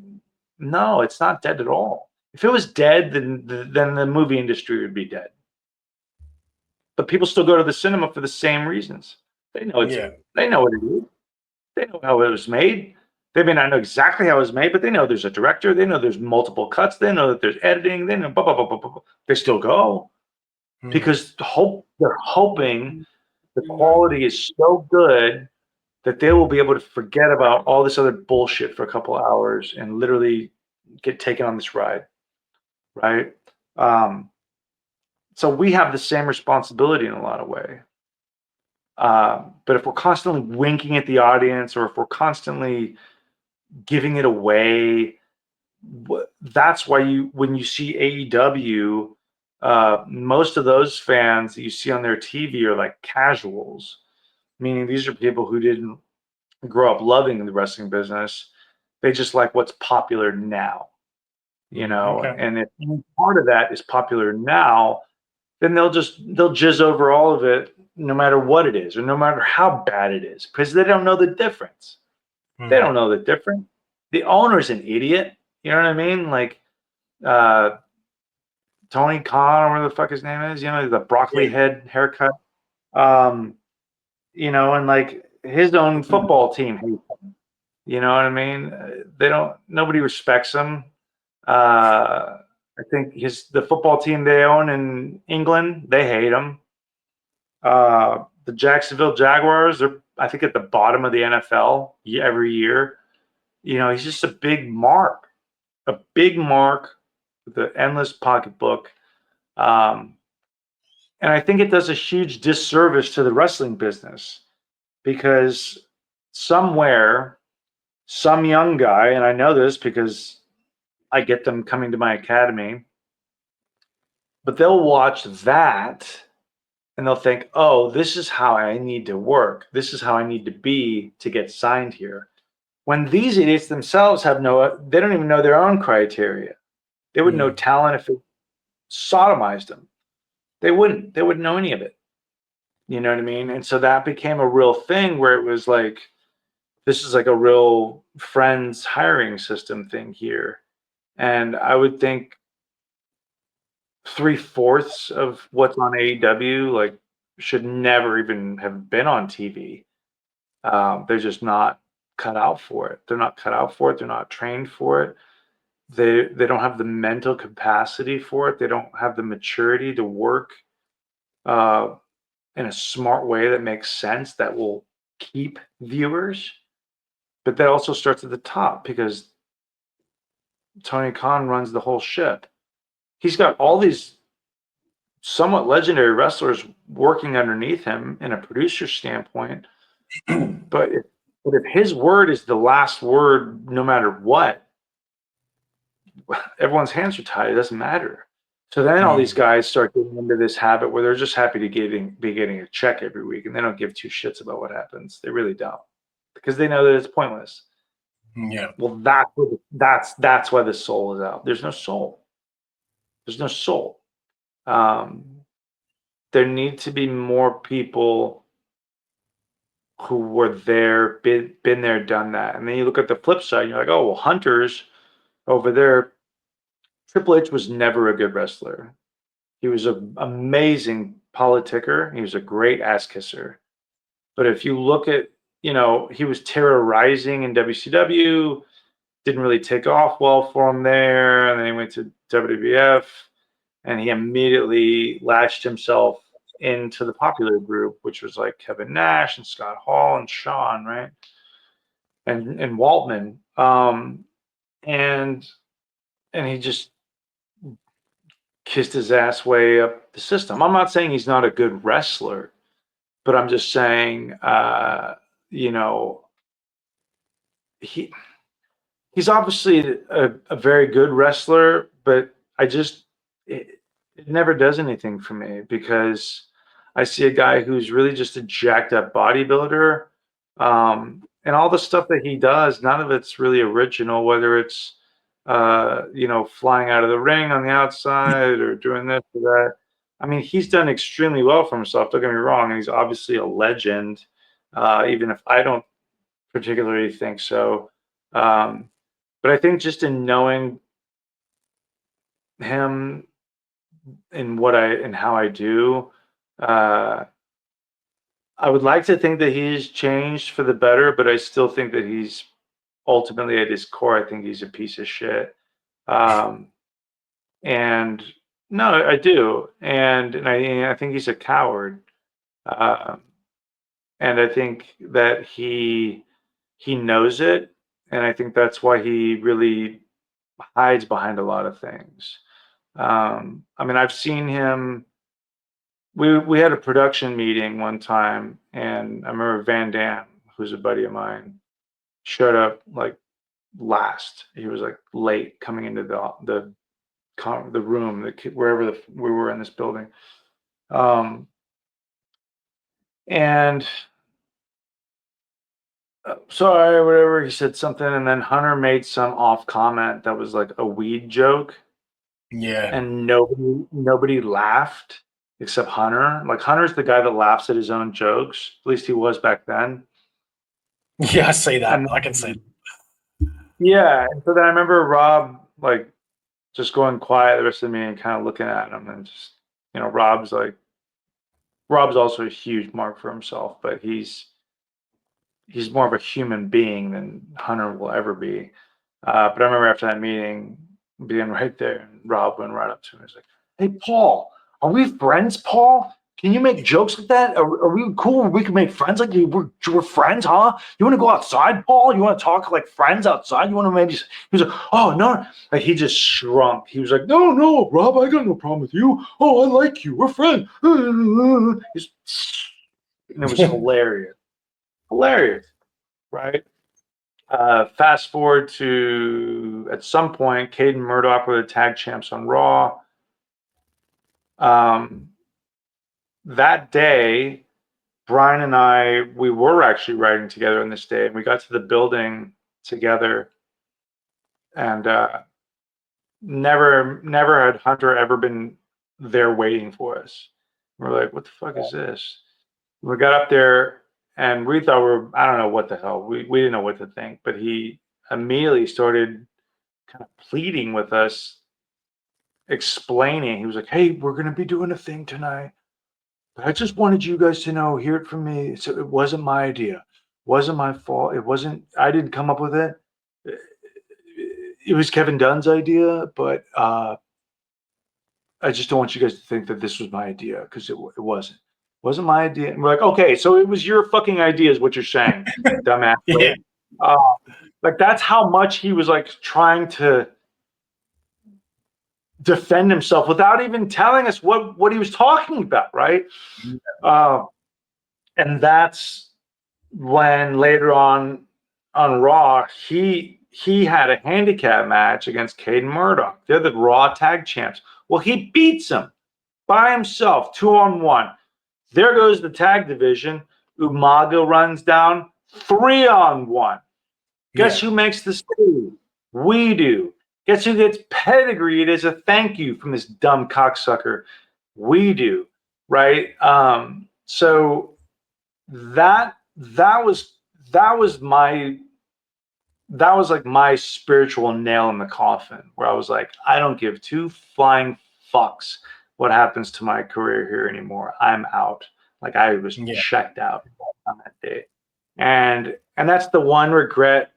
no, it's not dead at all. If it was dead, then the movie industry would be dead. But people still go to the cinema for the same reasons. They know They know what it is. They know how it was made. They may not know exactly how it was made, but they know there's a director. They know there's multiple cuts. They know that there's editing. They know blah, blah, blah, blah, blah. They still go because they're hoping the quality is so good that they will be able to forget about all this other bullshit for a couple of hours and literally get taken on this ride, right? So we have the same responsibility in a lot of ways. But if we're constantly winking at the audience, or if we're constantly giving it away, that's why when you see AEW, most of those fans that you see on their TV are like casuals, meaning these are people who didn't grow up loving the wrestling business. They just like what's popular now, and if any part of that is popular now, then they'll jizz over all of it, no matter what it is, or no matter how bad it is, because they don't know the difference. They don't know the difference. The owner's an idiot. You know what I mean? Like Tony Khan, or whatever the fuck his name is, the broccoli head haircut. And like his own football team hates him. You know what I mean? Nobody respects him. I think the football team they own in England, they hate him. The Jacksonville Jaguars, they're, I think, at the bottom of the NFL every year. He's just a big mark with an endless pocketbook. And I think it does a huge disservice to the wrestling business, because somewhere, some young guy, and I know this because I get them coming to my academy, but they'll watch that and they'll think, oh, this is how I need to work. This is how I need to be to get signed here. When these idiots themselves they don't even know their own criteria. They wouldn't know talent if it sodomized them. They wouldn't know any of it. You know what I mean? And so that became a real thing where it was like, this is like a real friends hiring system thing here. And I would think 3/4 of what's on AEW like should never even have been on TV. They're just not cut out for it. They're not cut out for it. They're not trained for it. They don't have the mental capacity for it. They don't have the maturity to work in a smart way that makes sense, that will keep viewers. But that also starts at the top, because Tony Khan runs the whole ship. He's got all these somewhat legendary wrestlers working underneath him in a producer standpoint. But if his word is the last word, no matter what, everyone's hands are tied. It doesn't matter. So then all these guys start getting into this habit where they're just happy to be getting a check every week, and they don't give two shits about what happens. They really don't, because they know that it's pointless. Yeah. Well, that's why the soul is out. There's no soul. There's no soul. There need to be more people who were there, been there, done that. And then you look at the flip side, and you're like, oh, well, Hunter's over there. Triple H was never a good wrestler. He was an amazing politicker. He was a great ass kisser. But if you look at, he was terrorizing in WCW, didn't really take off well for him there. And then he went to WWF, and he immediately latched himself into the popular group, which was like Kevin Nash and Scott Hall and Shawn, right? And Waltman. And he just kissed his ass way up the system. I'm not saying he's not a good wrestler, but I'm just saying, he's obviously a very good wrestler, but it never does anything for me, because I see a guy who's really just a jacked up bodybuilder, and all the stuff that he does, none of it's really original, whether it's flying out of the ring on the outside or doing this or that. I mean, he's done extremely well for himself, don't get me wrong, and he's obviously a legend, even if I don't particularly think so. But I think just in knowing him and how I do, I would like to think that he's changed for the better, but I still think that he's ultimately, at his core, I think he's a piece of shit. And no, I do, and I think he's a coward, and I think that he knows it, and I think that's why he really hides behind a lot of things. I mean, I've seen him. We had a production meeting one time, and I remember Van Dam, who's a buddy of mine, showed up like last. He was like late coming into the room, wherever we were in this building, and sorry, whatever. He said something, and then Hunter made some off comment that was like a weed joke. Yeah. And nobody laughed except Hunter. Like, Hunter's the guy that laughs at his own jokes. At least he was back then. Yeah, I see that. And I can see it. yeah, and so then I remember Rob like just going quiet the rest of the meeting, kind of looking at him, and just Rob's also a huge mark for himself, but he's more of a human being than Hunter will ever be. But I remember after that meeting, being right there, and Rob went right up to me. He's like, "Hey, Paul, are we friends, Paul? Can you make jokes like that? Are we cool? We can make friends like you. We're friends, huh? You want to go outside, Paul? You want to talk like friends outside? You want to maybe?" He was like, "Oh, no." Like, he just shrunk. He was like, "No, Rob, I got no problem with you. Oh, I like you. We're friends." And it was hilarious. Hilarious, right? Fast forward to, at some point, Cade and Murdoch were the tag champs on Raw. That day, Brian and we were actually riding together on this day, and we got to the building together, and never had Hunter ever been there waiting for us. We're like, "What the fuck is this?" We got up there, and we thought I don't know what the hell, we didn't know what to think, but he immediately started kind of pleading with us, explaining. He was like, "Hey, we're going to be doing a thing tonight. But I just wanted you guys to know, hear it from me. So it wasn't my idea. It wasn't my fault. It wasn't, I didn't come up with it. It was Kevin Dunn's idea, but I just don't want you guys to think that this was my idea, because it wasn't. It wasn't my idea." And we're like, "Okay, so it was your fucking idea is what you're saying, dumbass." Yeah. Like, that's how much he was like trying to defend himself without even telling us what he was talking about, right? And that's when later on Raw, he had a handicap match against Caden Murdoch. They're the Raw tag champs. Well, he beats him by himself, 2-on-1. There goes the tag division. Umaga runs down, 3-on-1. Guess who makes the save? We do. Guess who gets pedigreed as a thank you from this dumb cocksucker? We do, right? So that was like my spiritual nail in the coffin, where I was like, I don't give two flying fucks what happens to my career here anymore. I'm out. Like, I was checked out on that day. And that's the one regret,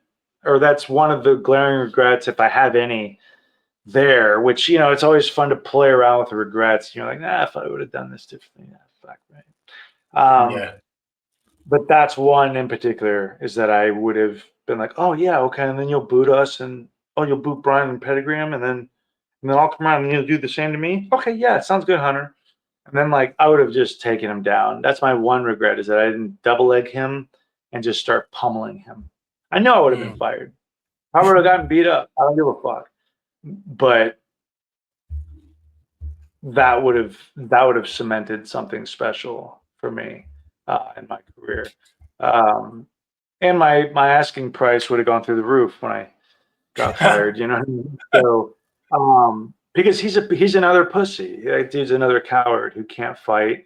or that's one of the glaring regrets, if I have any there, which, you know, it's always fun to play around with the regrets. You're like, nah, if I would have done this differently, fuck, right? But that's one in particular, is that I would have been like, oh yeah, okay, and then you'll boot us, and you'll boot Brian and pedigree him, and then I'll come around and you'll do the same to me. Okay, yeah, it sounds good, Hunter. And then, like, I would have just taken him down. That's my one regret, is that I didn't double leg him and just start pummeling him. I know I would have been fired. I would have gotten beat up. I don't give a fuck. But that would have cemented something special for me in my career. And my asking price would have gone through the roof when I got fired, you know what I mean? So because he's another pussy. Like, dude's another coward who can't fight.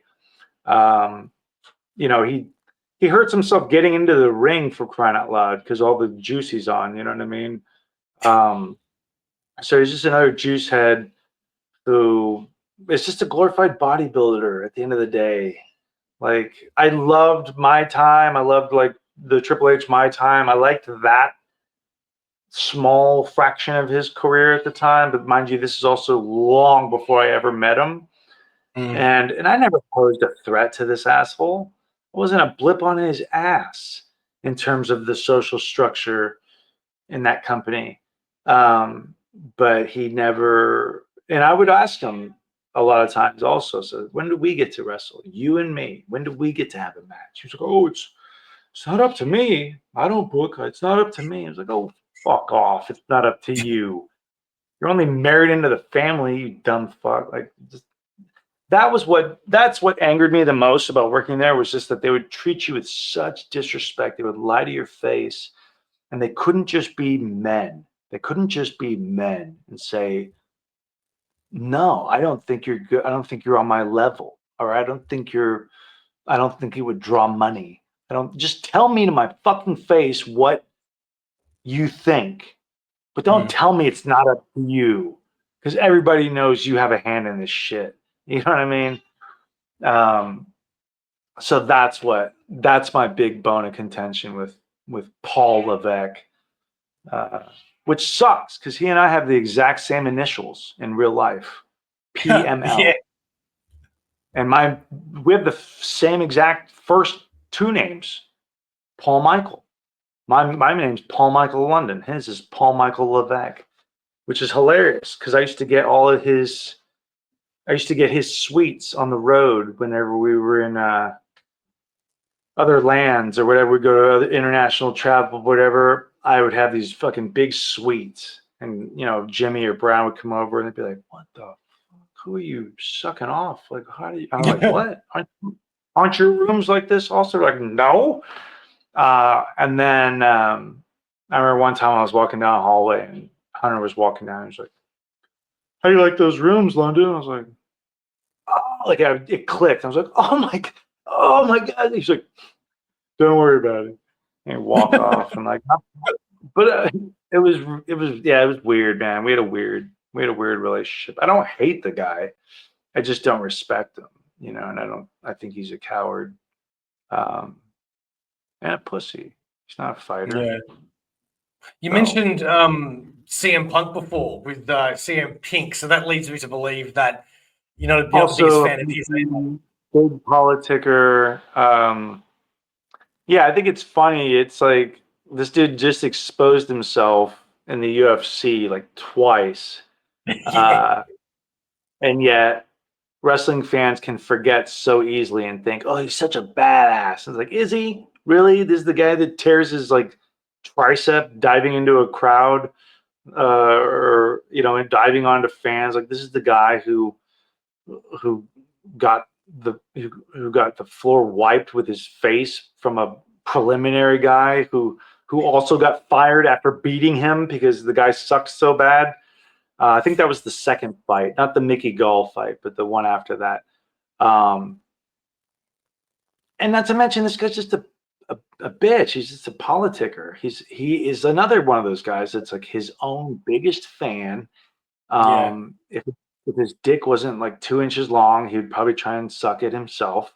You know, he hurts himself getting into the ring, for crying out loud, because all the juice he's on, you know what I mean? So he's just another juice head who is just a glorified bodybuilder at the end of the day. Like, I loved my time. I loved, like, the Triple H my time. I liked that small fraction of his career at the time. But mind you, this is also long before I ever met him. And I never posed a threat to this asshole. I wasn't a blip on his ass in terms of the social structure in that company. But he never, and I would ask him a lot of times also, so when do we get to wrestle? You and me. When do we get to have a match? He was like, oh, it's not up to me. I don't book. It's not up to me. I was like, oh, fuck off. It's not up to you. You're only married into the family, you dumb fuck. Like, that's what angered me the most about working there, was just that they would treat you with such disrespect. They would lie to your face, and they couldn't just be men. They couldn't just be men and say, no, I don't think you're good. I don't think you're on my level. Or I don't think you would draw money. Just tell me to my fucking face what you think. But don't tell me it's not up to you. Because everybody knows you have a hand in this shit. You know what I mean? So that's my big bone of contention with Paul Levesque. Which sucks, because he and I have the exact same initials in real life, PML. Yeah. And we have the same exact first two names, Paul Michael. My name's Paul Michael London. His is Paul Michael Levesque, which is hilarious, because I used to get his suites on the road whenever we were in other lands or whatever. We go to other international travel, whatever. I would have these fucking big suites, and, you know, Jimmy or Brown would come over and they'd be like, what the fuck? Who are you sucking off? Like, how do you? I'm like, what? Aren't your rooms like this also? Like, no. And then I remember one time I was walking down a hallway and Hunter was walking down. He's like, how do you like those rooms, London? I was like, oh, like, it clicked. I was like, oh my God. He's like, Don't worry about it. And walk off and like, but it was yeah, it was weird, man. We had a weird relationship. I don't hate the guy. I just don't respect him, you know, and I think he's a coward. And a pussy. He's not a fighter. Yeah. You So- mentioned CM Punk before with CM Pink, so that leads me to believe that you're not the biggest Also, fan of his. big politicker. Yeah, I think it's funny. It's like this dude just exposed himself in the UFC like twice. Yeah. And yet wrestling fans can forget so easily and think, oh, he's such a badass. It's like, is he really? This is the guy that tears his like tricep diving into a crowd, or you know, and diving onto fans. Like this is the guy who got who got the floor wiped with his face from a preliminary guy who also got fired after beating him because the guy sucked so bad. I think that was the second fight, not the Mickey Gall fight, but the one after that. And not to mention, this guy's just a bitch. He's just a politicker. He is another one of those guys that's like his own biggest fan. If his dick wasn't like 2 inches long, he'd probably try and suck it himself.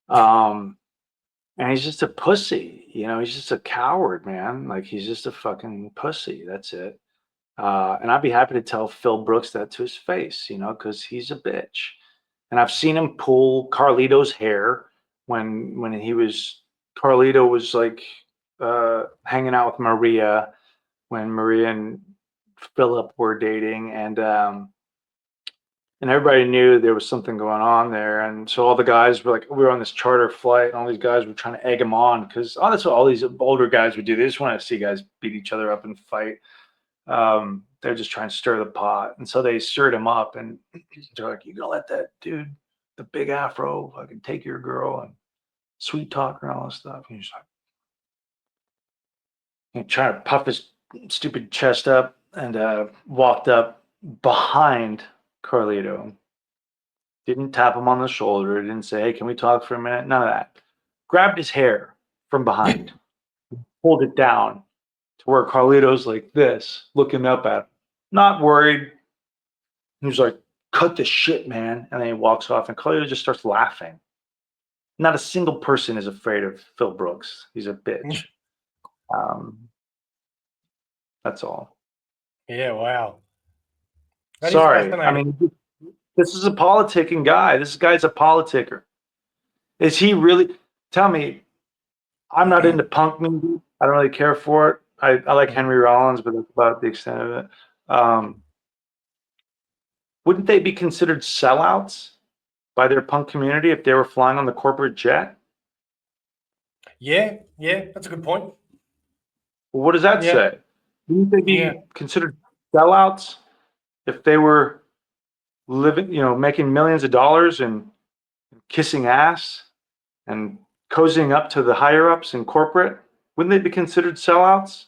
And he's just a pussy, you know, he's just a coward, man. Like he's just a fucking pussy. That's it. And I'd be happy to tell Phil Brooks that to his face, you know, because he's a bitch. And I've seen him pull Carlito's hair when Carlito was like hanging out with Maria when Maria and Philip were dating, and everybody knew there was something going on there. And so all the guys were like, we were on this charter flight, and all these guys were trying to egg him on because that's what all these older guys would do. They just want to see guys beat each other up and fight. They're just trying to stir the pot. And so they stirred him up, and they're like, you gonna let that dude, the big afro, fucking take your girl and sweet talk her and all this stuff. And he's like, and trying to puff his stupid chest up, and walked up behind Carlito. Didn't tap him on the shoulder. Didn't say, hey, can we talk for a minute? None of that. Grabbed his hair from behind, pulled it down to where Carlito's like this, looking up at him. Not worried. He was like, cut the shit, man. And then he walks off, and Carlito just starts laughing. Not a single person is afraid of Phil Brooks. He's a bitch. That's all. Yeah, wow. That is Sorry. I fascinating. mean, this is a politicking guy. This guy's a politicker. Is he really? Tell me, I'm not into punk music. I don't really care for it. I like Henry Rollins, but that's about the extent of it. Wouldn't they be considered sellouts by their punk community if they were flying on the corporate jet? Yeah, that's a good point. Well, what does that Yeah. say? Wouldn't they be Yeah. considered sellouts if they were living, you know, making millions of dollars and kissing ass and cozying up to the higher ups in corporate? Wouldn't they be considered sellouts?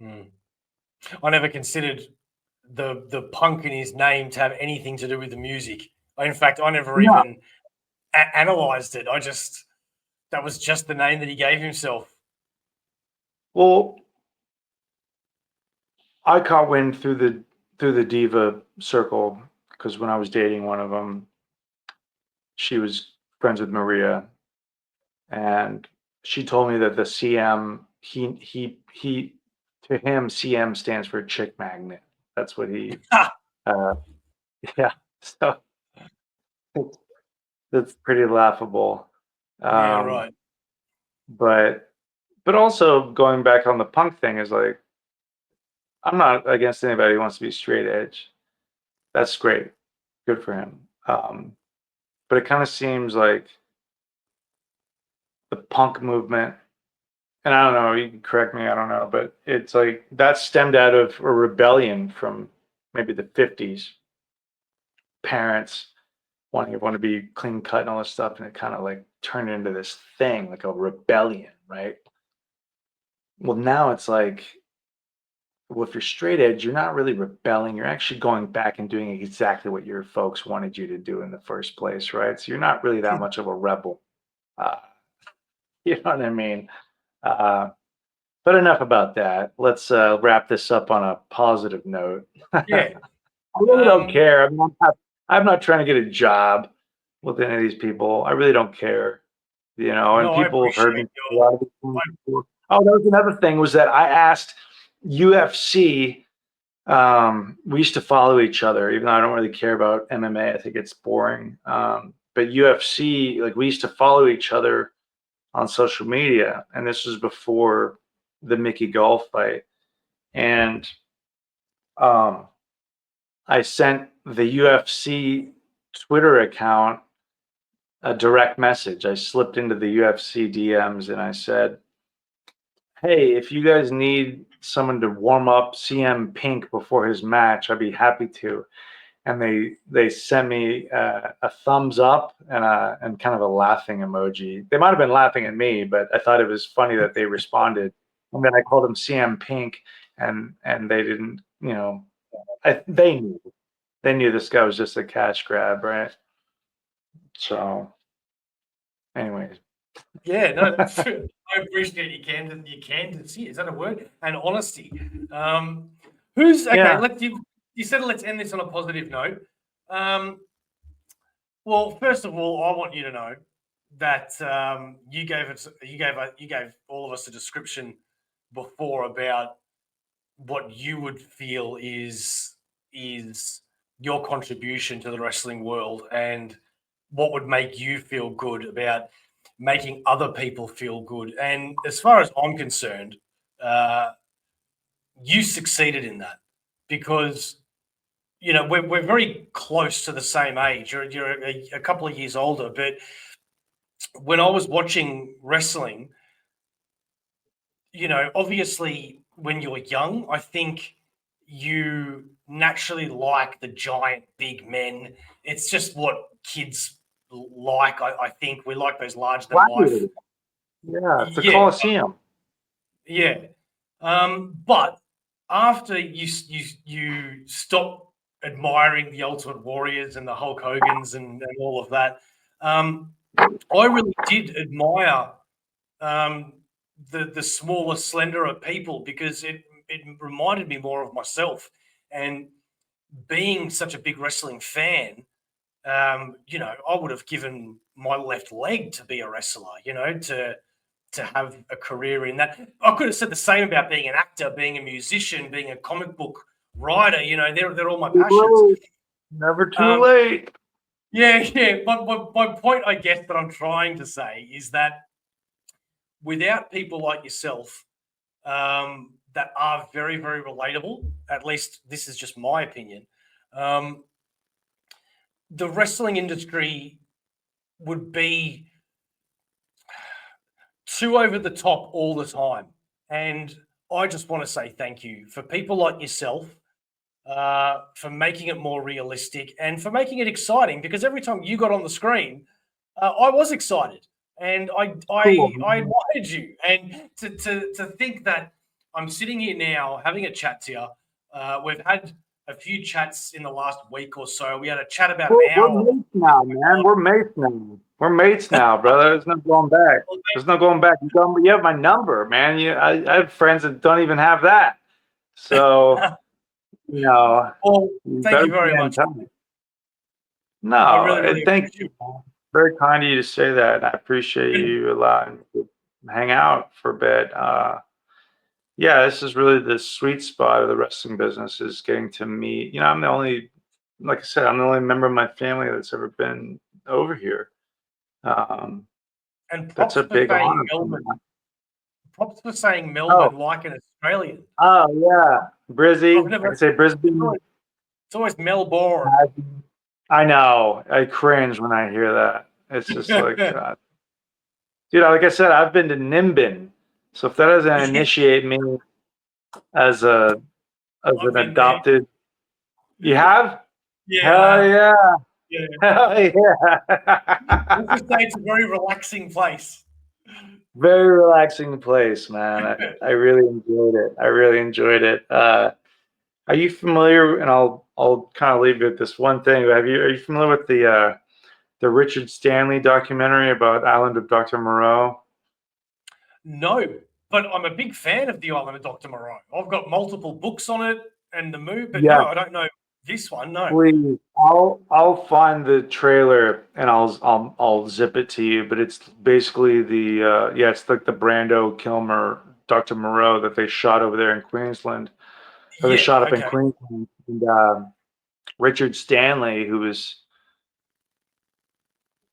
I never considered the punk in his name to have anything to do with the music. In fact, I never even analyzed it. That was just the name that he gave himself. Well, I caught wind through the diva circle because when I was dating one of them, she was friends with Maria, and she told me that the CM to him CM stands for chick magnet. That's what he. Yeah, so that's pretty laughable. Yeah, right. But also going back on the punk thing is like, I'm not against anybody who wants to be straight edge. That's great. Good for him. But it kind of seems like the punk movement, and I don't know, you can correct me, I don't know, but it's like that stemmed out of a rebellion from maybe the 50s. Parents wanting everyone to be clean cut and all this stuff, and it kind of like turned into this thing, like a rebellion, right? Well, now it's like, well, if you're straight edge, you're not really rebelling. You're actually going back and doing exactly what your folks wanted you to do in the first place, right? So you're not really that much of a rebel. You know what I mean? But enough about that. Let's wrap this up on a positive note. Yeah. I really don't care. I'm not trying to get a job with any of these people. I really don't care. You know, and No, I people have heard me appreciate say a lot of these things before. Oh, that was another thing, was that I asked UFC. We used to follow each other, even though I don't really care about MMA. I think it's boring. But UFC, like, we used to follow each other on social media, and this was before the Mickey Gall fight. And I sent the UFC Twitter account a direct message. I slipped into the UFC DMs and I said, "Hey, if you guys need someone to warm up CM Pink before his match, I'd be happy to." And they sent me a thumbs up and kind of a laughing emoji. They might have been laughing at me, but I thought it was funny that they responded. And then I called him CM Pink, and they didn't, you know, they knew this guy was just a cash grab, right? So, anyways. Yeah, no, that's true. I appreciate your candidacy. Is that a word? And honesty. Who's okay? Yeah. You said let's end this on a positive note. Well, first of all, I want you to know that you gave all of us a description before about what you would feel is your contribution to the wrestling world and what would make you feel good about making other people feel good. And as far as I'm concerned, you succeeded in that because, you know, we're very close to the same age. You're a couple of years older, but when I was watching wrestling, you know, obviously when you're young, I think you naturally like the giant big men. It's just what kids like. I think we like those large than life. Yeah, it's the Yeah, Coliseum. yeah. But after you stop admiring the Ultimate Warriors and the Hulk Hogan's and all of that, I really did admire the smaller, slenderer people because it reminded me more of myself. And being such a big wrestling fan, you know, I would have given my left leg to be a wrestler, you know, to have a career in that. I could have said the same about being an actor, being a musician, being a comic book writer. You know, they're all my passions. Never too late. Yeah, yeah. My point, I guess, that I'm trying to say is that without people like yourself that are very, very relatable, at least this is just my opinion, the wrestling industry would be too over the top all the time. And I just want to say thank you for people like yourself, for making it more realistic and for making it exciting, because every time you got on the screen, I was excited and I admired you. And to think that I'm sitting here now having a chat to you, we've had a few chats in the last week or so. We had a chat about an hour. We're mates now, man. We're mates now. We're mates now, brother. There's no going back. There's no going back. You have my number, man. I have friends that don't even have that. So, you know. Well, thank you very much. No, I really thank you. Very kind of you to say that. I appreciate you a lot. Hang out for a bit. Yeah, this is really the sweet spot of the wrestling business, is getting to meet. You know, I'm the only, like I said, I'm the only member of my family that's ever been over here. And That's props a for big saying honor. Melbourne. Props for saying Melbourne like an Australian. Oh yeah, Brizzy. I say Brisbane. It's always Melbourne. I know. I cringe when I hear that. It's just like, dude. Like I said, I've been to Nimbin, so if that doesn't initiate me as an adopted, you have? Yeah. Hell yeah. Yeah. Hell yeah. Let's just say it's a very relaxing place. Very relaxing place, man. I really enjoyed it. Are you familiar? And I'll kind of leave you with this one thing. Are you familiar with the Richard Stanley documentary about Island of Dr. Moreau? No, but I'm a big fan of The Island of Dr. Moreau. I've got multiple books on it and the movie, but Yeah. no, I don't know this one. No. Please, I'll find the trailer and I'll zip it to you. But it's basically it's like the Brando Kilmer Dr. Moreau that they shot over there in Queensland, or they shot up in Queensland. And Richard Stanley,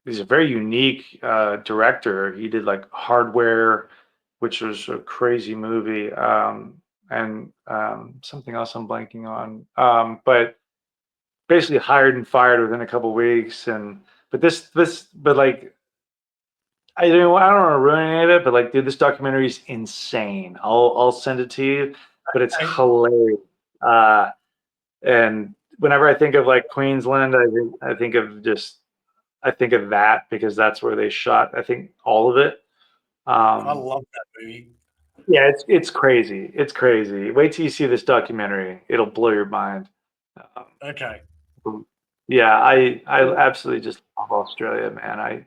he's a very unique director. He did like Hardware, which was a crazy movie, and something else I'm blanking on. But basically hired and fired within a couple of weeks. But like, I don't want to ruin any of it, but like, dude, this documentary is insane. I'll send it to you, but it's hilarious. And whenever I think of like Queensland, I think of that because that's where they shot, I think, all of it. I love that movie. Yeah, it's crazy. It's crazy. Wait till you see this documentary. It'll blow your mind. Okay. Yeah, I absolutely just love Australia, man.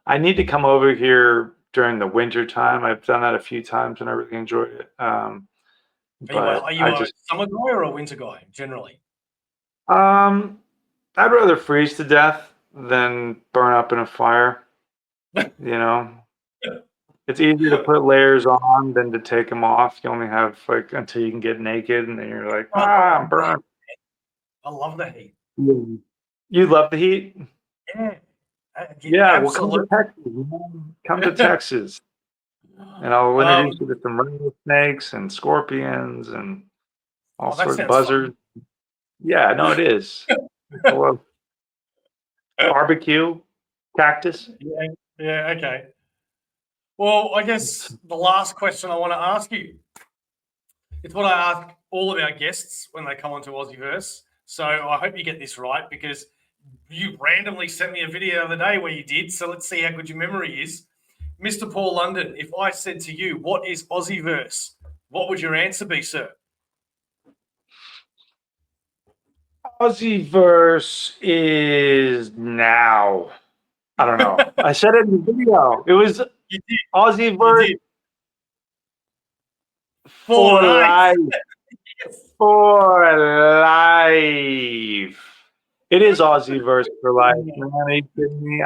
I need to come over here during the winter time. I've done that a few times and I really enjoyed it. Are you a summer guy or a winter guy generally? I'd rather freeze to death than burn up in a fire. You know, it's easier to put layers on than to take them off. You only have like until you can get naked, and then you're like, I'm burned. I love the heat. You love the heat? Yeah. Yeah, well, come to Texas. Come to Texas, and I'll introduce you to some rattlesnakes and scorpions and all sorts of buzzards. Fun. Yeah, no, it is. I love barbecue, cactus. Yeah, okay. Well, I guess the last question I want to ask you, it's what I ask all of our guests when they come onto AussieVerse. So I hope you get this right because you randomly sent me a video the other day where you did. So let's see how good your memory is. Mr. Paul London, if I said to you, what is AussieVerse? What would your answer be, sir? AussieVerse is now. I don't know. I said it in the video. It was AussieVerse for life. For life. It is AussieVerse for life. Man, are you kidding me?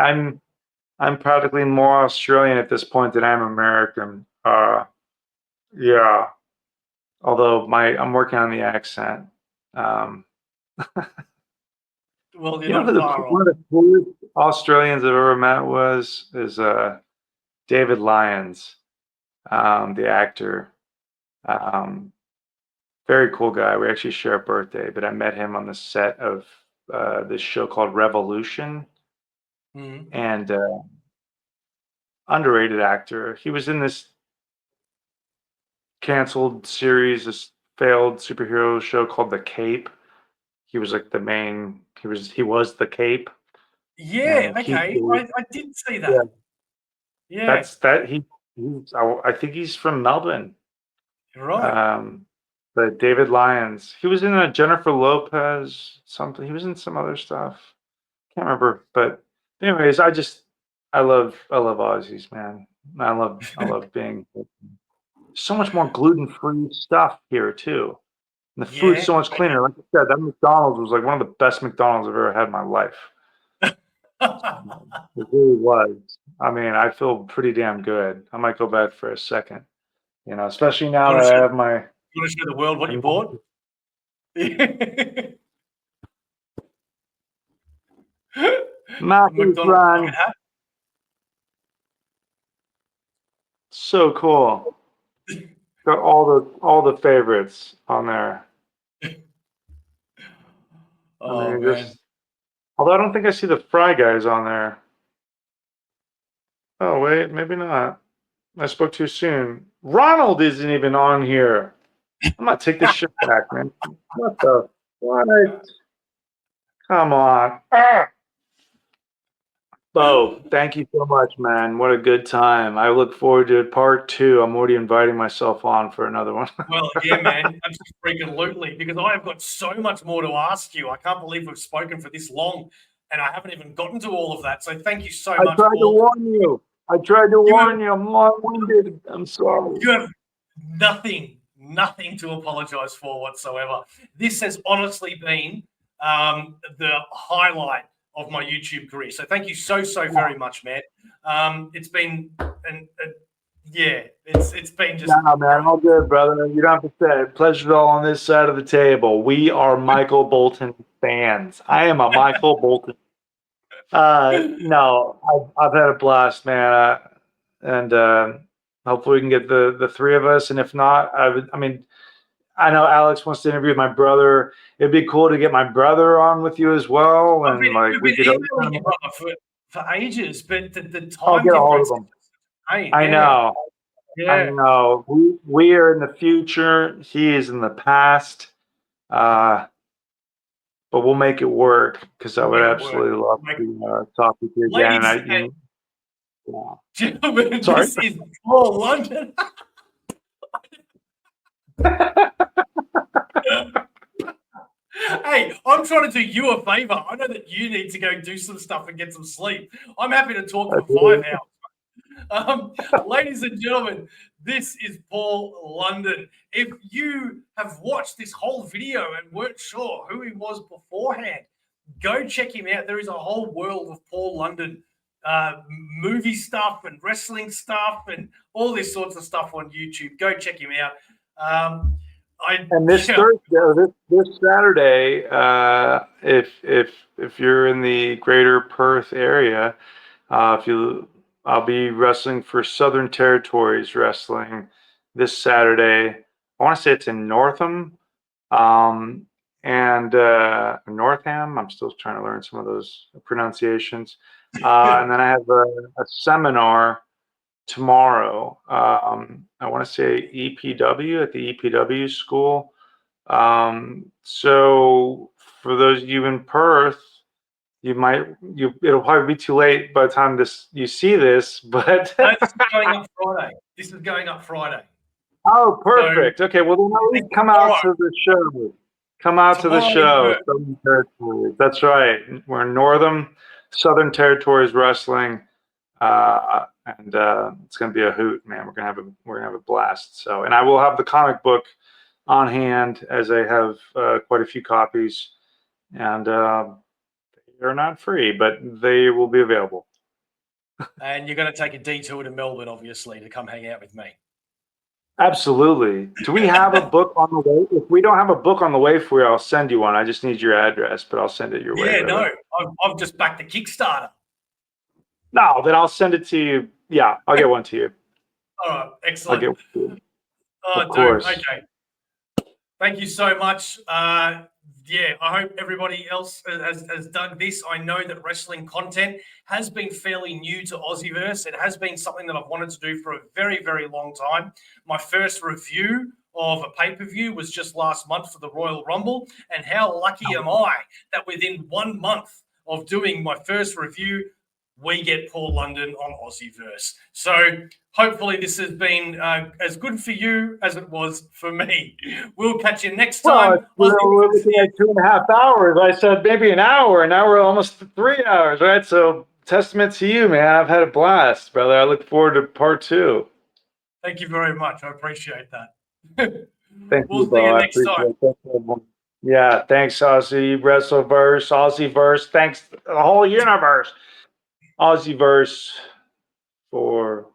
I'm practically more Australian at this point than I'm American. Yeah. Although I'm working on the accent. Well, you know who one of the coolest Australians I've ever met is David Lyons, the actor. Very cool guy. We actually share a birthday, but I met him on the set of this show called Revolution. Mm-hmm. And underrated actor. He was in this canceled series, this failed superhero show called The Cape. He was like the main. He was the Cape. Yeah. Okay. I did see that. Yeah. That's that. I think he's from Melbourne. Right. But David Lyons. He was in a Jennifer Lopez something. He was in some other stuff. Can't remember. But anyways, I love Aussies, man. I love being so much more gluten-free stuff here too. And the food's so much cleaner. Like I said, that McDonald's was like one of the best McDonald's I've ever had in my life. It really was. I mean, I feel pretty damn good. I might go back for a second. You know, especially now that I have my. You want to show the world what you bought? McDonald's run. So cool. Got all the favorites on there. Although I don't think I see the Fry Guys on there. Oh wait, maybe not. I spoke too soon. Ronald isn't even on here. I'm gonna take this shit back, man. What? Come on. Bo, thank you so much, man. What a good time. I look forward to part 2. I'm already inviting myself on for another one. Well, yeah, man. Absolutely. Because I have got so much more to ask you. I can't believe we've spoken for this long and I haven't even gotten to all of that. So thank you so much. I tried to warn you. I tried to warn you. I'm long-winded. I'm sorry. You have nothing to apologize for whatsoever. This has honestly been the highlight of my YouTube career. So thank you so very much, man. It's been it's been just No, man, all good, brother. You don't have to say it. Pleasure's all on this side of the table. We are Michael Bolton fans. I am a Michael Bolton. No, I've had a blast, man, and hopefully we can get the three of us. And if not, I mean, I know Alex wants to interview with my brother. It'd be cool to get my brother on with you as well, and we've we been could. emailing you, brother, for ages, but the I'll time get a hold of difference. him. I know. Yeah. I know. We are in the future. He is in the past. But we'll make it work because I would absolutely love to talk with you again. Ladies Yeah. gentlemen, Sorry? this is Paul London. Hey, I'm trying to do you a favor. I know that you need to go do some stuff and get some sleep. I'm happy to talk for 5 hours. Ladies and gentlemen, this is Paul London. If you have watched this whole video and weren't sure who he was beforehand, go check him out. There is a whole world of Paul London movie stuff and wrestling stuff and all this sorts of stuff on YouTube. Go check him out. And this Thursday, this Saturday, if you're in the greater Perth area, I'll be wrestling for Southern Territories Wrestling this Saturday. I want to say it's in Northam, and Northam. I'm still trying to learn some of those pronunciations. And then I have a seminar tomorrow. I want to say EPW at the EPW school. So for those of you in Perth, it'll probably be too late by the time you see this, but this is going up Friday. This is going up Friday. Oh, perfect. So, okay, well then at least come out to the show. Come out to the show. Southern Territories. That's right. We're in Northam, Southern Territories Wrestling. And it's going to be a hoot, man. We're gonna have a blast. So, and I will have the comic book on hand, as I have quite a few copies, and they're not free, but they will be available. And you're going to take a detour to Melbourne, obviously, to come hang out with me. Absolutely. Do we have a book on the way? If we don't have a book on the way for you, I'll send you one. I just need your address, but I'll send it your way. Yeah, no, I've just backed the Kickstarter. No, then I'll send it to you. Yeah, I'll get one to you. All right, excellent. I'll get one to you. Oh, of course. Dude, okay. Thank you so much. Yeah, I hope everybody else has dug this. I know that wrestling content has been fairly new to AussieVerse. It has been something that I've wanted to do for a very, very long time. My first review of a pay-per-view was just last month for the Royal Rumble. And how lucky am I that within 1 month of doing my first review, we get Paul London on AussieVerse. So hopefully this has been as good for you as it was for me. We'll catch you next time. Well, we're looking at 2.5 hours. I said maybe an hour, and now we're almost 3 hours, right? So testament to you, man. I've had a blast, brother. I look forward to part 2. Thank you very much. I appreciate that. Thank we'll you, see you I next time. it. Yeah, thanks, Aussie WrestleVerse, AussieVerse. Thanks the whole universe. AussieVerse for